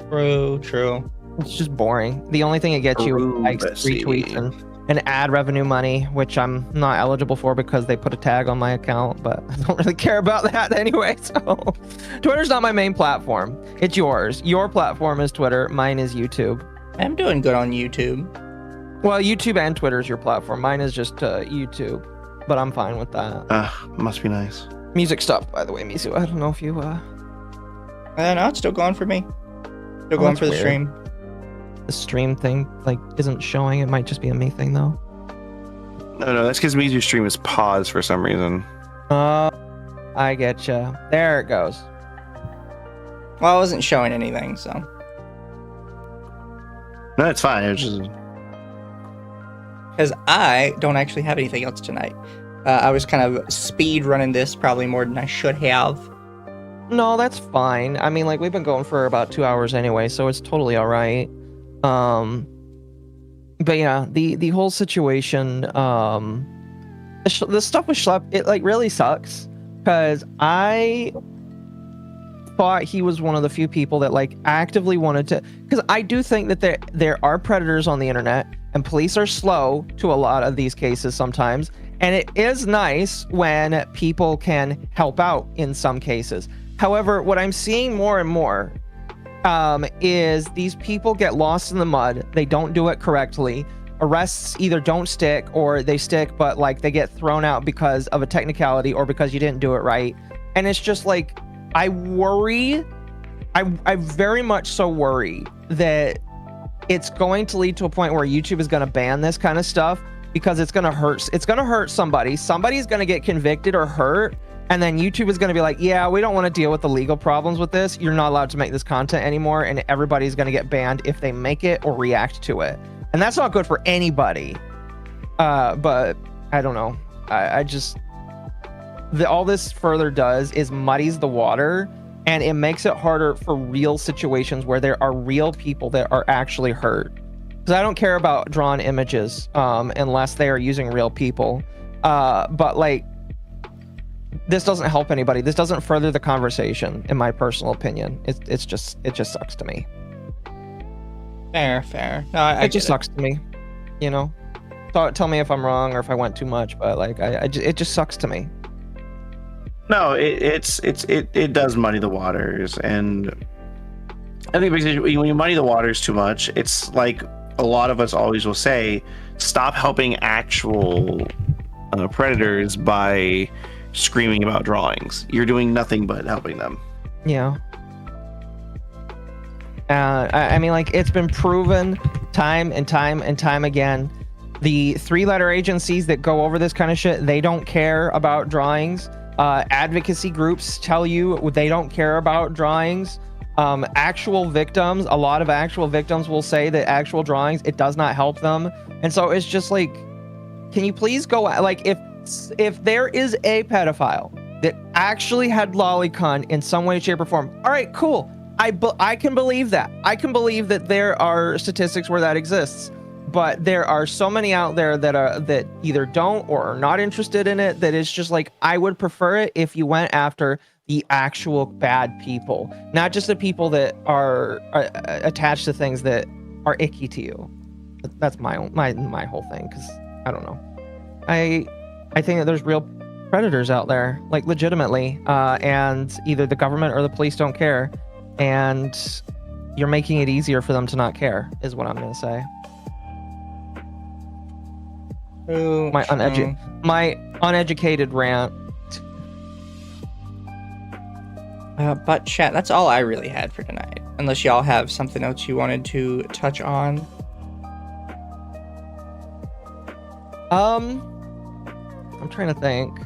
True. It's just boring. The only thing it gets you is likes, retweets, and ad revenue money, which I'm not eligible for because they put a tag on my account, but I don't really care about that anyway. So Twitter's not my main platform. It's yours. Your platform is Twitter. Mine is YouTube. I'm doing good on YouTube. Well, YouTube and Twitter is your platform. Mine is just YouTube, but I'm fine with that. Must be nice. Music stuff, by the way, Mizu. I don't know if you... No, it's still going for me. Still going for the stream. The stream thing, like, isn't showing. It might just be a me thing, though. No, that's because Mizu's stream is paused for some reason. I getcha. There it goes. Well, I wasn't showing anything, so... No, it's fine. It's just... Because I don't actually have anything else tonight. I was kind of speed running this probably more than I should have. No, that's fine. I mean, like, we've been going for about 2 hours anyway, so it's totally all right. But yeah, the whole situation, the stuff with Schlep, it like really sucks because I thought he was one of the few people that like actively wanted to, because I do think that there are predators on the internet and police are slow to a lot of these cases sometimes. And it is nice when people can help out in some cases. However, what I'm seeing more and more is these people get lost in the mud. They don't do it correctly. Arrests either don't stick or they stick, but like they get thrown out because of a technicality or because you didn't do it right. And it's just like, I worry, I very much so worry that it's going to lead to a point where YouTube is going to ban this kind of stuff because it's going to hurt somebody. Somebody's going to get convicted or hurt. And then YouTube is going to be like, yeah, we don't want to deal with the legal problems with this. You're not allowed to make this content anymore. And everybody's going to get banned if they make it or react to it. And that's not good for anybody. But I don't know. I just... all this further does is muddies the water, and it makes it harder for real situations where there are real people that are actually hurt. Because I don't care about drawn images unless they are using real people. But like, this doesn't help anybody. This doesn't further the conversation, in my personal opinion. It just sucks to me. Fair. No, I it just sucks to me, you know. So tell me if I'm wrong or if I went too much, but like, it just sucks to me. No, it does muddy the waters, and I think because when you muddy the waters too much, it's like a lot of us always will say, stop helping actual predators by screaming about drawings. You're doing nothing but helping them. Yeah. I mean, like, it's been proven time and time and time again. The 3-letter agencies that go over this kind of shit, they don't care about drawings. Advocacy groups tell you they don't care about drawings. Actual victims, a lot of actual victims will say that actual drawings, it does not help them. And so it's just like, can you please go, like, if there is a pedophile that actually had lolicon in some way, shape, or form, all right, cool. I can believe that. I can believe that there are statistics where that exists. But there are so many out there that either don't or are not interested in it, that it's just like, I would prefer it if you went after the actual bad people, not just the people that are attached to things that are icky to you. That's my whole thing, because I don't know. I think that there's real predators out there, like, legitimately, and either the government or the police don't care, and you're making it easier for them to not care, is what I'm going to say. My uneducated rant. But chat, that's all I really had for tonight. Unless y'all have something else you wanted to touch on. I'm trying to think.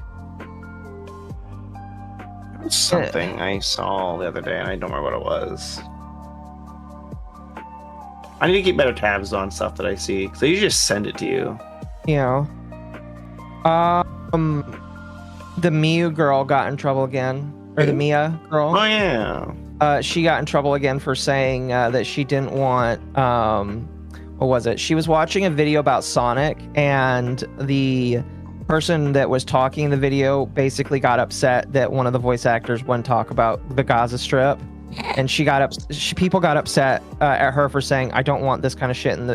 Something I saw the other day, and I don't remember what it was. I need to keep better tabs on stuff that I see, because I usually just send it to you. Yeah. The Miu girl got in trouble again. Or the Mia girl. Oh, yeah. She got in trouble again for saying that she didn't want... what was it? She was watching a video about Sonic, and the person that was talking in the video basically got upset that one of the voice actors wouldn't talk about the Gaza Strip. And people got upset at her for saying, I don't want this kind of shit in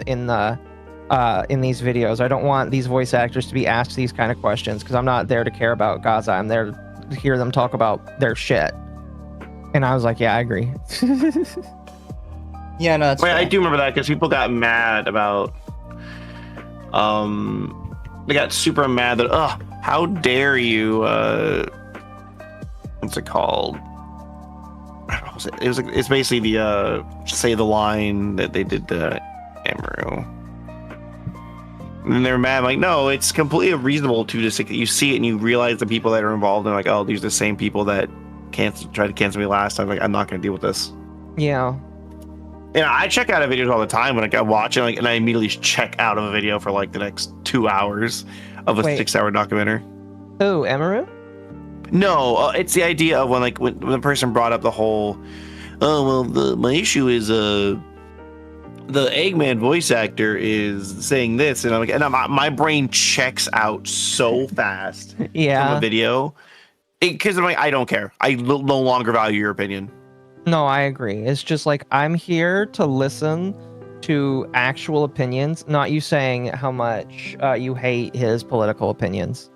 these videos. I don't want these voice actors to be asked these kind of questions, because I'm not there to care about Gaza. I'm there to hear them talk about their shit. And I was like, yeah, I agree. Yeah, no, that's Wait, I do remember that, because people got mad about... they got super mad that, how dare you... what's it called? It's basically the say the line that they did to Amaru. And they're mad, like, no, it's completely reasonable to just, you see it and you realize the people that are involved, and like, oh, these are the same people that tried to cancel me last time. Like, I'm not going to deal with this. Yeah. And I check out of videos all the time when I watch it, like, and I immediately check out of a video for like the next 2 hours of a 6-hour documentary. Oh, Amaru? No, it's the idea of when the person brought up the whole, oh, well, my issue is the Eggman voice actor is saying this, and I'm like, and my brain checks out so fast from a video, because I'm like, I don't care. I no longer value your opinion. No, I agree. It's just like, I'm here to listen to actual opinions, not you saying how much you hate his political opinions.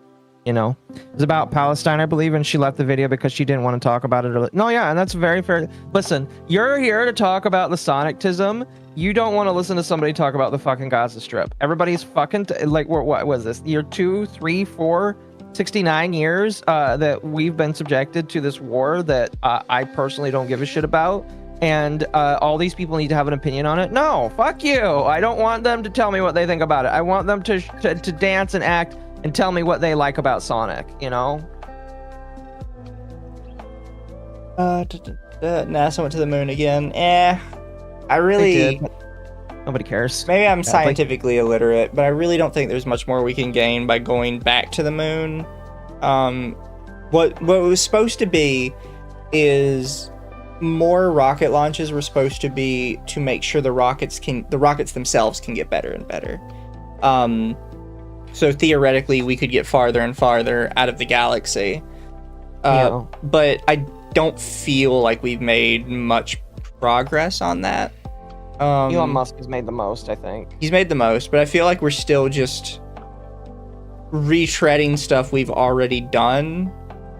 You know, it's about Palestine, I believe, and she left the video because she didn't want to talk about it. No, yeah, and that's very fair. Listen, you're here to talk about the Sonictism. You don't want to listen to somebody talk about the fucking Gaza Strip. Everybody's fucking like, what was this? Year 2, 3, 4, 69 years that we've been subjected to this war that I personally don't give a shit about. And all these people need to have an opinion on it. No, fuck you. I don't want them to tell me what they think about it. I want them to dance and act and tell me what they like about Sonic, you know? NASA went to the moon again. I They really. did, but nobody cares. Maybe I'm Sadly. scientifically illiterate, but I really don't think there's much more we can gain by going back to the moon. What it was supposed to be is more rocket launches were supposed to be to make sure the rockets themselves can get better and better. So theoretically, we could get farther and farther out of the galaxy. Yeah. But I don't feel like we've made much progress on that. Elon Musk has made the most, I think. He's made the most, but I feel like we're still just retreading stuff we've already done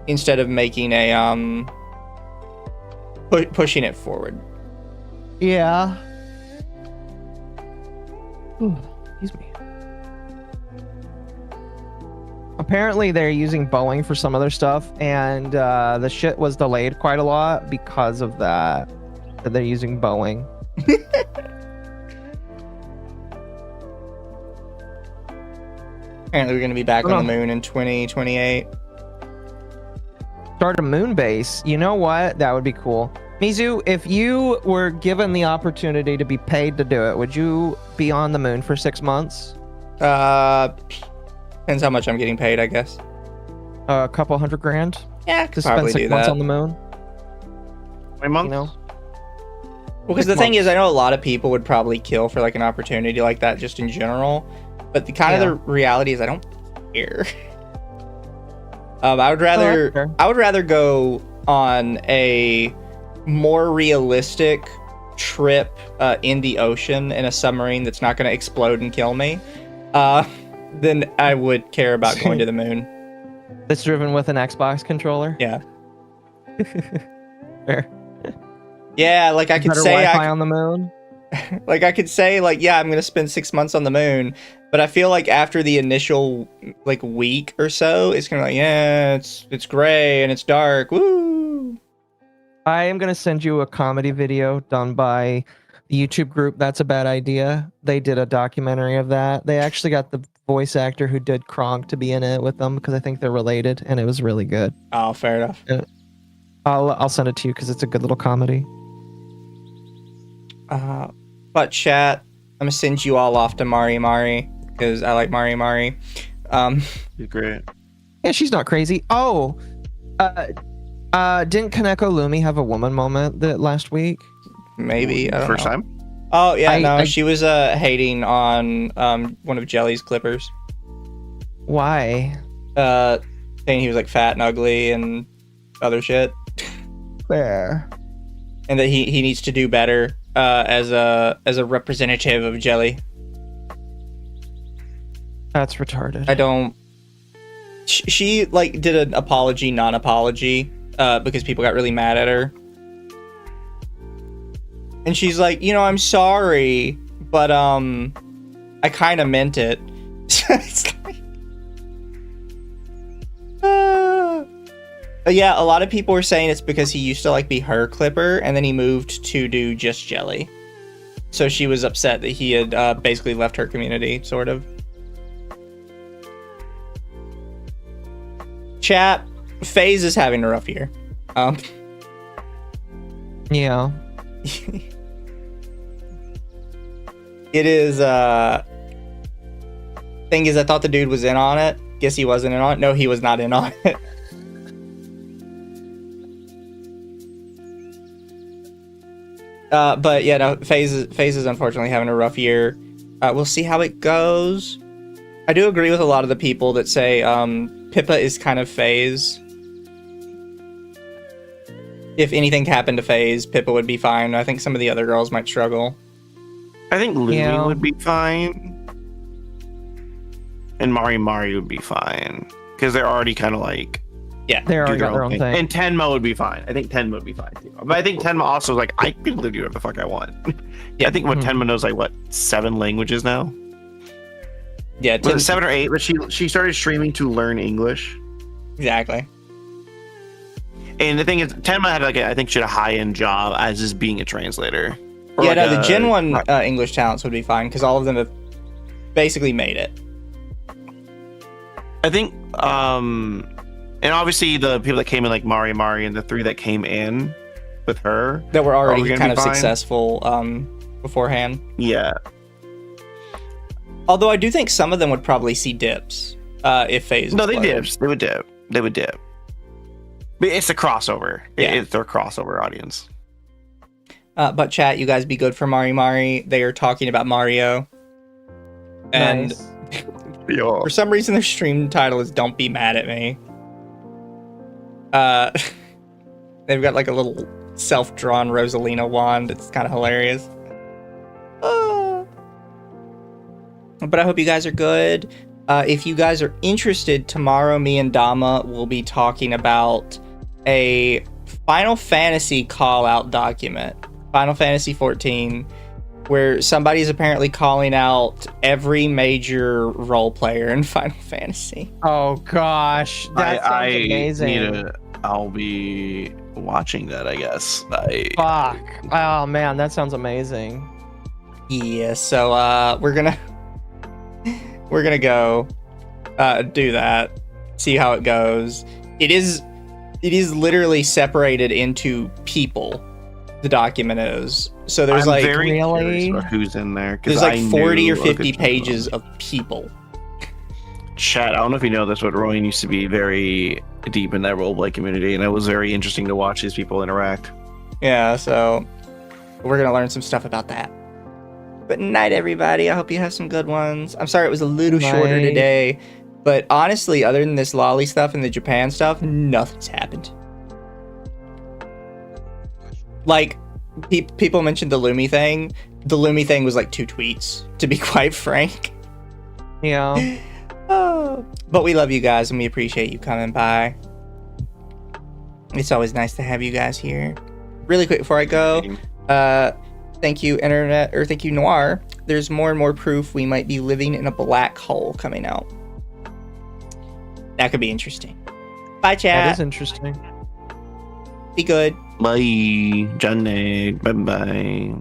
instead of making a pushing it forward. Yeah. Ooh, excuse me. Apparently they're using Boeing for some of their stuff, and the shit was delayed quite a lot because of that. That they're using Boeing. Apparently we're going to be back on the moon in 2028. Start a moon base. You know what? That would be cool. Mizu, if you were given the opportunity to be paid to do it, would you be on the moon for 6 months? Depends how much I'm getting paid, I guess. A couple $100 grand Yeah, I to could spend probably 6 do months that. on the moon? A month? You know? Well, because 6 the thing months. is, I know a lot of people would probably kill for like an opportunity like that just in general. But the kind of the reality is I don't care. I would rather fair. I would rather go on a more realistic trip in the ocean in a submarine that's not going to explode and kill me than I would care about going to the moon. That's driven with an Xbox controller? Yeah. Fair. Yeah, like I could Better say Wi-Fi on the moon? like I could say like yeah, I'm going to spend 6 months on the moon, but I feel like after the initial like week or so, it's going to be like yeah, it's gray and it's dark. Woo! I am going to send you a comedy video done by the YouTube group That's a Bad Idea. They did a documentary of that. They actually got the voice actor who did Kronk to be in it with them because I think they're related, and it was really good. Oh, fair enough. I'll send it to you because it's a good little comedy. But chat, I'm gonna send you all off to Mari Mari because I like Mari Mari. He's great. Yeah, she's not crazy. Oh, didn't Kaneko Lumi have a woman moment that last week? Maybe I don't First know. time? Oh yeah, she was hating on one of Jelly's clippers, Why? saying he was like fat and ugly and other shit, Fair. and that he needs to do better as a representative of Jelly. That's retarded. I don't. She like did an apology, non-apology, because people got really mad at her. And she's like, I'm sorry, but I kind of meant it. It's like, yeah, a lot of people were saying it's because he used to like be her clipper, and then he moved to do just Jelly. So she was upset that he had basically left her community, sort of. Chat, FaZe is having a rough year. Yeah. It is, thing is, I thought the dude was in on it. Guess he wasn't in on it. No, he was not in on it. But yeah, no, FaZe is unfortunately having a rough year. We'll see how it goes. I do agree with a lot of the people that say Pippa is kind of FaZe. If anything happened to FaZe, Pippa would be fine. I think some of the other girls might struggle. I think Lumi Yeah. would be fine. And Mari Mari would be fine. Because they're already kind of like... Yeah. They already do got their own thing. And Tenma would be fine. I think Tenma would be fine too. But I think Tenma also is like, I can literally do whatever the fuck I want. Yeah, I think what Tenma knows like, 7 languages now? Yeah, Was it 7 or 8? But she started streaming to learn English. exactly. And the thing is, Tenma had I think she had a high-end job as just being a translator. Or Yeah, like no, the Gen 1 right. English talents would be fine because all of them have basically made it. I think, And obviously the people that came in, like Mari and the 3 that came in with her That were already gonna kind be of fine. successful beforehand. Yeah. Although I do think some of them would probably see dips if phase. No, they exploded. dip. They would dip. But it's a crossover. Yeah. It's their crossover audience. But chat, you guys be good for Mari. They are talking about Mario. And Nice. Yeah. for some reason their stream title is Don't Be Mad at Me. They've got like a little self-drawn Rosalina wand. It's kind of hilarious. But I hope you guys are good. If you guys are interested, tomorrow me and Dama will be talking about a Final Fantasy call-out document. Final Fantasy 14, where somebody's apparently calling out every major role player in Final Fantasy. Oh gosh, that sounds amazing. I'll be watching that, I guess. Fuck. Oh man, that sounds amazing. Yeah, so we're gonna go do that, see how it goes. It is literally separated into people. The document is, so there's I'm very really? curious about who's in there. 'Cause there's like I 40 knew or a 50 good pages of people. Chat, I don't know if you know this, but Royan used to be very deep in that roleplay community, and it was very interesting to watch these people interact. Yeah, so we're gonna learn some stuff about that. But night, everybody. I hope you have some good ones. I'm sorry it was a little shorter Night. today, but honestly, other than this lolly stuff and the Japan stuff, nothing's happened. Like, people mentioned the Lumi thing. The Lumi thing was like 2 tweets, to be quite frank. Yeah. But we love you guys and we appreciate you coming by. It's always nice to have you guys here. Really quick before I go, thank you internet, or thank you Noir. There's more and more proof we might be living in a black hole coming out. That could be interesting. Bye That chat. is interesting. Be good. Bye, Johnny. Bye bye.